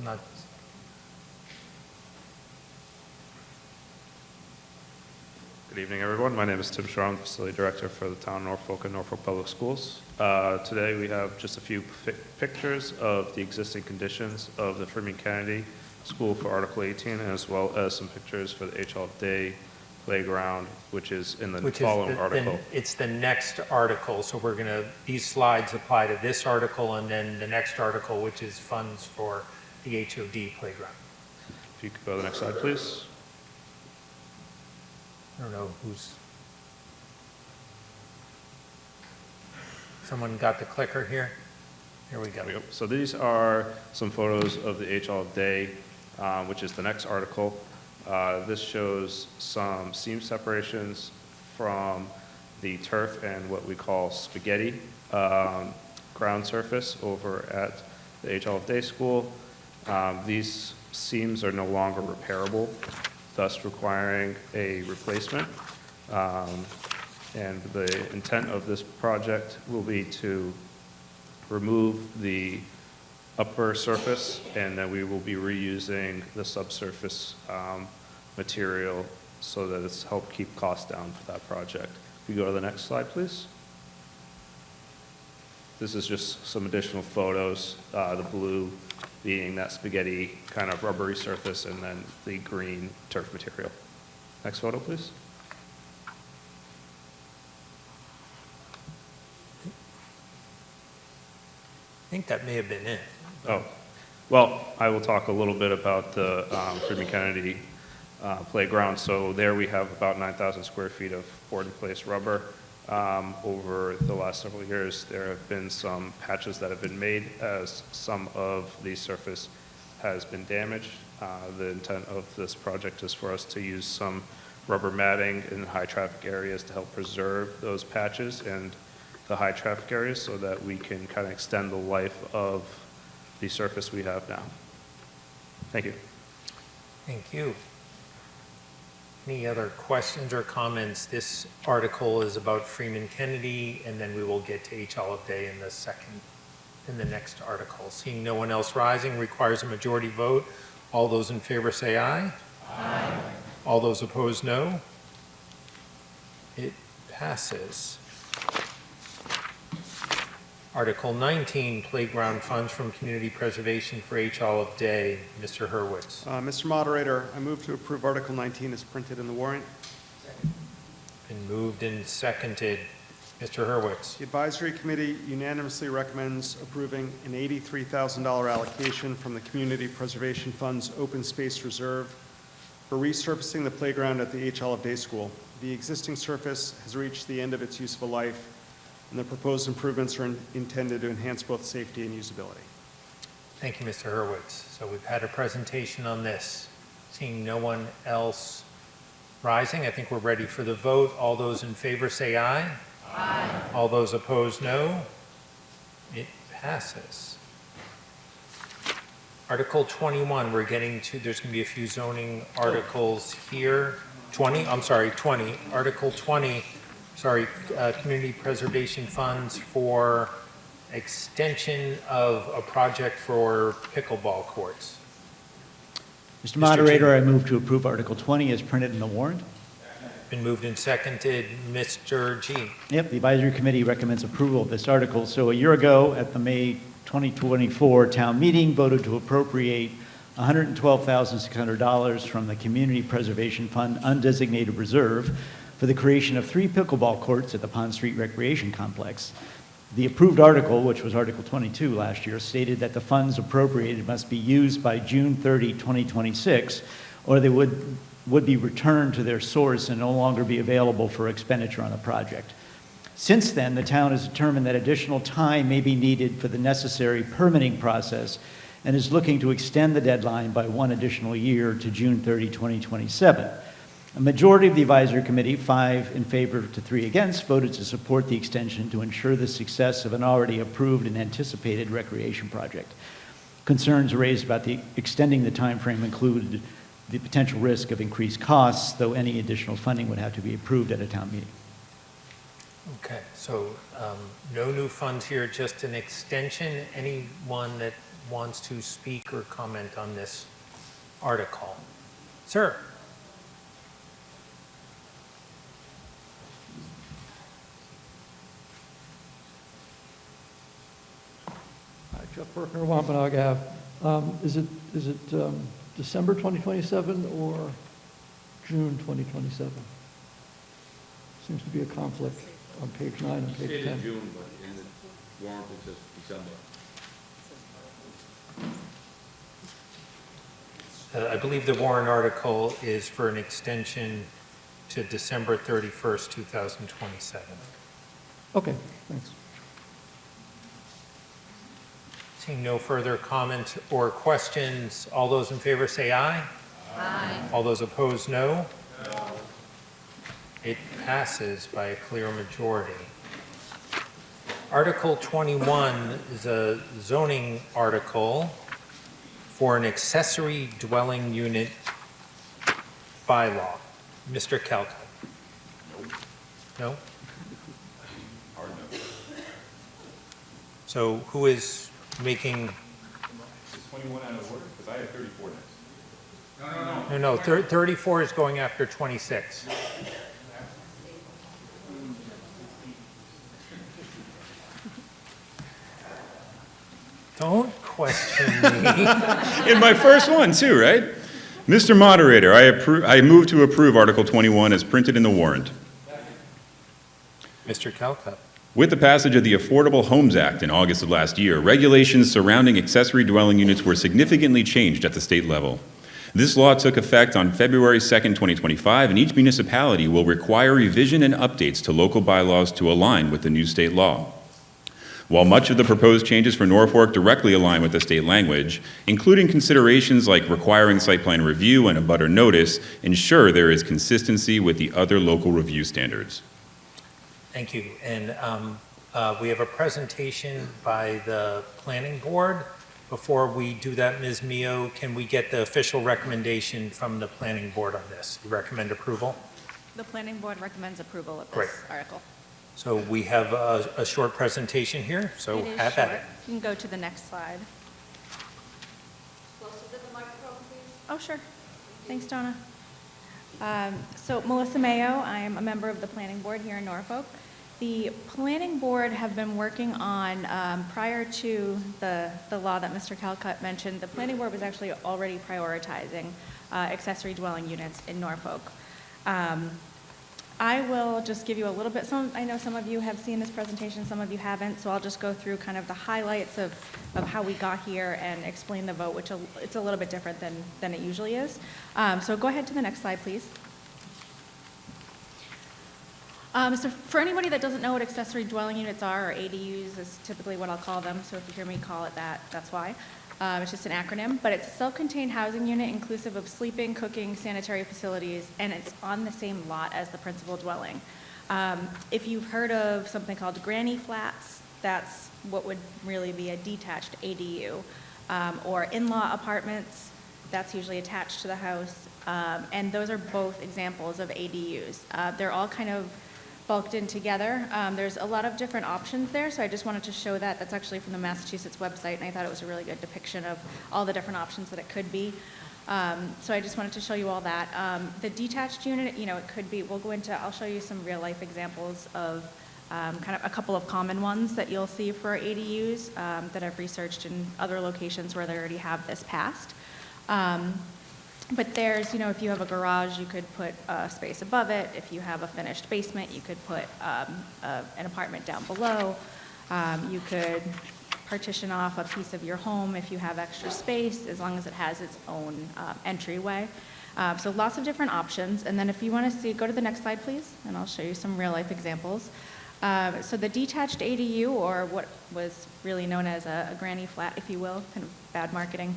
not? Good evening, everyone. My name is Tim Shaw. I'm the Facility Director for the Town of Norfolk and Norfolk Public Schools. Today we have just a few pictures of the existing conditions of the Freeman Kennedy School for Article 18, as well as some pictures for the HL Day Playground, which is in the following article. It's the next article, so we're going to, these slides apply to this article, and then the next article, which is funds for the HOD playground. If you could go to the next slide, please. I don't know who's, someone got the clicker here? Here we go. So these are some photos of the HL Day, which is the next article. This shows some seam separations from the turf and what we call spaghetti ground surface over at the HL Day School. These seams are no longer repairable, thus requiring a replacement. And the intent of this project will be to remove the upper surface, and then we will be reusing the subsurface material so that it's helped keep costs down for that project. If you go to the next slide, please. This is just some additional photos, the blue being that spaghetti kind of rubbery surface, and then the green turf material. Next photo, please. I think that may have been it. Oh, well, I will talk a little bit about the Freeman Kennedy playground. So there we have about 9,000 square feet of poured-in-place rubber. Over the last several years, there have been some patches that have been made as some of the surface has been damaged. The intent of this project is for us to use some rubber matting in high-traffic areas to help preserve those patches and the high-traffic areas so that we can kind of extend the life of the surface we have now. Thank you. Thank you. Any other questions or comments? This article is about Freeman Kennedy, and then we will get to H. Olive Day in the next article. Seeing no one else rising, requires a majority vote. All those in favor say aye. Aye. All those opposed, no. It passes. Article 19, Playground Funds from Community Preservation for H. Olive Day. Mr. Hurwitz. Mr. Moderator, I move to approve Article 19 as printed in the warrant. Been moved and seconded. Mr. Hurwitz. The Advisory Committee unanimously recommends approving an $83,000 allocation from the Community Preservation Fund's Open Space Reserve for resurfacing the playground at the H. Olive Day School. The existing surface has reached the end of its useful life, and the proposed improvements are intended to enhance both safety and usability. Thank you, Mr. Hurwitz. So we've had a presentation on this. Seeing no one else rising, I think we're ready for the vote. All those in favor say aye. Aye. All those opposed, no. It passes. Article 21, we're getting to, there's going to be a few zoning articles here. 20. Article 20. Community Preservation Funds for extension of a project for pickleball courts. Mr. Moderator, I move to approve Article 20 as printed in the warrant. Been moved and seconded. Mr. G. Yep, the Advisory Committee recommends approval of this article. So a year ago, at the May 2024 town meeting, voted to appropriate $112,600 from the Community Preservation Fund undesignated reserve for the creation of 3 pickleball courts at the Pond Street Recreation Complex. The approved article, which was Article 22 last year, stated that the funds appropriated must be used by June 30, 2026, or they would be returned to their source and no longer be available for expenditure on the project. Since then, the town has determined that additional time may be needed for the necessary permitting process and is looking to extend the deadline by 1 additional year to June 30, 2027. A majority of the advisory committee, 5 in favor to 3 against, voted to support the extension to ensure the success of an already approved and anticipated recreation project. Concerns raised about extending the time frame included the potential risk of increased costs, though any additional funding would have to be approved at a town meeting. Okay, so no new funds here, just an extension. Anyone that wants to speak or comment on this article? Sir? Jeff Berkner, Wampanoag Ave. Is it December 2027 or June 2027? Seems to be a conflict on page 9 and page 10. Stated June, but in the warrant it says December. I believe the warrant article is for an extension to December 31st, 2027. Okay, thanks. Seeing no further comment or questions, all those in favor say aye. Aye. All those opposed, no. No. It passes by a clear majority. Article 21 is a zoning article for an accessory dwelling unit bylaw. Mr. Calco. No? So who is making? Is 21 out of order? Because I have 34 next. No, 34 is going after 26. Don't question me. In my first one, too, right? Mr. Moderator, I move to approve Article 21 as printed in the warrant. Mr. Calcutt. With the passage of the Affordable Homes Act in August of last year, regulations surrounding accessory dwelling units were significantly changed at the state level. This law took effect on February 2nd, 2025, and each municipality will require revision and updates to local bylaws to align with the new state law. While much of the proposed changes for Norfolk directly align with the state language, including considerations like requiring site plan review and abutter notice, ensure there is consistency with the other local review standards. Thank you. And we have a presentation by the planning board. Before we do that, Ms. Mio, can we get the official recommendation from the planning board on this? You recommend approval? The planning board recommends approval of this article. So we have a short presentation here, so It is have short. at it. You can go to the next slide. Closer to the microphone, please. Oh, sure. Thanks, Donna. So Melissa Mayo, I am a member of the planning board here in Norfolk. The planning board have been working on, prior to the law that Mr. Calcutt mentioned, the planning board was actually already prioritizing accessory dwelling units in Norfolk. I will just give you a little bit, I know some of you have seen this presentation, some of you haven't, so I'll just go through kind of the highlights of how we got here and explain the vote, which it's a little bit different than it usually is. So go ahead to the next slide, please. So for anybody that doesn't know what accessory dwelling units are, or ADUs is typically what I'll call them, so if you hear me call it that, that's why. It's just an acronym, but it's a self-contained housing unit inclusive of sleeping, cooking, sanitary facilities, and it's on the same lot as the principal dwelling. If you've heard of something called granny flats, that's what would really be a detached ADU. Or in-law apartments, that's usually attached to the house, and those are both examples of ADUs. They're all kind of bulked in together. There's a lot of different options there, so I just wanted to show that. That's actually from the Massachusetts website, and I thought it was a really good depiction of all the different options that it could be. So I just wanted to show you all that. The detached unit, it could be, I'll show you some real life examples of kind of a couple of common ones that you'll see for ADUs that I've researched in other locations where they already have this passed. But there's, if you have a garage, you could put a space above it. If you have a finished basement, you could put an apartment down below. You could partition off a piece of your home if you have extra space, as long as it has its own entryway. So lots of different options. And then if you want to see, go to the next slide, please, and I'll show you some real life examples. So the detached ADU, or what was really known as a granny flat, if you will, kind of bad marketing,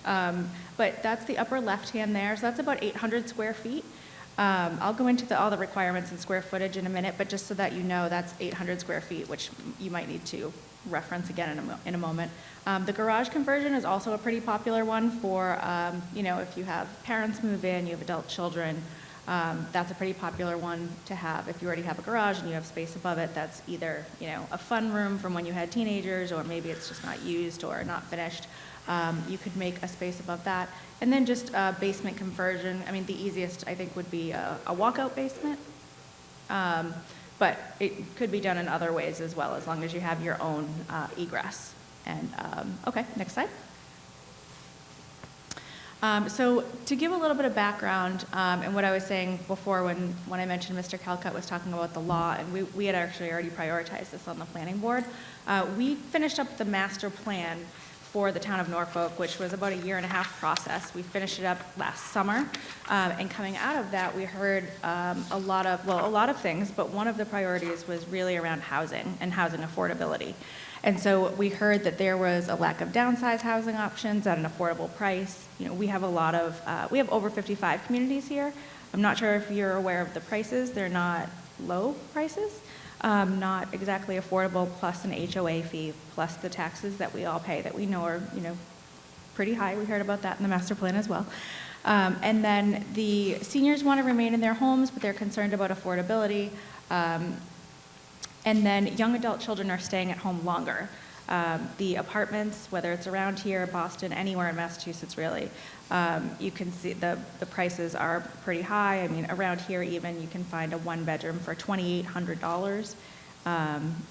but that's the upper left-hand there, so that's about 800 square feet. I'll go into all the requirements and square footage in a minute, but just so that you know, that's 800 square feet, which you might need to reference again in a moment. The garage conversion is also a pretty popular one for, if you have parents move in, you have adult children, that's a pretty popular one to have. If you already have a garage and you have space above it, that's either, a fun room from when you had teenagers, or maybe it's just not used or not finished. You could make a space above that. And then just basement conversion. I mean, the easiest, I think, would be a walkout basement. But it could be done in other ways as well, as long as you have your own egress. And, okay, next slide. So to give a little bit of background, and what I was saying before when I mentioned Mr. Calcutt was talking about the law, and we had actually already prioritized this on the planning board, we finished up the master plan for the town of Norfolk, which was about a 1.5-year process. We finished it up last summer, and coming out of that, we heard a lot of things, but one of the priorities was really around housing and housing affordability. And so we heard that there was a lack of downsize housing options at an affordable price. We have we have over 55 communities here. I'm not sure if you're aware of the prices. They're not low prices. Not exactly affordable, plus an HOA fee, plus the taxes that we all pay that we know are, pretty high. We heard about that in the master plan as well. And then the seniors want to remain in their homes, but they're concerned about affordability. And then young adult children are staying at home longer. The apartments, whether it's around here, Boston, anywhere in Massachusetts really, you can see the prices are pretty high. I mean, around here even, you can find a one-bedroom for $2,800.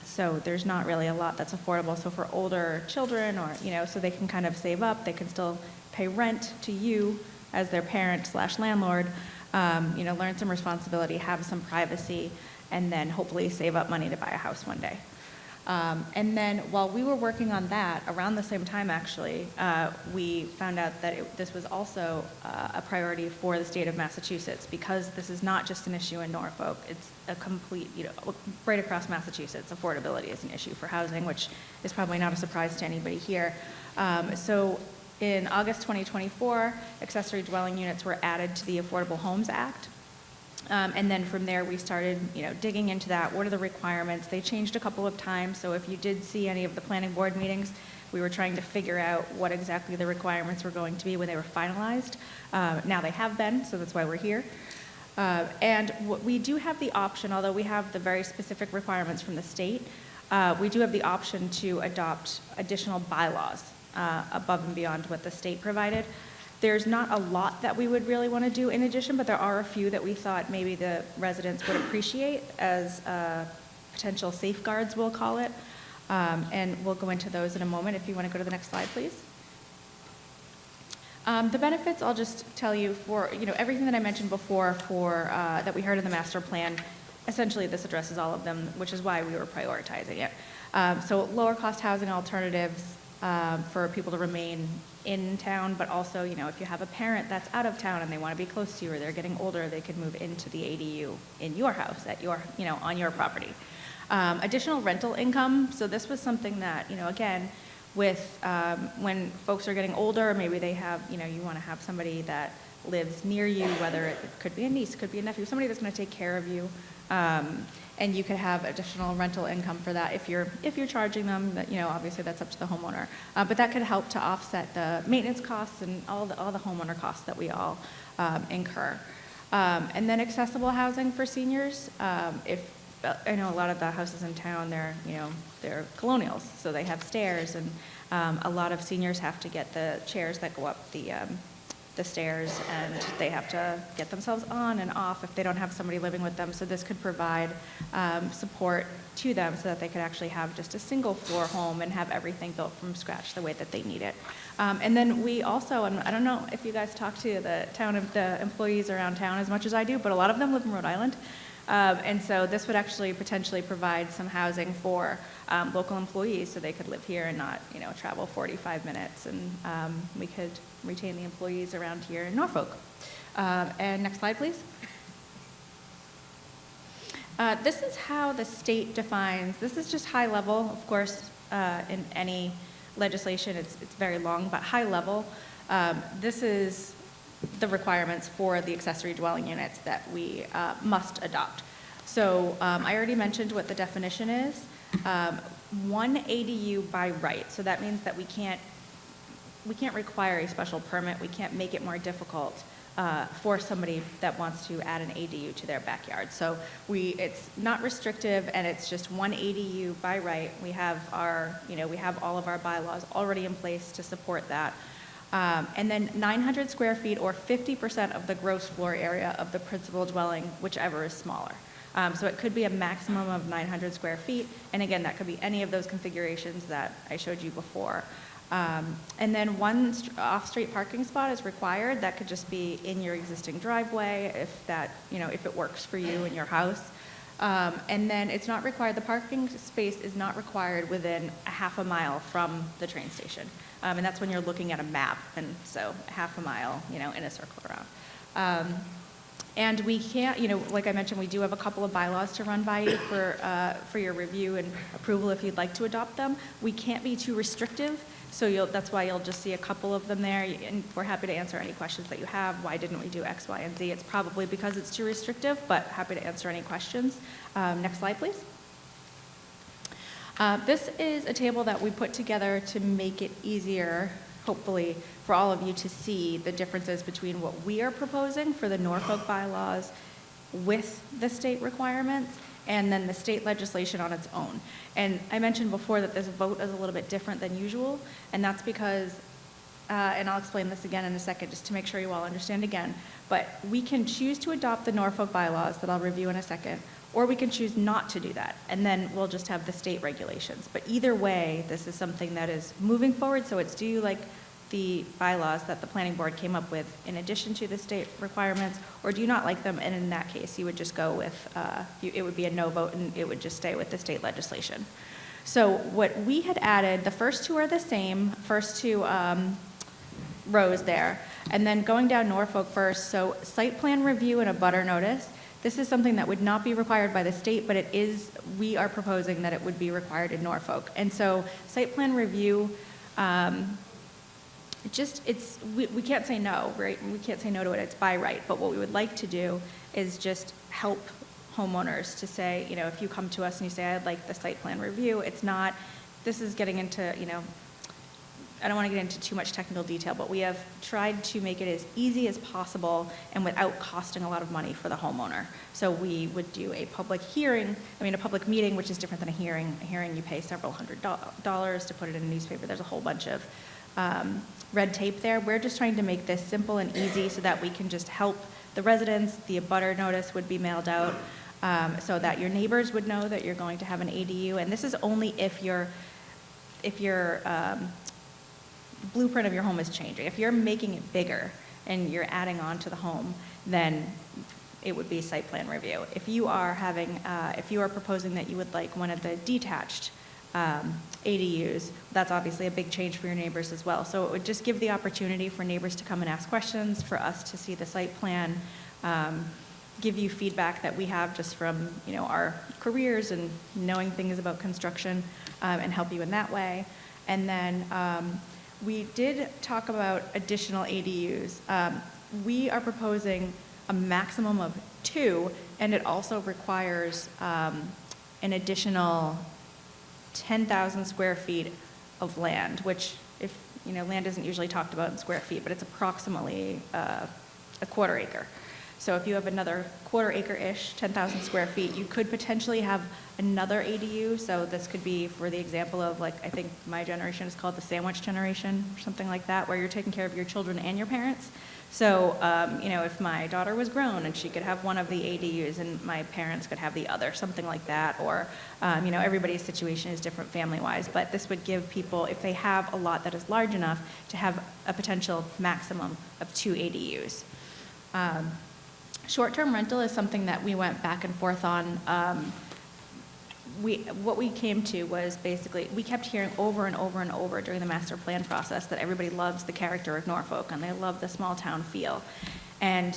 So there's not really a lot that's affordable. So for older children, or, so they can kind of save up, they can still pay rent to you as their parent/landlord, learn some responsibility, have some privacy, and then hopefully save up money to buy a house one day. And then while we were working on that, around the same time actually, we found out that this was also a priority for the state of Massachusetts, because this is not just an issue in Norfolk. It's a complete, right across Massachusetts, affordability is an issue for housing, which is probably not a surprise to anybody here. So in August 2024, accessory dwelling units were added to the Affordable Homes Act. And then from there, we started, digging into that. What are the requirements? They changed a couple of times. So if you did see any of the planning board meetings, we were trying to figure out what exactly the requirements were going to be when they were finalized. Now they have been, so that's why we're here. And we do have the option, although we have the very specific requirements from the state, we do have the option to adopt additional bylaws above and beyond what the state provided. There's not a lot that we would really want to do in addition, but there are a few that we thought maybe the residents would appreciate as potential safeguards, we'll call it. And we'll go into those in a moment. If you want to go to the next slide, please. The benefits, I'll just tell you for, everything that I mentioned before for, that we heard in the master plan, essentially this addresses all of them, which is why we were prioritizing it. So lower cost housing alternatives for people to remain in town, but also, if you have a parent that's out of town and they want to be close to you, or they're getting older, they could move into the ADU in your house at your, on your property. Additional rental income. So this was something that, again, with when folks are getting older, maybe they have, you want to have somebody that lives near you, whether it could be a niece, could be a nephew, somebody that's going to take care of you. And you could have additional rental income for that if you're charging them. That, obviously that's up to the homeowner. But that could help to offset the maintenance costs and all the homeowner costs that we all incur. And then accessible housing for seniors. If I know a lot of the houses in town, they're colonials, so they have stairs, and a lot of seniors have to get the chairs that go up the stairs, and they have to get themselves on and off if they don't have somebody living with them. So this could provide support to them so that they could actually have just a single floor home and have everything built from scratch the way that they need it. And then we also, and I don't know if you guys talk to the employees around town as much as I do, but a lot of them live in Rhode Island. And so this would actually potentially provide some housing for local employees so they could live here and not, travel 45 minutes. And we could retain the employees around here in Norfolk. And next slide, please. This is how the state defines, this is just high level, of course, in any legislation, it's very long, but high level. This is the requirements for the accessory dwelling units that we must adopt. So I already mentioned what the definition is. One ADU by right, so that means that we can't require a special permit, we can't make it more difficult for somebody that wants to add an ADU to their backyard. So it's not restrictive, and it's just one ADU by right. We have we have all of our bylaws already in place to support that. And then 900 square feet or 50% of the gross floor area of the principal dwelling, whichever is smaller. So it could be a maximum of 900 square feet, and again, that could be any of those configurations that I showed you before. And then one off-street parking spot is required. That could just be in your existing driveway if that, if it works for you in your house. And then it's not required, the parking space is not required within a half a mile from the train station. And that's when you're looking at a map, and so a half a mile, in a circle around. And we can't, like I mentioned, we do have a couple of bylaws to run by you for your review and approval if you'd like to adopt them. We can't be too restrictive. So that's why you'll just see a couple of them there, and we're happy to answer any questions that you have. Why didn't we do X, Y, and Z? It's probably because it's too restrictive, but happy to answer any questions. Next slide, please. This is a table that we put together to make it easier, hopefully, for all of you to see the differences between what we are proposing for the Norfolk bylaws with the state requirements, and then the state legislation on its own. And I mentioned before that this vote is a little bit different than usual, and that's because, and I'll explain this again in a second just to make sure you all understand again, but we can choose to adopt the Norfolk bylaws that I'll review in a second, or we can choose not to do that, and then we'll just have the state regulations. But either way, this is something that is moving forward, so it's due like the bylaws that the planning board came up with in addition to the state requirements, or do you not like them? And in that case, you would just go with, it would be a no vote, and it would just stay with the state legislation. So what we had added, the first two are the same, first two rows there, and then going down Norfolk first, so site plan review and a butter notice. This is something that would not be required by the state, but we are proposing that it would be required in Norfolk. And so site plan review, we can't say no, right? We can't say no to it, it's by right. But what we would like to do is just help homeowners to say, if you come to us and you say, I'd like the site plan review, this is getting into, I don't want to get into too much technical detail, but we have tried to make it as easy as possible and without costing a lot of money for the homeowner. So we would do a public meeting, which is different than a hearing. A hearing, you pay several $100s to put it in a newspaper. There's a whole bunch of red tape there. We're just trying to make this simple and easy so that we can just help the residents. The abutter notice would be mailed out so that your neighbors would know that you're going to have an ADU. And this is only if your blueprint of your home is changing. If you're making it bigger and you're adding on to the home, then it would be site plan review. If you are proposing that you would like one of the detached ADUs, that's obviously a big change for your neighbors as well. So it would just give the opportunity for neighbors to come and ask questions, for us to see the site plan, give you feedback that we have just from our careers and knowing things about construction, and help you in that way. And then we did talk about additional ADUs. We are proposing a maximum of 2, and it also requires an additional 10,000 square feet of land, which land isn't usually talked about in square feet, but it's approximately a quarter acre. So if you have another quarter acre-ish, 10,000 square feet, you could potentially have another ADU. So this could be, for the example of, I think my generation is called the sandwich generation or something like that, where you're taking care of your children and your parents. So, if my daughter was grown and she could have one of the ADUs and my parents could have the other, something like that, or, everybody's situation is different family-wise, but this would give people, if they have a lot that is large enough, to have a potential maximum of 2 ADUs. Short-term rental is something that we went back and forth on. What we came to was basically, we kept hearing over and over and over during the master plan process that everybody loves the character of Norfolk and they love the small town feel. And,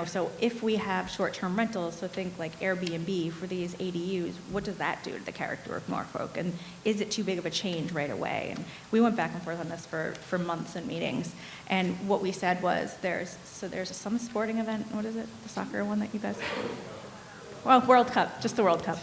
so if we have short-term rentals, so think like Airbnb for these ADUs, what does that do to the character of Norfolk? And is it too big of a change right away? And we went back and forth on this for months in meetings. And what we said was there's some sporting event, what is it? The soccer one that you guys, well, World Cup, just the World Cup,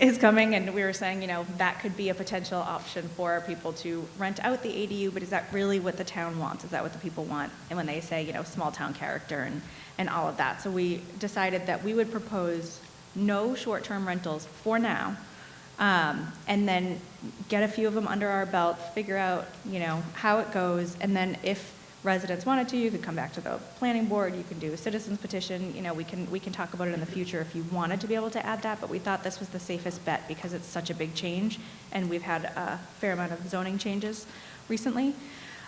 is coming, and we were saying, that could be a potential option for people to rent out the ADU, but is that really what the town wants? Is that what the people want? And when they say, small town character and all of that. So we decided that we would propose no short-term rentals for now, and then get a few of them under our belt, figure out, how it goes, and then if residents wanted to, you could come back to the planning board, you can do a citizens petition, we can talk about it in the future if you wanted to be able to add that, but we thought this was the safest bet because it's such a big change, and we've had a fair amount of zoning changes recently.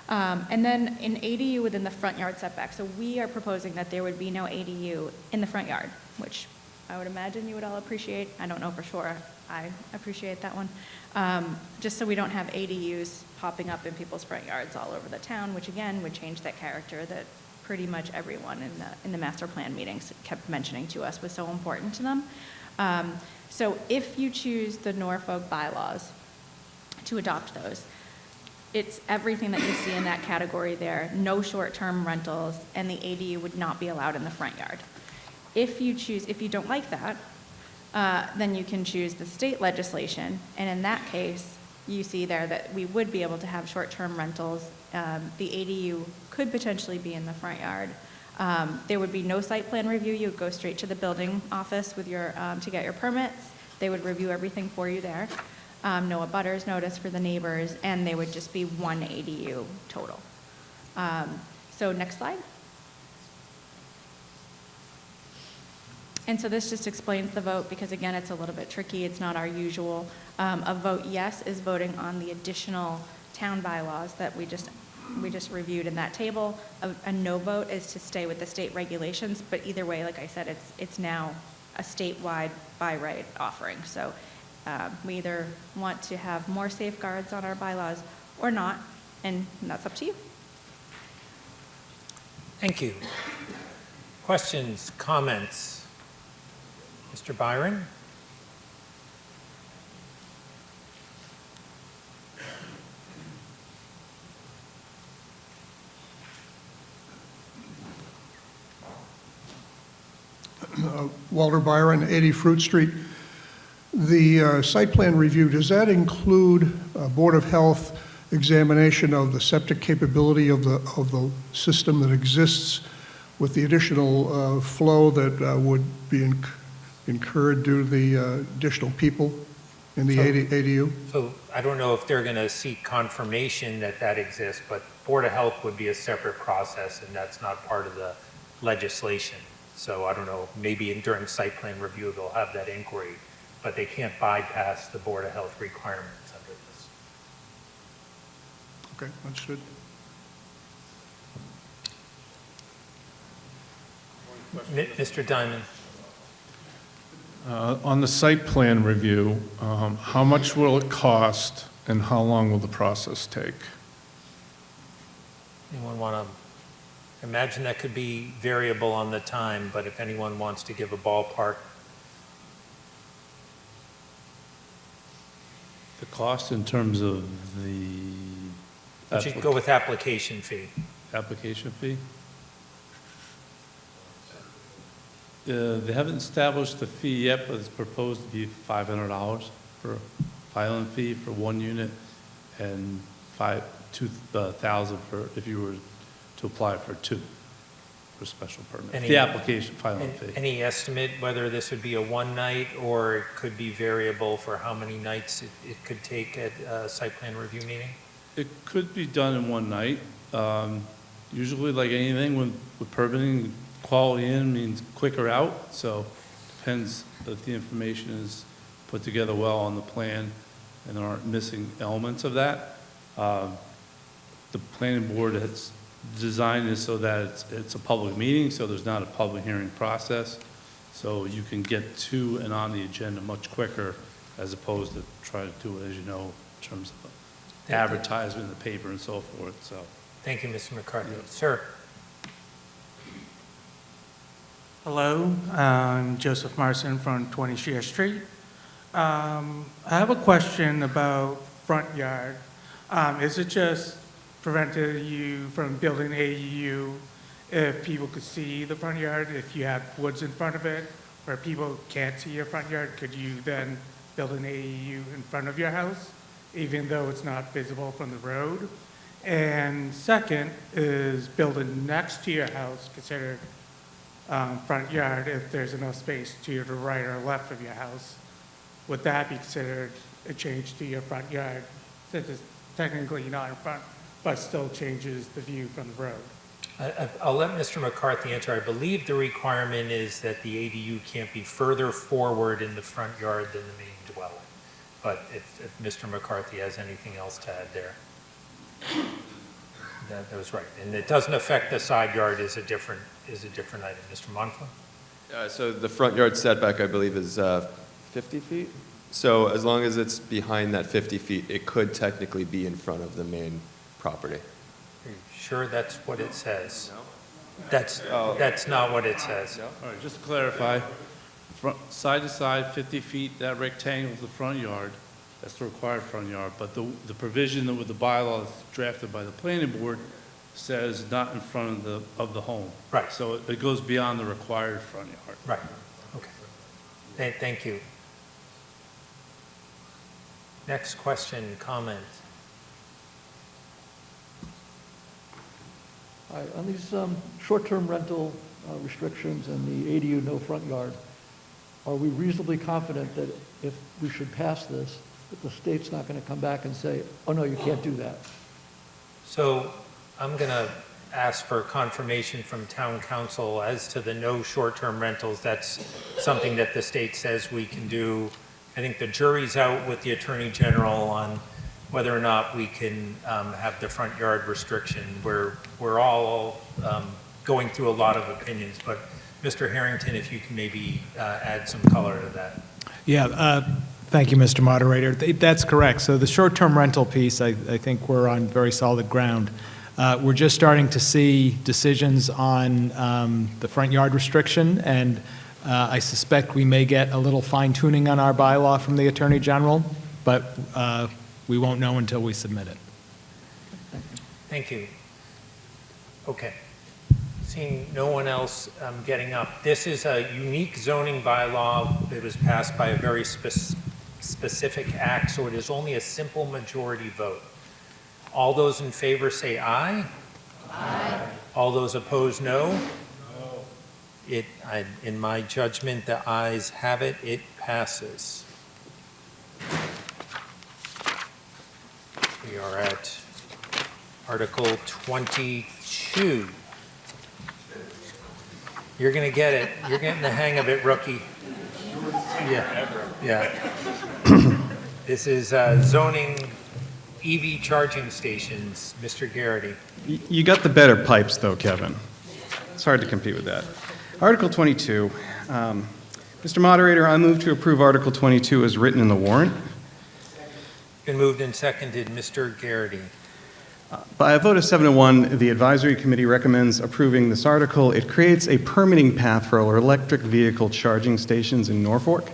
And then an ADU within the front yard setback. So we are proposing that there would be no ADU in the front yard, which I would imagine you would all appreciate. I don't know for sure. I appreciate that one. Just so we don't have ADUs popping up in people's front yards all over the town, which again would change that character that pretty much everyone in the master plan meetings kept mentioning to us was so important to them. So if you choose the Norfolk bylaws to adopt those, it's everything that you see in that category there, no short-term rentals, and the ADU would not be allowed in the front yard. If you don't like that, then you can choose the state legislation, and in that case, you see there that we would be able to have short-term rentals. The ADU could potentially be in the front yard. There would be no site plan review. You would go straight to the building office with to get your permits. They would review everything for you there. No abutters notice for the neighbors, and they would just be one ADU total. So next slide. And so this just explains the vote because, again, it's a little bit tricky. It's not our usual. A vote yes is voting on the additional town bylaws that we just reviewed in that table. A no vote is to stay with the state regulations, but either way, like I said, it's now a statewide by right offering. So we either want to have more safeguards on our bylaws or not, and that's up to you. Thank you. Questions, comments? Mr. Byron? Walter Byron, 80 Fruit Street. The site plan review, does that include a Board of Health examination of the septic capability of the system that exists with the additional flow that would be incurred due to the additional people in the ADU? So I don't know if they're going to seek confirmation that exists, but Board of Health would be a separate process, and that's not part of the legislation. So I don't know, maybe during site plan review they'll have that inquiry, but they can't bypass the Board of Health requirements under this. Okay, understood. Mr. Diamond. On the site plan review, how much will it cost and how long will the process take? Anyone want to imagine that could be variable on the time, but if anyone wants to give a ballpark. The cost in terms of the... You should go with application fee. Application fee? They haven't established the fee yet, but it's proposed to be $500 for filing fee for one unit and $2,000 for if you were to apply for two for special permit. The application filing fee. Any estimate whether this would be a one night or it could be variable for how many nights it could take at a site plan review meeting? It could be done in one night. Usually, like anything with permitting, quality in means quicker out, so depends if the information is put together well on the plan and there aren't missing elements of that. The planning board has designed this so that it's a public meeting, so there's not a public hearing process, so you can get to and on the agenda much quicker as opposed to try to do it, as you know, in terms of advertisement in the paper and so forth. So, thank you, Mr. McCarthy. Sir. Hello, I'm Joseph Marson from 20 Shear Street. I have a question about front yard. Is it just prevented you from building ADU if people could see the front yard, if you have woods in front of it, where people can't see your front yard? Could you then build an ADU in front of your house, even though it's not visible from the road? And second, is building next to your house considered front yard if there's enough space to the right or left of your house? Would that be considered a change to your front yard, since it's technically not in front, but still changes the view from the road? I'll let Mr. McCarthy answer. I believe the requirement is that the ADU can't be further forward in the front yard than the main dwelling. But if Mr. McCarthy has anything else to add there. That was right. And it doesn't affect the side yard is a different item. Mr. Monfort? So the front yard setback, I believe, is 50 feet. So as long as it's behind that 50 feet, it could technically be in front of the main property. Are you sure that's what it says? That's not what it says. All right, just to clarify, side to side, 50 feet, that rectangle is the front yard. That's the required front yard, but the provision with the bylaw drafted by the planning board says not in front of the home. Right. So it goes beyond the required front yard. Right. Okay. Thank you. Next question, comment. All right, on these short-term rental restrictions and the ADU no front yard, are we reasonably confident that if we should pass this, that the state's not going to come back and say, oh, no, you can't do that? So I'm going to ask for confirmation from town council as to the no short-term rentals. That's something that the state says we can do. I think the jury's out with the Attorney General on whether or not we can have the front yard restriction. We're all going through a lot of opinions, but Mr. Harrington, if you can maybe add some color to that. Yeah, thank you, Mr. Moderator. That's correct. So the short-term rental piece, I think we're on very solid ground. We're just starting to see decisions on the front yard restriction, and I suspect we may get a little fine-tuning on our bylaw from the Attorney General, but we won't know until we submit it. Thank you. Okay. Seeing no one else getting up, this is a unique zoning bylaw that was passed by a very specific act, so it is only a simple majority vote. All those in favor say aye. Aye. All those opposed, no. No. In my judgment, the ayes have it. It passes. We are at Article 22. You're going to get it. You're getting the hang of it, rookie. Yeah. This is zoning EV charging stations. Mr. Garrity. You got the better pipes, though, Kevin. It's hard to compete with that. Article 22. Mr. Moderator, I move to approve Article 22 as written in the warrant. Been moved and seconded. Mr. Garrity. By a vote of 7-1, the advisory committee recommends approving this article. It creates a permitting path for electric vehicle charging stations in Norfolk.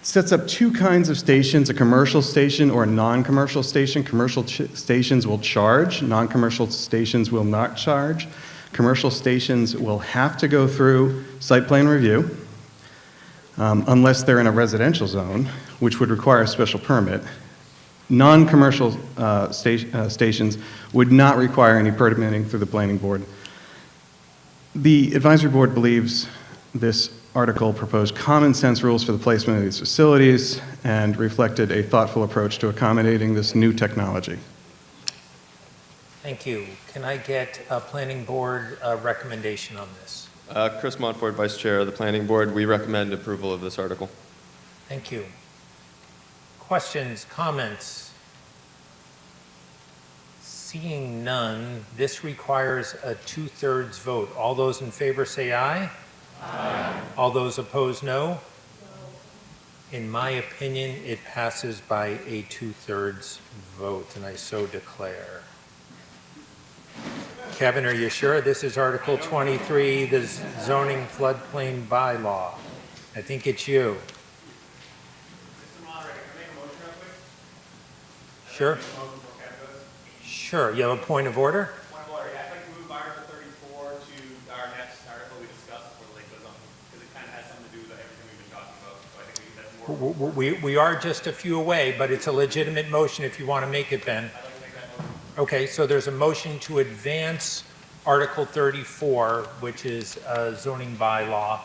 It sets up two kinds of stations, a commercial station or a non-commercial station. Commercial stations will charge, non-commercial stations will not charge. Commercial stations will have to go through site plan review unless they're in a residential zone, which would require a special permit. Non-commercial stations would not require any permitting through the planning board. The advisory board believes this article proposed common sense rules for the placement of these facilities and reflected a thoughtful approach to accommodating this new technology. Thank you. Can I get a planning board recommendation on this? Chris Montfort, Vice Chair of the Planning Board. We recommend approval of this article. Thank you. Questions, comments? Seeing none, this requires a 2/3 vote. All those in favor say aye. Aye. All those opposed, no. In my opinion, it passes by a 2/3 vote, and I so declare. Kevin, are you sure? This is Article 23, the zoning floodplain bylaw. I think it's you. Sure. Sure. You have a point of order? Point of order. I'd like to move Article 34 to our next article we discussed before the lake goes on, because it kind of has something to do with everything we've been talking about. So I think that's more. We are just a few away, but it's a legitimate motion if you want to make it, Ben. I'd like to make that motion. Okay, so there's a motion to advance Article 34, which is a zoning bylaw,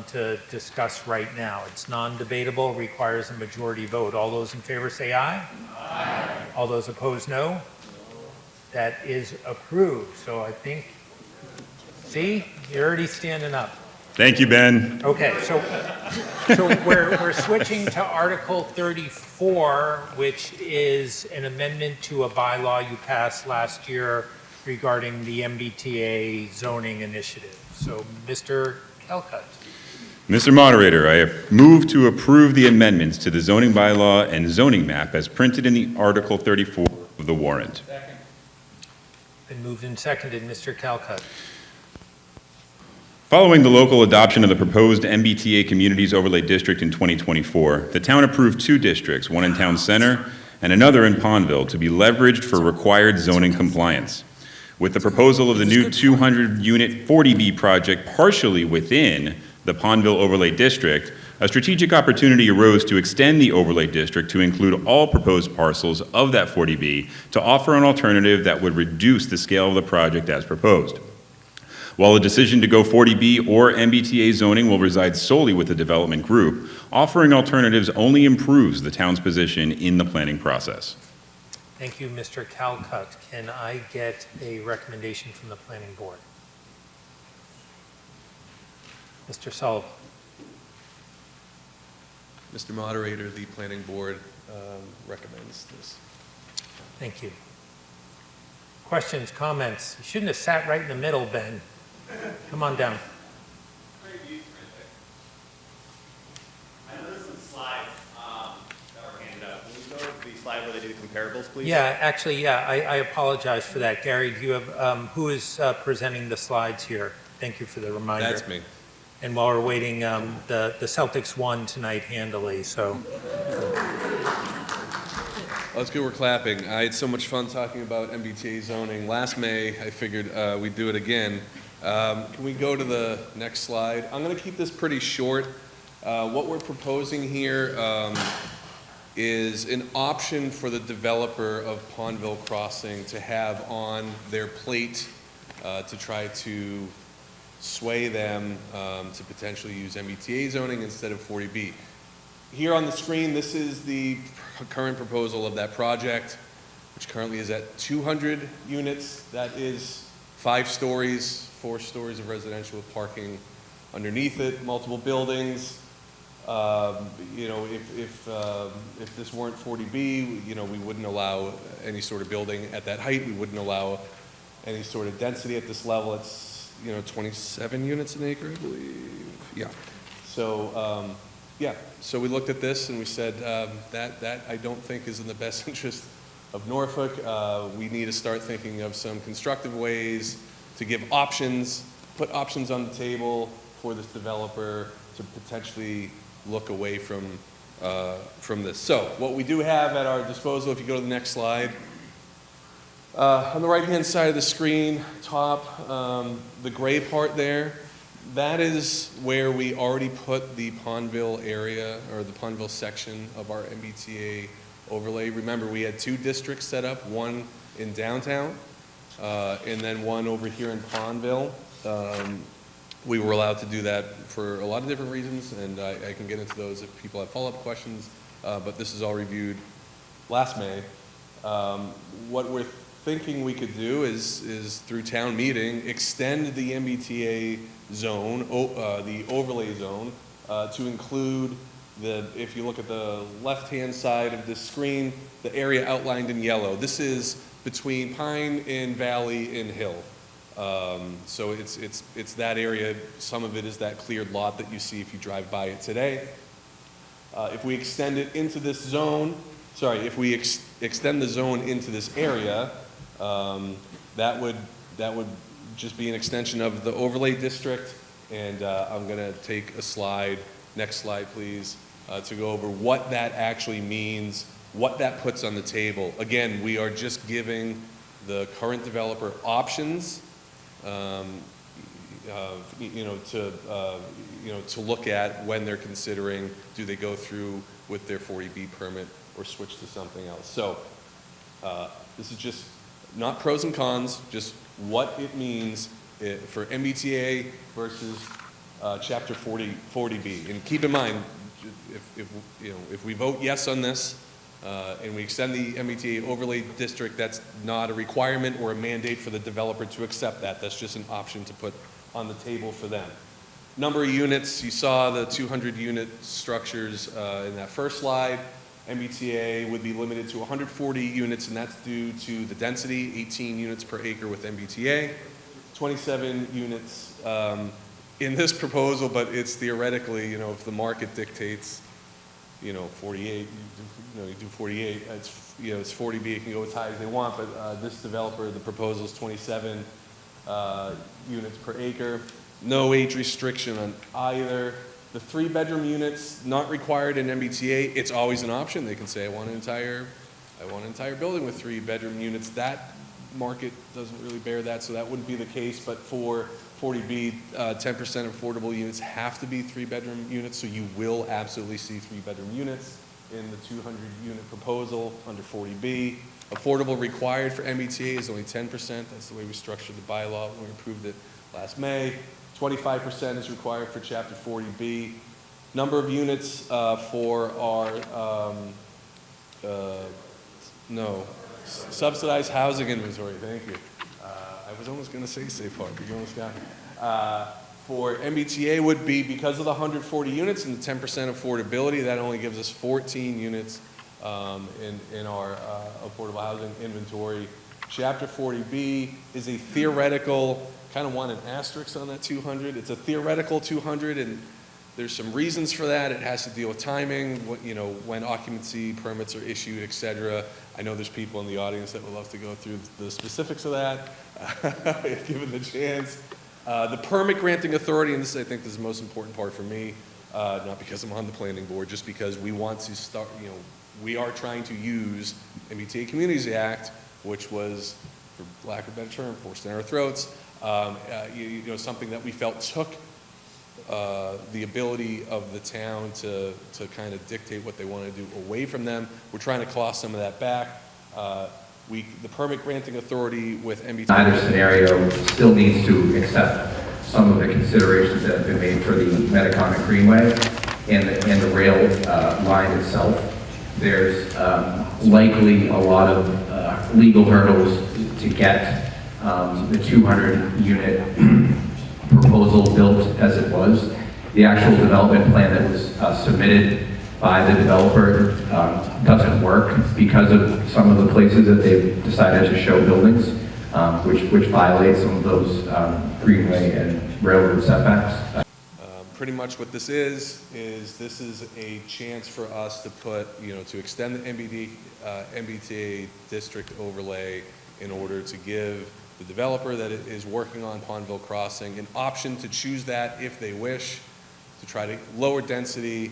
to discuss right now. It's non-debatable, requires a majority vote. All those in favor say aye. Aye. All those opposed, no. That is approved. So I think, see, you're already standing up. Thank you, Ben. Okay, so we're switching to Article 34, which is an amendment to a bylaw you passed last year regarding the MBTA zoning initiative. So, Mr. Calcutt. Mr. Moderator, I have moved to approve the amendments to the zoning bylaw and zoning map as printed in the Article 34 of the warrant. Second. Been moved and seconded. Mr. Calcutt. Following the local adoption of the proposed MBTA Communities Overlay District in 2024, the town approved 2 districts, one in Town Center and another in Pondville, to be leveraged for required zoning compliance. With the proposal of the new 200-unit 40B project partially within the Pondville Overlay District, a strategic opportunity arose to extend the overlay district to include all proposed parcels of that 40B to offer an alternative that would reduce the scale of the project as proposed. While the decision to go 40B or MBTA zoning will reside solely with the development group, offering alternatives only improves the town's position in the planning process. Thank you, Mr. Calcutt. Can I get a recommendation from the planning board? Mr. Sullivan. Mr. Moderator, the planning board recommends this. Thank you. Questions, comments? You shouldn't have sat right in the middle, Ben. Come on down. I know there's some slides that were handed out. Can we go to the slide where they do the comparables, please? Yeah, actually, yeah, I apologize for that. Gary, do you have, who is presenting the slides here? Thank you for the reminder. That's me. And while we're waiting, the Celtics won tonight handily, so. Well, it's good we're clapping. I had so much fun talking about MBTA zoning. Last May, I figured we'd do it again. Can we go to the next slide? I'm going to keep this pretty short. What we're proposing here is an option for the developer of Pondville Crossing to have on their plate to try to sway them to potentially use MBTA zoning instead of 40B. Here on the screen, this is the current proposal of that project, which currently is at 200 units. That is 5 stories, 4 stories of residential with parking underneath it, multiple buildings. You know, if this weren't 40B, you know, we wouldn't allow any sort of building at that height. We wouldn't allow any sort of density at this level. It's, you know, 27 units an acre, I believe. Yeah. So, yeah. So we looked at this and we said that I don't think is in the best interest of Norfolk. We need to start thinking of some constructive ways to give options, put options on the table for this developer to potentially look away from this. So what we do have at our disposal, if you go to the next slide, on the right-hand side of the screen, top, the gray part there, that is where we already put the Pondville area, or the Pondville section of our MBTA overlay. Remember, we had 2 districts set up, one in downtown, and then one over here in Pondville. We were allowed to do that for a lot of different reasons, and I can get into those if people have follow-up questions, but this is all reviewed last May. What we're thinking we could do is through town meeting, extend the MBTA zone, the overlay zone, to include if you look at the left-hand side of this screen, the area outlined in yellow. This is between Pine and Valley and Hill. So it's that area. Some of it is that cleared lot that you see if you drive by it today. If we extend it into this zone, if we extend the zone into this area, that would that would just be an extension of the overlay district. And I'm going to take a slide, next slide please, to go over what that actually means, what that puts on the table. Again, we are just giving the current developer options, to look at when they're considering, do they go through with their 40B permit or switch to something else. So this is just not pros and cons, just what it means for MBTA versus Chapter 40B. And keep in mind, if we vote yes on this and we extend the MBTA overlay district, that's not a requirement or a mandate for the developer to accept that. That's just an option to put on the table for them. Number of units, you saw the 200 unit structures in that first slide. MBTA would be limited to 140 units, and that's due to the density, 18 units per acre with MBTA, 27 units in this proposal, but it's theoretically, if the market dictates, 48, you do 48, it's 40B, it can go as high as they want, but this developer, the proposal is 27 units per acre. No age restriction on either. The 3-bedroom units, not required in MBTA, it's always an option. They can say, I want an entire building with 3-bedroom units. That market doesn't really bear that, so that wouldn't be the case. But for 40B, 10% affordable units have to be 3-bedroom units, so you will absolutely see 3-bedroom units in the 200-unit proposal under 40B. Affordable required for MBTA is only 10%. That's the way we structured the bylaw when we approved it last May. 25% is required for Chapter 40B. Number of units for our subsidized housing inventory. Thank you. I was almost going to say safe harbor. You almost got me. For MBTA would be, because of the 140 units and the 10% affordability, that only gives us 14 units in our affordable housing inventory. Chapter 40B is a theoretical, kind of want an asterisk on that 200. It's a theoretical 200, and there's some reasons for that. It has to deal with timing, when occupancy permits are issued, et cetera. I know there's people in the audience that would love to go through the specifics of that, if given the chance. The permit granting authority, and this, I think, is the most important part for me, not because I'm on the planning board, just because we want to start, we are trying to use MBTA Communities Act, which was, for lack of a better term, forced down our throats, something that we felt took the ability of the town to kind of dictate what they want to do away from them. We're trying to claw some of that back. The permit granting authority with MBTA. Either scenario still needs to accept some of the considerations that have been made for the Metacomet Greenway and the rail line itself. There's likely a lot of legal hurdles to get the 200-unit proposal built as it was. The actual development plan that was submitted by the developer doesn't work because of some of the places that they've decided to show buildings, which violate some of those greenway and railroad setbacks. Pretty much what this is this is a chance for us to put, to extend the MBTA district overlay in order to give the developer that is working on Pondville Crossing an option to choose that if they wish, to try to lower density.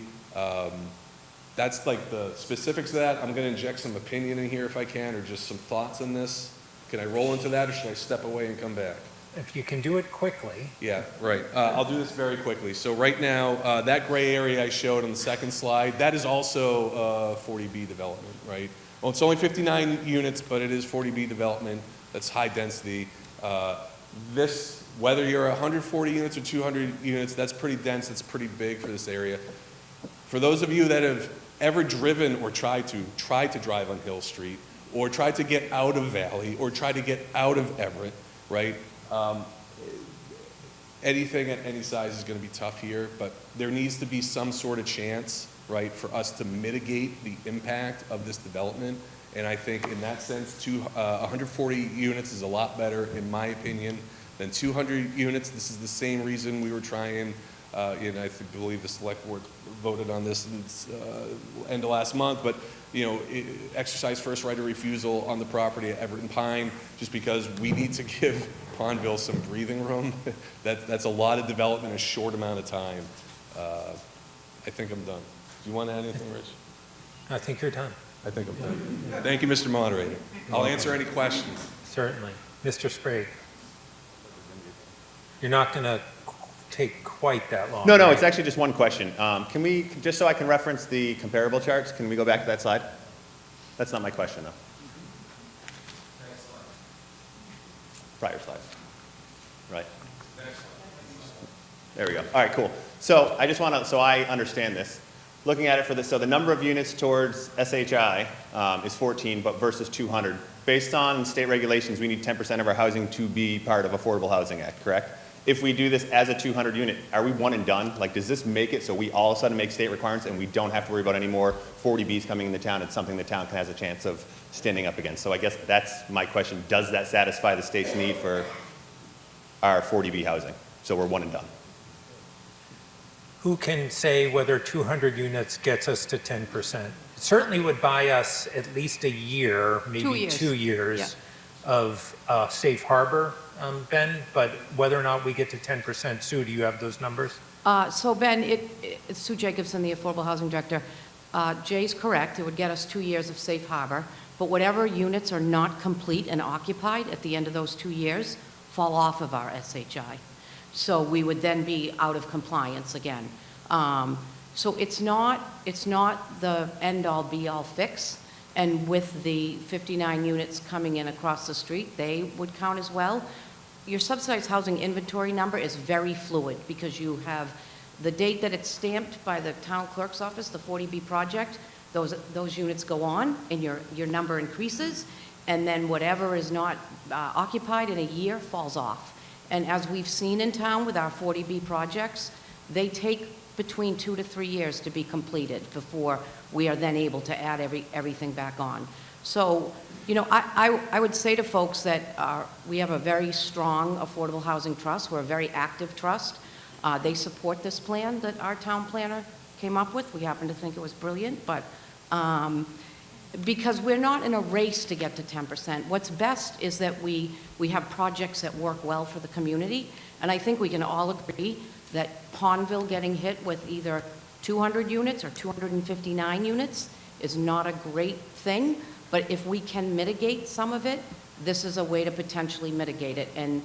That's like the specifics of that. I'm going to inject some opinion in here if I can, or just some thoughts on this. Can I roll into that, or should I step away and come back? If you can do it quickly. Yeah, right. I'll do this very quickly. So right now, that gray area I showed on the second slide, that is also 40B development, right? Well, it's only 59 units, but it is 40B development. That's high density. This, whether you're 140 units or 200 units, that's pretty dense. That's pretty big for this area. For those of you that have ever driven or tried to drive on Hill Street, or tried to get out of Valley, or tried to get out of Everett, right? Anything at any size is going to be tough here, but there needs to be some sort of chance, right, for us to mitigate the impact of this development. And I think in that sense, 140 units is a lot better, in my opinion, than 200 units. This is the same reason we were trying And I believe the select board voted on this end of last month, but, exercise first right of refusal on the property at Everett and Pine, just because we need to give Pondville some breathing room. That's a lot of development in a short amount of time. I think I'm done. Do you want to add anything, Rich? I think you're done. I think I'm done. Thank you, Mr. Moderator. I'll answer any questions. Certainly. Mr. Sprague. You're not going to take quite that long. No, right? it's actually just one question. Can we, just so I can reference the comparable charts, can we go back to that slide? That's not my question, though. Prior slide. Right. There we go. All right, cool. So I just want to, so I understand this. Looking at it for this, so the number of units towards SHI is 14, but versus 200. Based on state regulations, we need 10% of our housing to be part of Affordable Housing Act, correct? If we do this as a 200 unit, are we one and done? Like, does this make it so we all of a sudden make state requirements and we don't have to worry about any more 40Bs coming in the town? It's something the town has a chance of standing up against. So I guess that's my question. Does that satisfy the state's need for our 40B housing? So we're one and done. Who can say whether 200 units gets us to 10%? It certainly would buy us at least a year, maybe 2 years of safe harbor, Ben, but whether or not we get to 10%, Sue, do you have those numbers? So Ben, it's Sue Jacobson, the Affordable Housing Director. Jay's correct, it would get us 2 years of safe harbor, but whatever units are not complete and occupied at the end of those 2 years fall off of our SHI. So we would then be out of compliance again. So it's not the end-all be-all fix. And with the 59 units coming in across the street, they would count as well. Your subsidized housing inventory number is very fluid because you have the date that it's stamped by the town clerk's office, the 40B project, those units go on and your number increases, and then whatever is not occupied in a year falls off. And as we've seen in town with our 40B projects, they take between 2 to 3 years to be completed before we are then able to add everything back on. So, I would say to folks that we have a very strong affordable housing trust. We're a very active trust. They support this plan that our town planner came up with. We happen to think it was brilliant, but because we're not in a race to get to 10%. What's best is that we have projects that work well for the community, and I think we can all agree that Pondville getting hit with either 200 units or 259 units is not a great thing, but if we can mitigate some of it, this is a way to potentially mitigate it and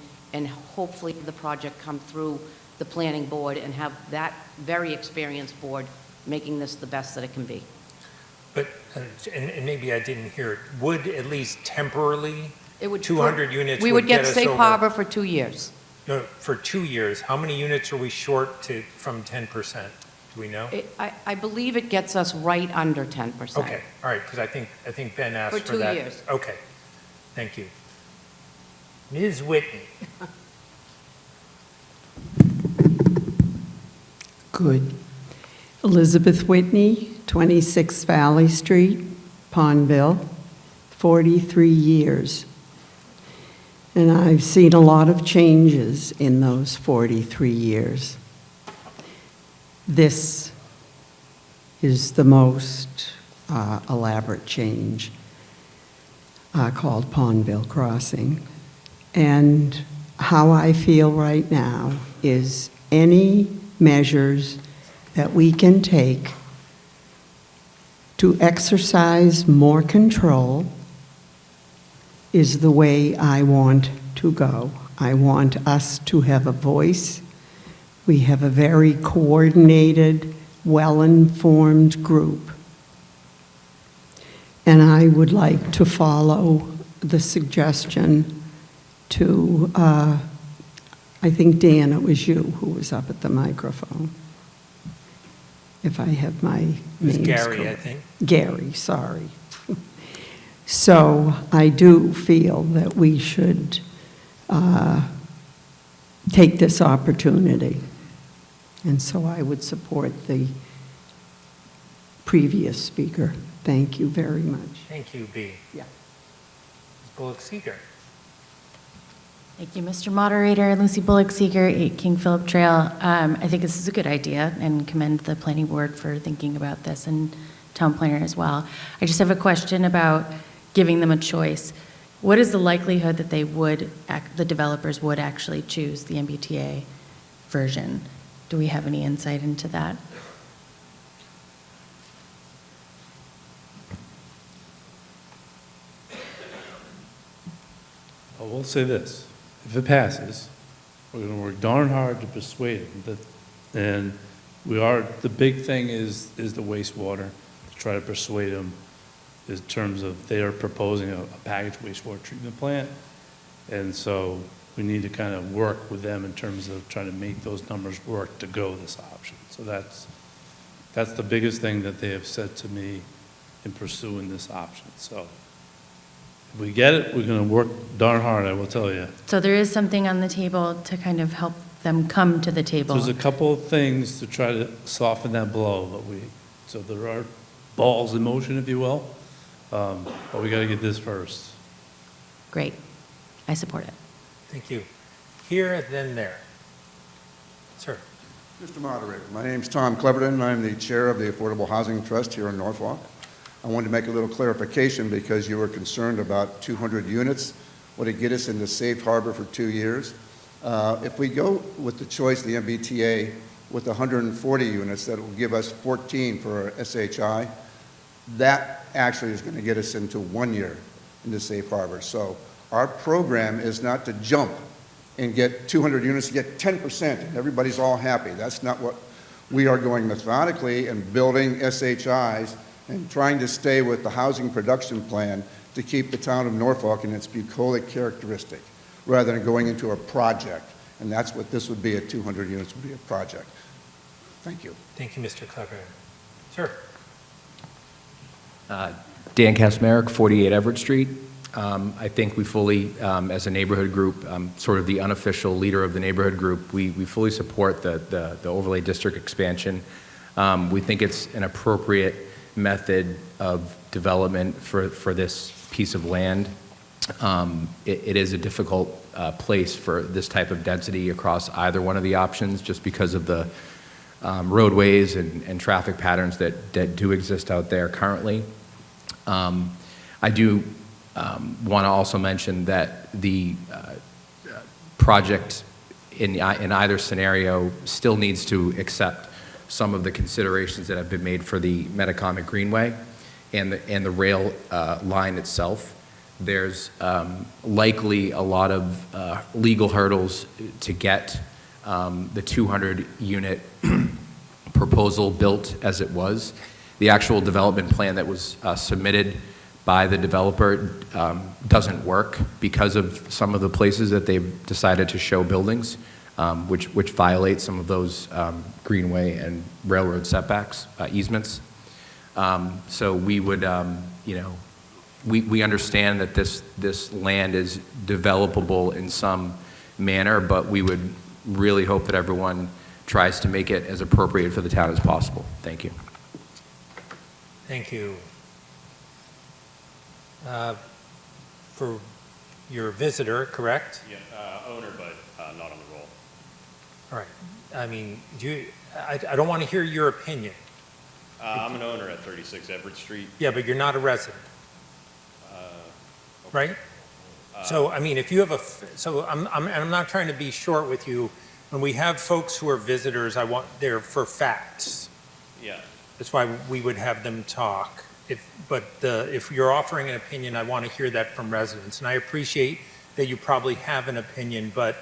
hopefully the project come through the planning board and have that very experienced board making this the best that it can be. But, and maybe I didn't hear it, would at least temporarily, It would 200 units we would get us safe over- harbor for 2 years. No, for 2 years, how many units are we short from 10%? Do we know? I believe it gets us right under 10%. Okay, all right, because I think Ben asked For for 2 that. years. Okay, thank you. Ms. Whitney. Good. Elizabeth Whitney, 26 Valley Street, Pondville, 43 years. And I've seen a lot of changes in those 43 years. This is the most elaborate change called Pondville Crossing. And how I feel right now is any measures that we can take to exercise more control is the way I want to go. I want us to have a voice. We have a very coordinated, well-informed group. And I would like to follow the suggestion to, I think, Dan, it was you who was up at the microphone. If I have my It was names Gary, correct. I think. Gary, sorry. So I do feel that we should take this opportunity. And so I would support the previous speaker. Thank you very much. Thank you, B. Yeah. Ms. Bullock-Seeger. Thank you, Mr. Moderator. Lucy Bullock, Seeker, 8 King Philip Trail. I think this is a good idea and commend the planning board for thinking about this and town planner as well. I just have a question about giving them a choice. What is the likelihood that the developers would actually choose the MBTA version? Do we have any insight into that? I will say this, if it passes, we're going to work darn hard to persuade them that, and the big thing is the wastewater, to try to persuade them in terms of they are proposing a packaged wastewater treatment plant. And so we need to kind of work with them in terms of trying to make those numbers work to go this option. So that's the biggest thing that they have said to me in pursuing this option. So if we get it, we're going to work darn hard, I will tell you. So there is something on the table to kind of help them come to the table. There's a couple of things to try to soften that blow, so there are balls in motion, if you will, but we got to get this first. Great. I support it. Thank you. Here, then there. Sir. Mr. Moderator, my name's Tom Cleverton. I'm the chair of the Affordable Housing Trust here in Norfolk. I wanted to make a little clarification because you were concerned about 200 units. Would it get us into safe harbor for 2 years? If we go with the choice of the MBTA with 140 units, that will give us 14 for our SHI. That actually is going to get us into 1 year into safe harbor. So our program is not to jump and get 200 units, to get 10%, and everybody's all happy. That's not what we are going methodically and building SHIs and trying to stay with the housing production plan to keep the town of Norfolk in its bucolic characteristic, rather than going into a project. And that's what this would be, at 200 units would be a project. Thank you. Thank you, Mr. Cleverton. Sir. Dan Kasmarek, 48 Everett Street. I think we fully, as a neighborhood group, sort of the unofficial leader of the neighborhood group, we fully support the overlay district expansion. We think it's an appropriate method of development for this piece of land. It is a difficult place for this type of density across either one of the options, just because of the roadways and traffic patterns that do exist out there currently. I do want to also mention that the project in either scenario still needs to accept some of the considerations that have been made for the Metacomet Greenway and the rail line itself. There's likely a lot of legal hurdles to get the 200-unit proposal built as it was. The actual development plan that was submitted by the developer doesn't work because of some of the places that they've decided to show buildings, which violate some of those greenway and railroad setbacks, easements. So we would, we understand that this land is developable in some manner, but we would really hope that everyone tries to make it as appropriate for the town as possible. Thank you. Thank you. For your visitor, correct? Yeah, owner, but not on the roll. All right. I mean, I don't want to hear your opinion. I'm an owner at 36 Everett Street. Yeah, but you're not a resident. Right? So, I mean, if you have I'm not trying to be short with you. When we have folks who are visitors, they're for facts. Yeah. That's why we would have them talk. If you're offering an opinion, I want to hear that from residents. And I appreciate that you probably have an opinion, but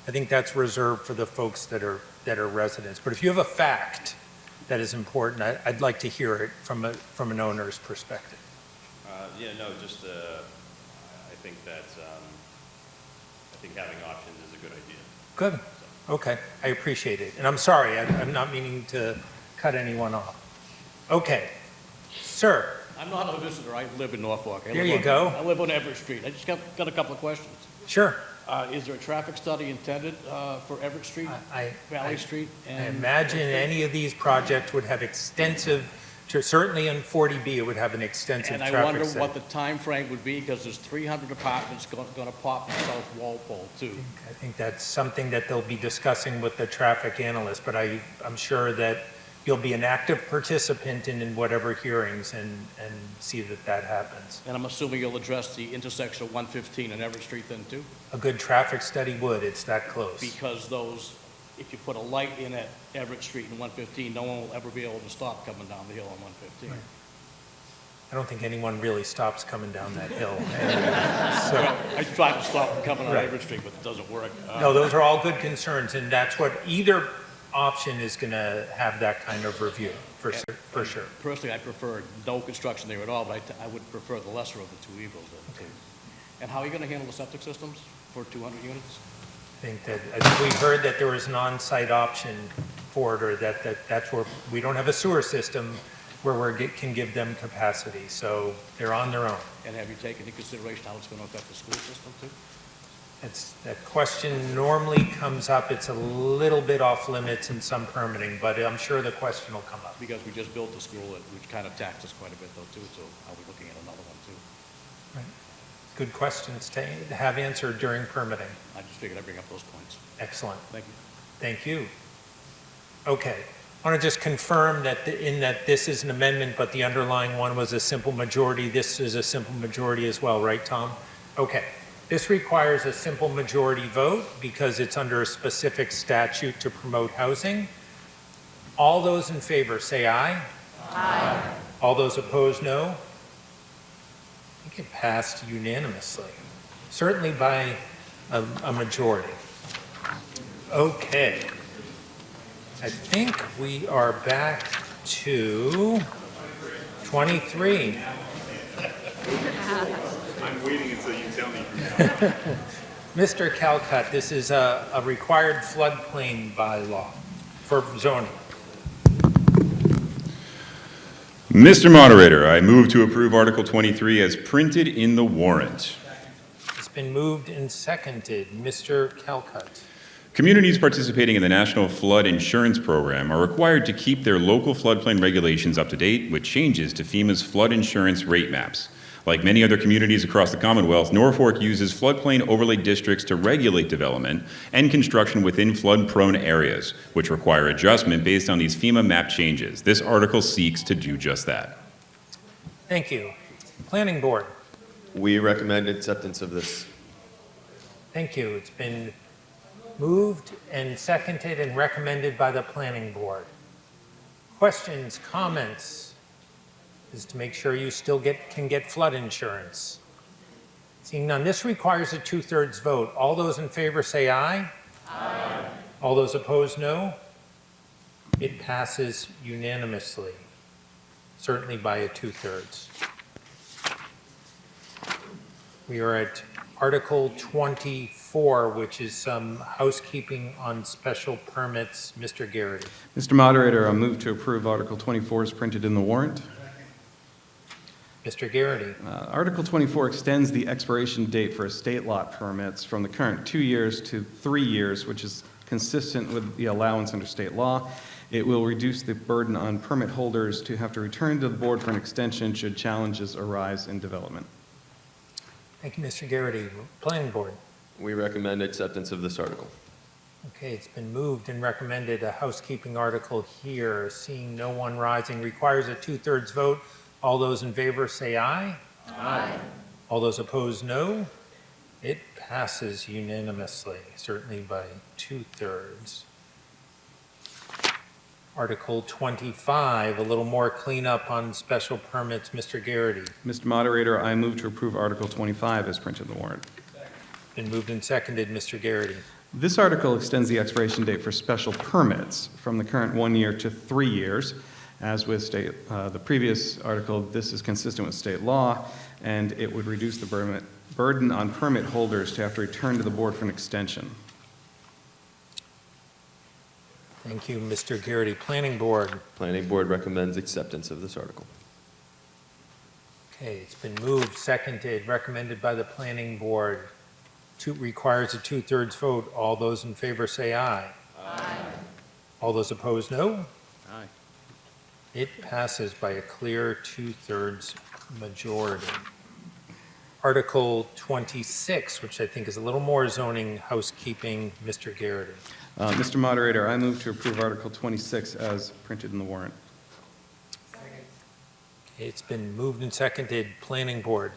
I think that's reserved for the folks that are residents. But if you have a fact that is important, I'd like to hear it from an owner's perspective. Yeah, no, just I think that I think having options is a good idea. Good. Okay, I appreciate it. And I'm sorry, I'm not meaning to cut anyone off. Okay, sir. I'm not a visitor. I live in Norfolk. There you go. I live on Everett Street. I just got a couple of questions. Sure. Is there a traffic study intended for Everett Street, Valley Street? I imagine any of these projects would have extensive Certainly in 40B, it would have an extensive And I traffic wonder study. what the time frame would be, because there's 300 apartments going to pop in South Walpole, too. I think that's something that they'll be discussing with the traffic analyst, but I'm sure that you'll be an active participant in whatever hearings and see that that happens. And I'm assuming you'll address the intersection of 115 and Everett Street then, too? A good traffic study would, it's that close. Because those, if you put a light in at Everett Street and 115, no one will ever be able to stop coming down the hill on 115. I don't think anyone really stops coming down that hill. Well, I tried to stop them coming on Right. Everett Street, but it doesn't work. No, those are all good concerns, and that's what either option is going to have that kind of review, for sure. Personally, I prefer no construction there at all, but I would prefer the lesser of the two evils then, too. And how are you going to handle the septic systems for 200 units? I think we heard that there was an on-site option for it, or that's where, we don't have a sewer system where we can give them capacity, so they're on their own. And have you taken into consideration how it's going to affect the school system, too? That question normally comes up. It's a little bit off limits in some permitting, but I'm sure the question will come up. Because we just built the school, which kind of taxed us quite a bit, though, too, so are we looking at another one, too? Right. Good questions to have answered during permitting. I just figured I'd bring up those points. Excellent. Thank you. Thank you. Okay. I want to just confirm that that this is an amendment, but the underlying one was a simple majority. This is a simple majority as well, right, Tom? Okay. This requires a simple majority vote because it's under a specific statute to promote housing. All those in favor say aye. Aye. All those opposed, no. I think it passed unanimously, certainly by a majority. Okay. I think we are back to 23. I'm waiting until you tell me. Mr. Calcutt, this is a required floodplain bylaw for zoning. Mr. Moderator, I move to approve Article 23 as printed in the warrant. It's been moved and seconded. Mr. Calcutt. Communities participating in the National Flood Insurance Program are required to keep their local floodplain regulations up to date with changes to FEMA's flood insurance rate maps. Like many other communities across the Commonwealth, Norfolk uses floodplain overlay districts to regulate development and construction within flood-prone areas, which require adjustment based on these FEMA map changes. This article seeks to do just that. Thank you. Planning Board. We recommend acceptance of this. Thank you. It's been moved and seconded and recommended by the Planning Board. Questions, comments? Is to make sure you still can get flood insurance. Seeing none, this requires a 2/3 vote. All those in favor say aye. Aye. All those opposed, no. It passes unanimously, certainly by a 2/3. We are at Article 24, which is some housekeeping on special permits. Mr. Garrity. Mr. Moderator, I move to approve Article 24 as printed in the warrant. Mr. Garrity. Article 24 extends the expiration date for estate lot permits from the current 2 years to 3 years, which is consistent with the allowance under state law. It will reduce the burden on permit holders to have to return to the board for an extension should challenges arise in development. Thank you, Mr. Garrity. Planning Board. We recommend acceptance of this article. Okay, it's been moved and recommended. A housekeeping article here. Seeing no one rising, requires a 2/3 vote. All those in favor say aye. Aye. All those opposed, no. It passes unanimously, certainly by 2/3. Article 25, a little more cleanup on special permits. Mr. Garrity. Mr. Moderator, I move to approve Article 25 as printed in the warrant. Been moved and seconded. Mr. Garrity. This article extends the expiration date for special permits from the current 1 year to 3 years. As with the previous article, this is consistent with state law, and it would reduce the burden on permit holders to have to return to the board for an extension. Thank you, Mr. Garrity. Planning Board. Planning Board recommends acceptance of this article. Okay, it's been moved, seconded, recommended by the Planning Board. Requires a 2/3 vote. All those in favor say aye. Aye. All those opposed, no. Aye. It passes by a clear 2/3 majority. Article 26, which I think is a little more zoning housekeeping, Mr. Garrity. Mr. Moderator, I move to approve Article 26 as printed in the warrant. It's been moved and seconded. Planning Board.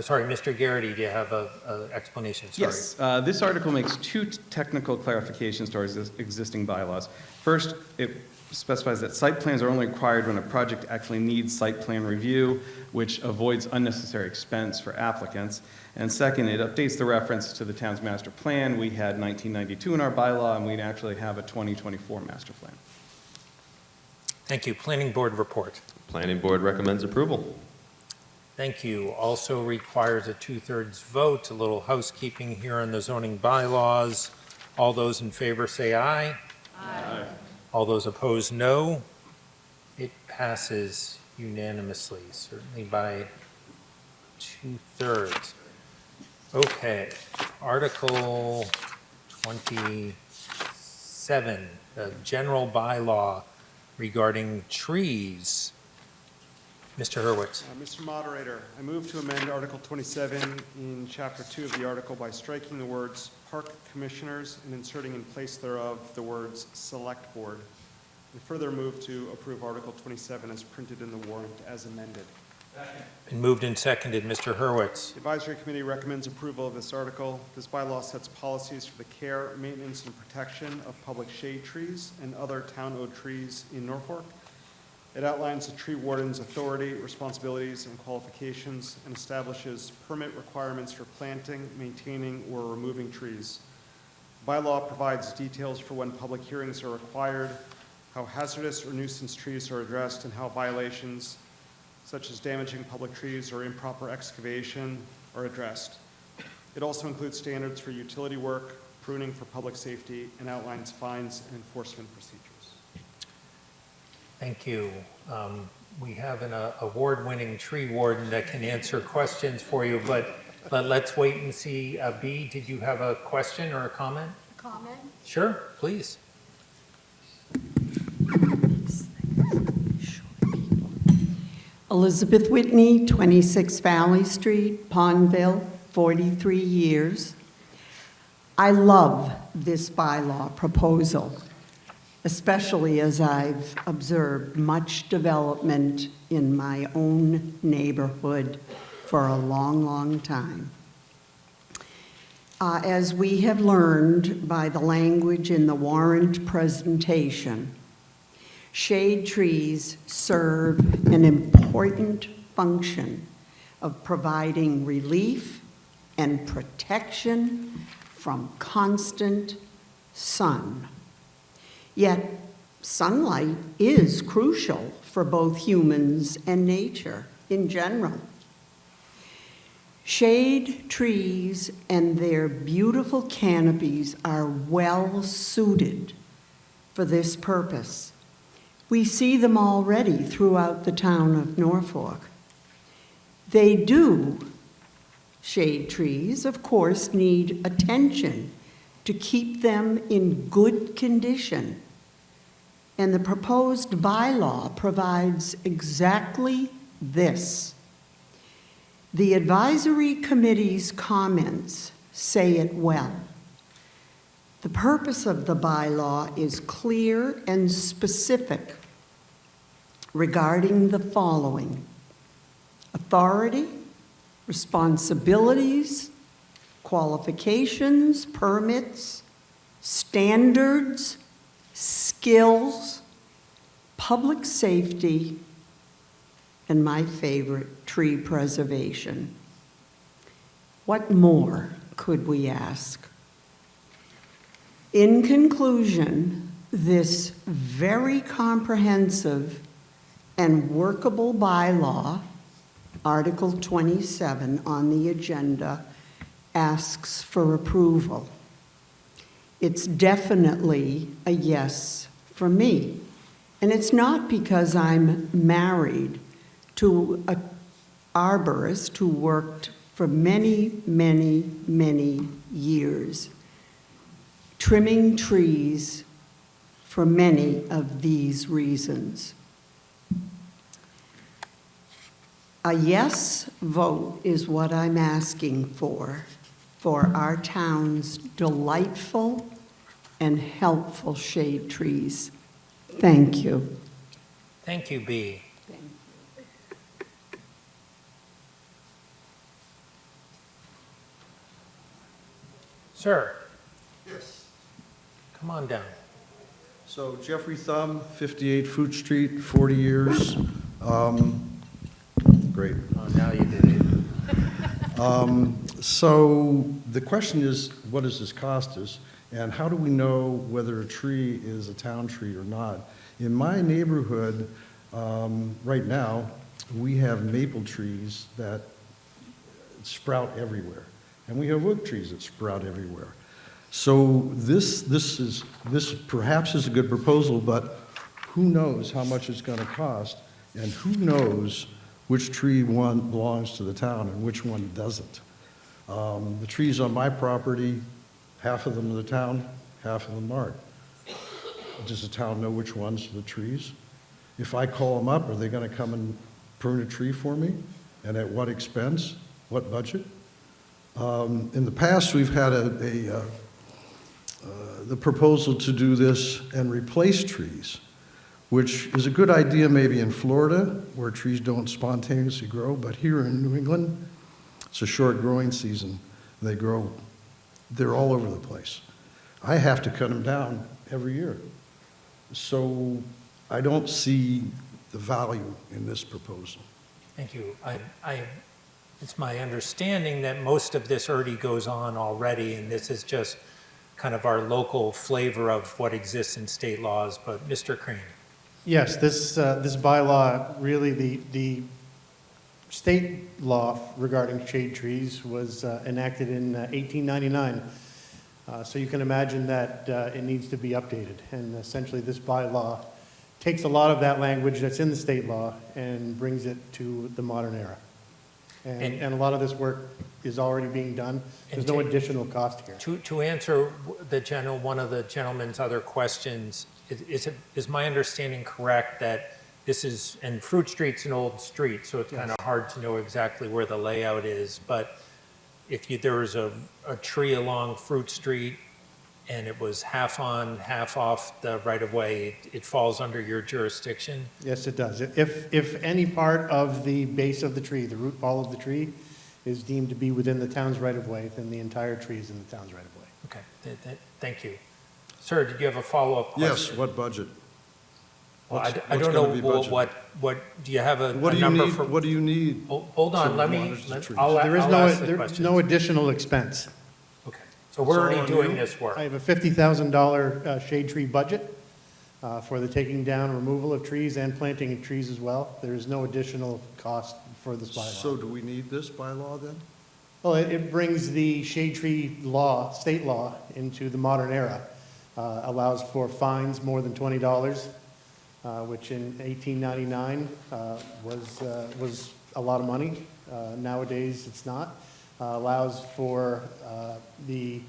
Sorry, Mr. Garrity, do you have an explanation? Sorry. Yes, this article makes two technical clarifications to our existing bylaws. First, it specifies that site plans are only required when a project actually needs site plan review, which avoids unnecessary expense for applicants. And second, it updates the reference to the town's master plan. We had 1992 in our bylaw, and we actually have a 2024 master plan. Thank you. Planning Board report. Planning Board recommends approval. Thank you. Also requires a 2/3 vote. A little housekeeping here on the zoning bylaws. All those in favor say aye. Aye. All those opposed, no. It passes unanimously, certainly by 2/3. Okay, Article 27, the general bylaw regarding trees. Mr. Hurwitz. Mr. Moderator, I move to amend Article 27 in Chapter 2 of the article by striking the words "Park Commissioners" and inserting in place thereof the words "Select Board." And further move to approve Article 27 as printed in the warrant as amended. Been moved and seconded. Mr. Hurwitz. The Advisory Committee recommends approval of this article. This bylaw sets policies for the care, maintenance, and protection of public shade trees and other town-owned trees in Norfolk. It outlines the tree warden's authority, responsibilities, and qualifications, and establishes permit requirements for planting, maintaining, or removing trees. The bylaw provides details for when public hearings are required, how hazardous or nuisance trees are addressed, and how violations such as damaging public trees or improper excavation are addressed. It also includes standards for utility work, pruning for public safety, and outlines fines and enforcement procedures. Thank you. We have an award-winning tree warden that can answer questions for you, but let's wait and see. B, did you have a question or a comment? Comment? Sure, please. Elizabeth Whitney, 26 Valley Street, Pondville, 43 years. I love this bylaw proposal, especially as I've observed much development in my own neighborhood for a long, long time. As we have learned by the language in the warrant presentation, shade trees serve an important function of providing relief and protection from constant sun. Yet, sunlight is crucial for both humans and nature in general. Shade trees and their beautiful canopies are well suited for this purpose. We see them already throughout the town of Norfolk. They do, shade trees, of course, need attention to keep them in good condition. And the proposed bylaw provides exactly this. The advisory committee's comments say it well. The purpose of the bylaw is clear and specific regarding the following: authority, responsibilities, qualifications, permits, standards, skills, public safety, and my favorite, tree preservation. What more could we ask? In conclusion, this very comprehensive and workable bylaw, Article 27 on the agenda, asks for approval. It's definitely a yes for me. And it's not because I'm married to an arborist who worked for many, many, many years, trimming trees for many of these reasons. A yes vote is what I'm asking for our town's delightful and helpful shade trees. Thank you. Thank you, B. Sir. Yes. Come on down. So Jeffrey Thumb, 58 Fruit Street, 40 years. Great. Oh, now you did it. So the question is, what does this cost us? And how do we know whether a tree is a town tree or not? In my neighborhood, right now, we have maple trees that sprout everywhere. And we have oak trees that sprout everywhere. So this perhaps is a good proposal, but who knows how much it's going to cost, and who knows which tree one belongs to the town and which one doesn't. The trees on my property, half of them are the town, half of them aren't. Does the town know which ones are the trees? If I call them up, are they going to come and prune a tree for me? And at what expense? What budget? In the past, we've had the proposal to do this and replace trees, which is a good idea maybe in Florida, where trees don't spontaneously grow, but here in New England, it's a short growing season. They're all over the place. I have to cut them down every year. So I don't see the value in this proposal. Thank you. It's my understanding that most of this already goes on already, and this is just kind of our local flavor of what exists in state laws. But Mr. Crane. Yes, this bylaw, really the state law regarding shade trees was enacted in 1899. So you can imagine that it needs to be updated. And essentially this bylaw takes a lot of that language that's in the state law and brings it to the modern era. And a lot of this work is already being done. There's no additional cost here. To answer one of the gentleman's other questions, is my understanding correct that this is, and Fruit Street's an old street, so it's kind of hard to know exactly where the layout is, but if there was a tree along Fruit Street and it was half on, half off the right-of-way, it falls under your jurisdiction? Yes, it does. If any part of the base of the tree, the root ball of the tree, is deemed to be within the town's right-of-way, then the entire tree is in the town's right-of-way. Okay, thank you. Sir, did you have a follow-up question? Yes, what budget? Well, I don't know what, do you have a number for? What do you need? Hold on, There is no additional expense. Okay, so we're already doing this work. I have a $50,000 shade tree budget for the taking down, removal of trees and planting of trees as well. There is no additional cost for this bylaw. So do we need this bylaw then? Well, it brings the shade tree law, state law, into the modern era. Allows for fines more than $20, which in 1899 was a lot of money. Nowadays, it's not. Allows for the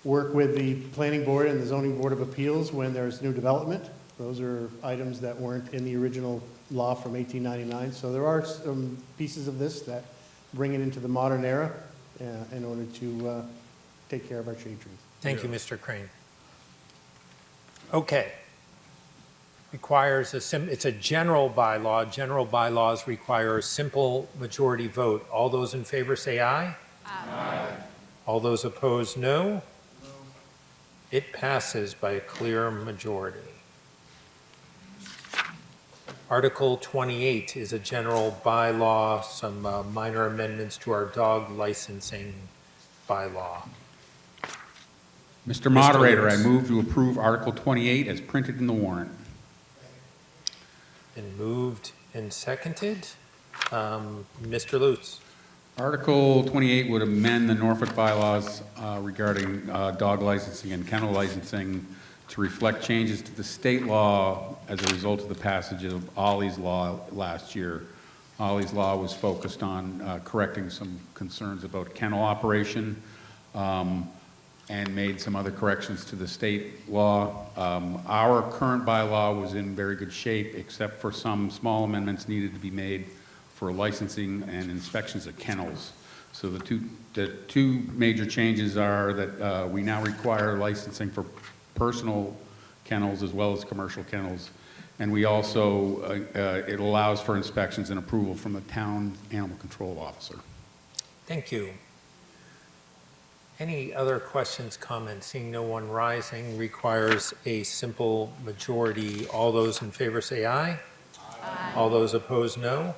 work with the planning board and the zoning board of appeals when there's new development. Those are items that weren't in the original law from 1899. So there are some pieces of this that bring it into the modern era in order to take care of our shade trees. Thank you, Mr. Crane. Okay. Requires it's a general bylaw. General bylaws require a simple majority vote. All those in favor say aye. Aye. All those opposed, no. It passes by a clear majority. Article 28 is a general bylaw, some minor amendments to our dog licensing bylaw. Mr. Moderator, I move to approve Article 28 as printed in the warrant. Been moved and seconded. Mr. Lutz. Article 28 would amend the Norfolk bylaws regarding dog licensing and kennel licensing to reflect changes to the state law as a result of the passage of Ollie's Law last year. Ollie's Law was focused on correcting some concerns about kennel operation and made some other corrections to the state law. Our current bylaw was in very good shape, except for some small amendments needed to be made for licensing and inspections of kennels. So the two major changes are that we now require licensing for personal kennels as well as commercial kennels. And we also, it allows for inspections and approval from the town animal control officer. Thank you. Any other questions, comments? Seeing no one rising, requires a simple majority. All those in favor say aye. Aye. All those opposed, no.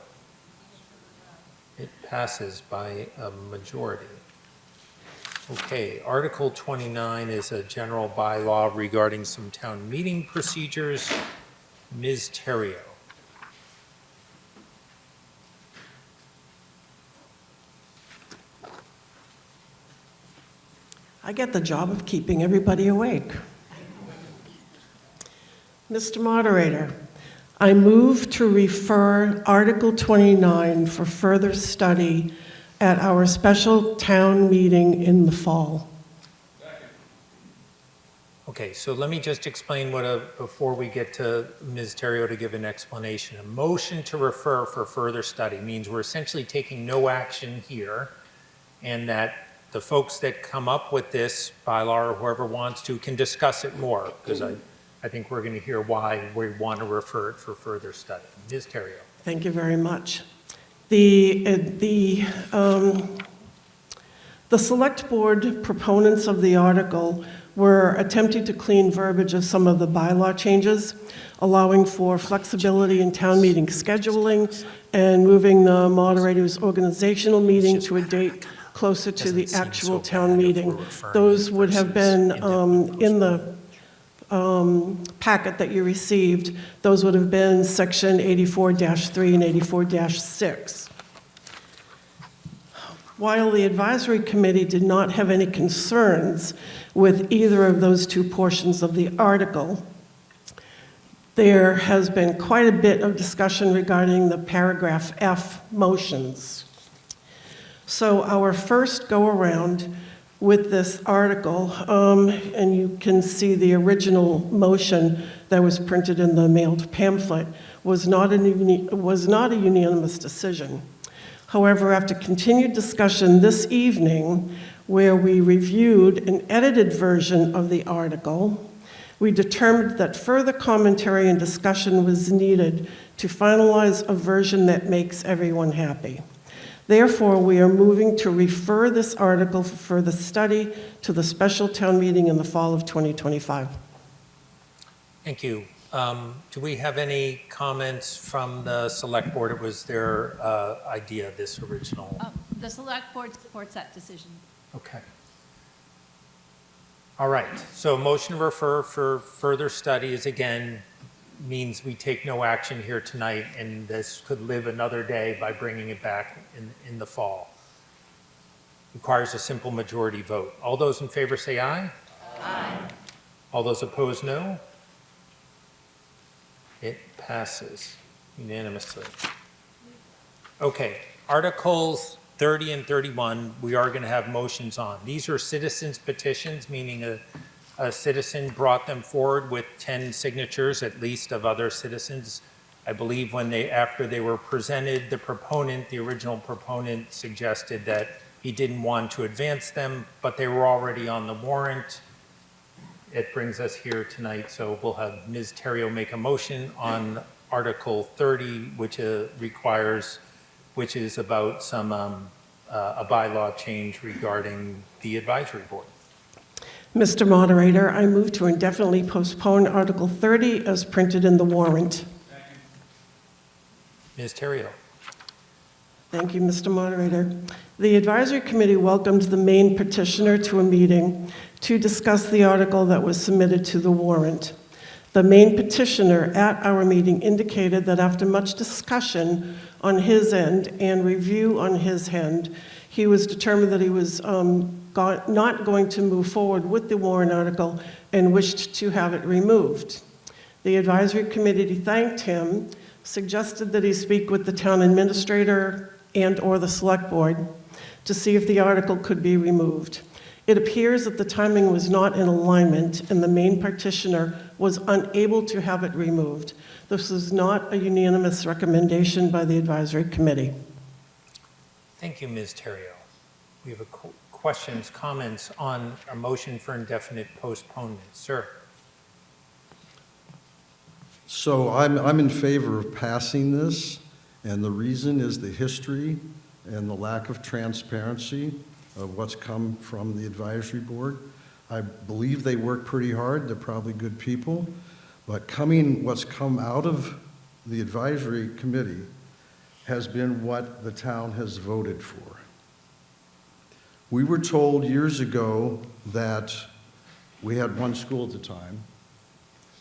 It passes by a majority. Okay, Article 29 is a general bylaw regarding some town meeting procedures. Ms. Terrio. I get the job of keeping everybody awake. Mr. Moderator, I move to refer Article 29 for further study at our special town meeting in the fall. Okay, so let me just explain before we get to Ms. Terrio to give an explanation. A motion to refer for further study means we're essentially taking no action here, and that the folks that come up with this bylaw or whoever wants to can discuss it more, because I think we're going to hear why we want to refer it for further study. Ms. Terrio. Thank you very much. The select board proponents of the article were attempting to clean verbiage of some of the bylaw changes, allowing for flexibility in town meeting scheduling and moving the moderator's organizational meeting to a date closer to the actual town meeting. Those would have been in the packet that you received. Those would have been section 84-3 and 84-6. While the advisory committee did not have any concerns with either of those two portions of the article, there has been quite a bit of discussion regarding the paragraph F motions. So our first go-around with this article, and you can see the original motion that was printed in the mailed pamphlet, was not a unanimous decision. However, after continued discussion this evening, where we reviewed an edited version of the article, we determined that further commentary and discussion was needed to finalize a version that makes everyone happy. Therefore, we are moving to refer this article for further study to the special town meeting in the fall of 2025. Thank you. Do we have any comments from the select board? It was their idea, this original. The select board supports that decision. Okay. All right. So motion to refer for further study is, again, means we take no action here tonight, and this could live another day by bringing it back in the fall. Requires a simple majority vote. All those in favor say aye. Aye. All those opposed, no. It passes unanimously. Okay, Articles 30 and 31, we are going to have motions on. These are citizens' petitions, meaning a citizen brought them forward with 10 signatures, at least, of other citizens. I believe after they were presented, the original proponent suggested that he didn't want to advance them, but they were already on the warrant. It brings us here tonight, so we'll have Ms. Terrio make a motion on Article 30, which is about some a bylaw change regarding the advisory board. Mr. Moderator, I move to indefinitely postpone Article 30 as printed in the warrant. Ms. Terrio. Thank you, Mr. Moderator. The advisory committee welcomed the main petitioner to a meeting to discuss the article that was submitted to the warrant. The main petitioner at our meeting indicated that after much discussion on his end and review on his end, he was determined that he was not going to move forward with the warrant article and wished to have it removed. The advisory committee thanked him, suggested that he speak with the town administrator and/or the select board to see if the article could be removed. It appears that the timing was not in alignment, and the main petitioner was unable to have it removed. This is not a unanimous recommendation by the advisory committee. Thank you, Ms. Terrio. We have questions, comments on a motion for indefinite postponement. Sir. So I'm in favor of passing this, and the reason is the history and the lack of transparency of what's come from the advisory board. I believe they work pretty hard. They're probably good people. But what's come out of the advisory committee has been what the town has voted for. We were told years ago that we had one school at the time,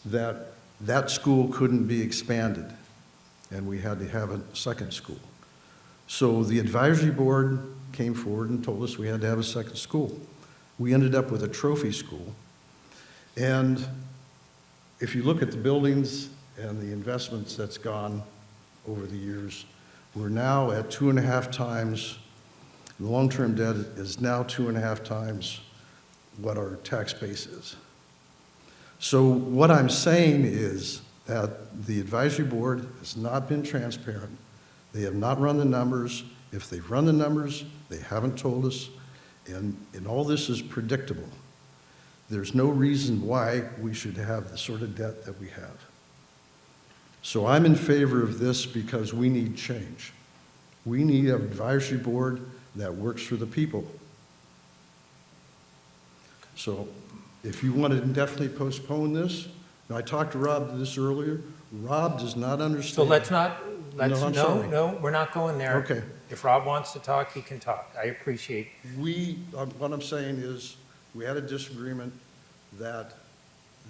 that school couldn't be expanded, and we had to have a second school. So the advisory board came forward and told us we had to have a second school. We ended up with a trophy school. And if you look at the buildings and the investments that's gone over the years, we're now at 2.5 times, the long-term debt is now 2.5 times what our tax base is. So what I'm saying is that the advisory board has not been transparent. They have not run the numbers. If they've run the numbers, they haven't told us, and all this is predictable. There's no reason why we should have the sort of debt that we have. So I'm in favor of this because we need change. We need an advisory board that works for the people. So if you want to indefinitely postpone this, and I talked to Rob this earlier, Rob does not understand. So let's not, I'm sorry. no, we're not going there. Okay. If Rob wants to talk, he can talk. I appreciate. What I'm saying is, we had a disagreement that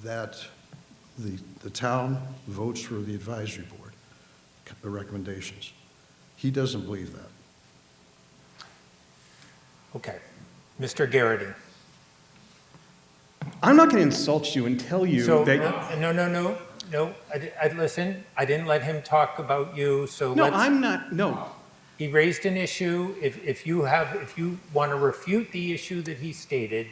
the town votes for the advisory board, the recommendations. He doesn't believe that. Okay. Mr. Garrity. I'm not going to insult you and tell you So, that... No, listen, I didn't let him talk about you, so No, let's... I'm not, no. He raised an issue. If you want to refute the issue that he stated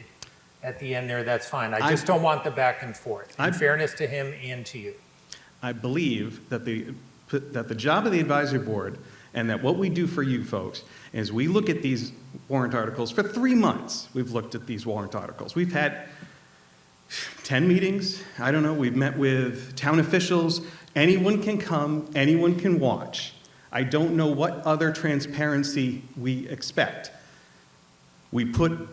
at the end there, that's fine. I just don't want the back and forth, in fairness to him and to you. I believe that the job of the advisory board and that what we do for you folks is we look at these warrant articles. For 3 months, we've looked at these warrant articles. We've had 10 meetings. I don't know. We've met with town officials. Anyone can come. Anyone can watch. I don't know what other transparency we expect. We put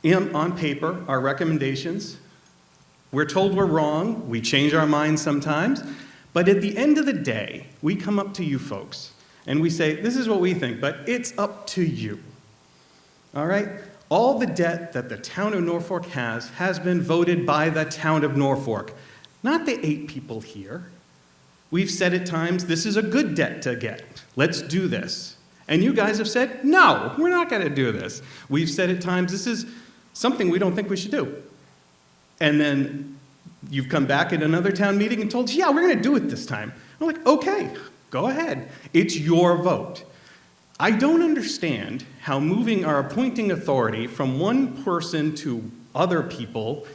on paper our recommendations. We're told we're wrong. We change our minds sometimes. But at the end of the day, we come up to you folks and we say, this is what we think, but it's up to you. All right? All the debt that the town of Norfolk has been voted by the town of Norfolk, not the 8 people here. We've said at times, this is a good debt to get. Let's do this. And you guys have said, no, we're not going to do this. We've said at times, this is something we don't think we should do. And then you've come back at another town meeting and told us, yeah, we're going to do it this time. I'm like, okay, go ahead. It's your vote. I don't understand how moving our appointing authority from one person to other people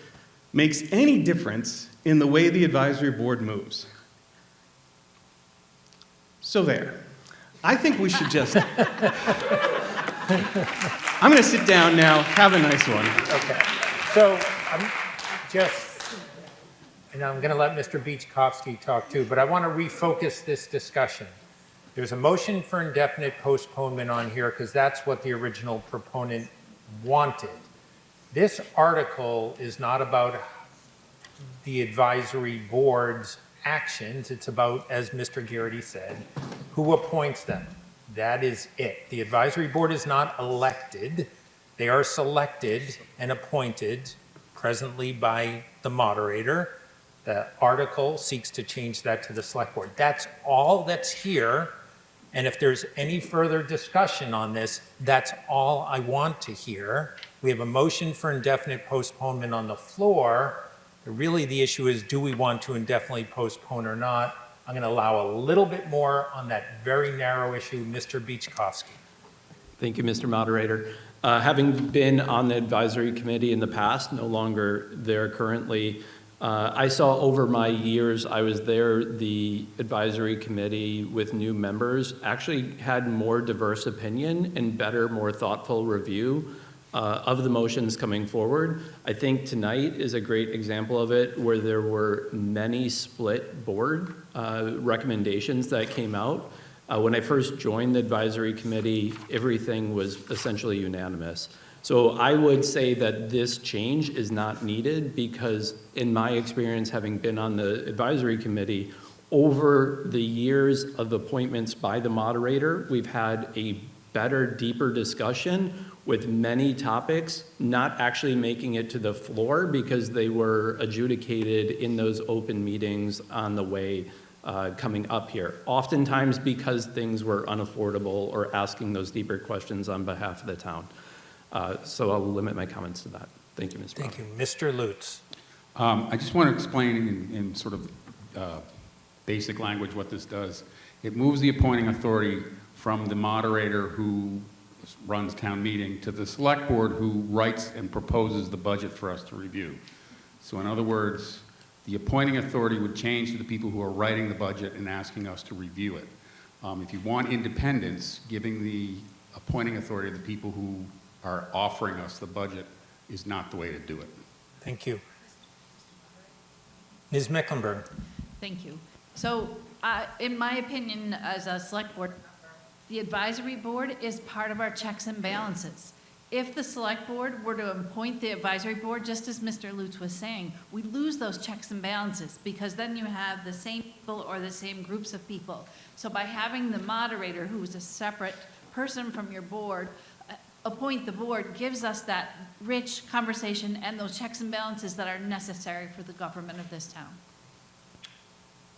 makes any difference in the way the advisory board moves. So there. I think we should just... I'm going to sit down now. Have a nice one. Okay. So I'm just, and I'm going to let Mr. Beachkovsky talk too, but I want to refocus this discussion. There's a motion for indefinite postponement on here because that's what the original proponent wanted. This article is not about the advisory board's actions. It's about, as Mr. Garrity said, who appoints them. That is it. The advisory board is not elected. They are selected and appointed presently by the moderator. The article seeks to change that to the select board. That's all that's here. And if there's any further discussion on this, that's all I want to hear. We have a motion for indefinite postponement on the floor. Really, the issue is, do we want to indefinitely postpone or not? I'm going to allow a little bit more on that very narrow issue. Mr. Beachkovsky. Thank you, Mr. Moderator. Having been on the advisory committee in the past, no longer there currently, I saw over my years, I was there, the advisory committee with new members actually had more diverse opinion and better, more thoughtful review of the motions coming forward. I think tonight is a great example of it, where there were many split board recommendations that came out. When I first joined the advisory committee, everything was essentially unanimous. So I would say that this change is not needed because, in my experience, having been on the advisory committee, over the years of appointments by the moderator, we've had a better, deeper discussion with many topics not actually making it to the floor because they were adjudicated in those open meetings on the way coming up here. Oftentimes because things were unaffordable or asking those deeper questions on behalf of the town. So I'll limit my comments to that. Thank you, Mr. Thank you. Mr. Lutz. I just want to explain in sort of basic language what this does. It moves the appointing authority from the moderator who runs town meeting to the select board who writes and proposes the budget for us to review. So in other words, the appointing authority would change to the people who are writing the budget and asking us to review it. If you want independence, giving the appointing authority to the people who are offering us the budget is not the way to do it. Thank you. Ms. Mecklenburg. Thank you. So, in my opinion, as a select board member, the advisory board is part of our checks and balances. If the select board were to appoint the advisory board, just as Mr. Lutz was saying, we lose those checks and balances because then you have the same people or the same groups of people. So by having the moderator, who is a separate person from your board, appoint the board gives us that rich conversation and those checks and balances that are necessary for the government of this town.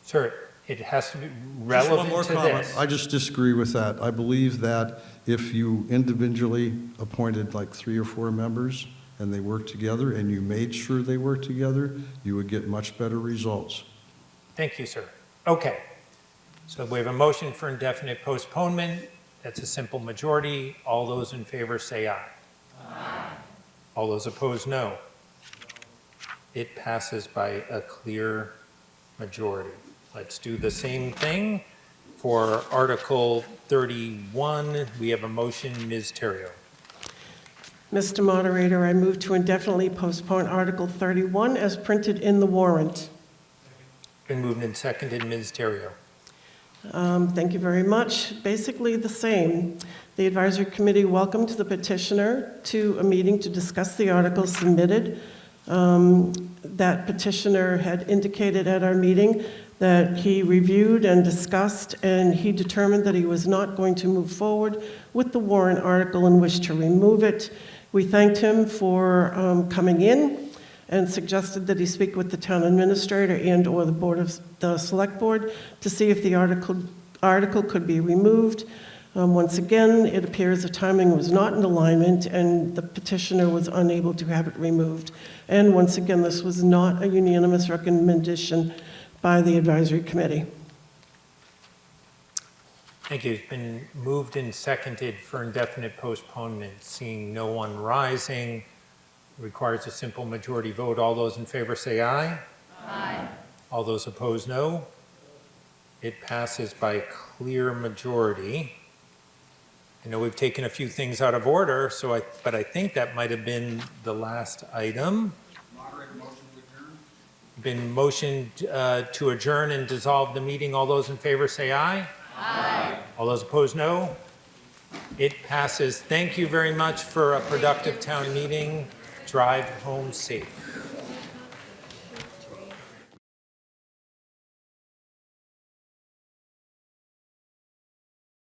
Sir, it has to be relevant to this. I just disagree with that. I believe that if you individually appointed like 3 or 4 members and they worked together and you made sure they worked together, you would get much better results. Thank you, sir. Okay. So we have a motion for indefinite postponement. That's a simple majority. All those in favor say aye. Aye. All those opposed, no. It passes by a clear majority. Let's do the same thing for Article 31. We have a motion, Ms. Terrio. Mr. Moderator, I move to indefinitely postpone Article 31 as printed in the warrant. Been moved and seconded, Ms. Terrio. Thank you very much. Basically the same. The advisory committee welcomed the petitioner to a meeting to discuss the articles submitted. That petitioner had indicated at our meeting that he reviewed and discussed, and he determined that he was not going to move forward with the warrant article and wished to remove it. We thanked him for coming in and suggested that he speak with the town administrator and or the select board to see if the article could be removed. Once again, it appears the timing was not in alignment and the petitioner was unable to have it removed. And once again, this was not a unanimous recommendation by the advisory committee. Thank you. It's been moved and seconded for indefinite postponement. Seeing no one rising, requires a simple majority vote. All those in favor say aye. Aye. All those opposed, no. It passes by a clear majority. I know we've taken a few things out of order, but I think that might have been the last item. Moderator, motion to adjourn. Been motioned to adjourn and dissolve the meeting. All those in favor say aye. Aye. All those opposed, no. It passes. Thank you very much for a productive town meeting. Drive home safe.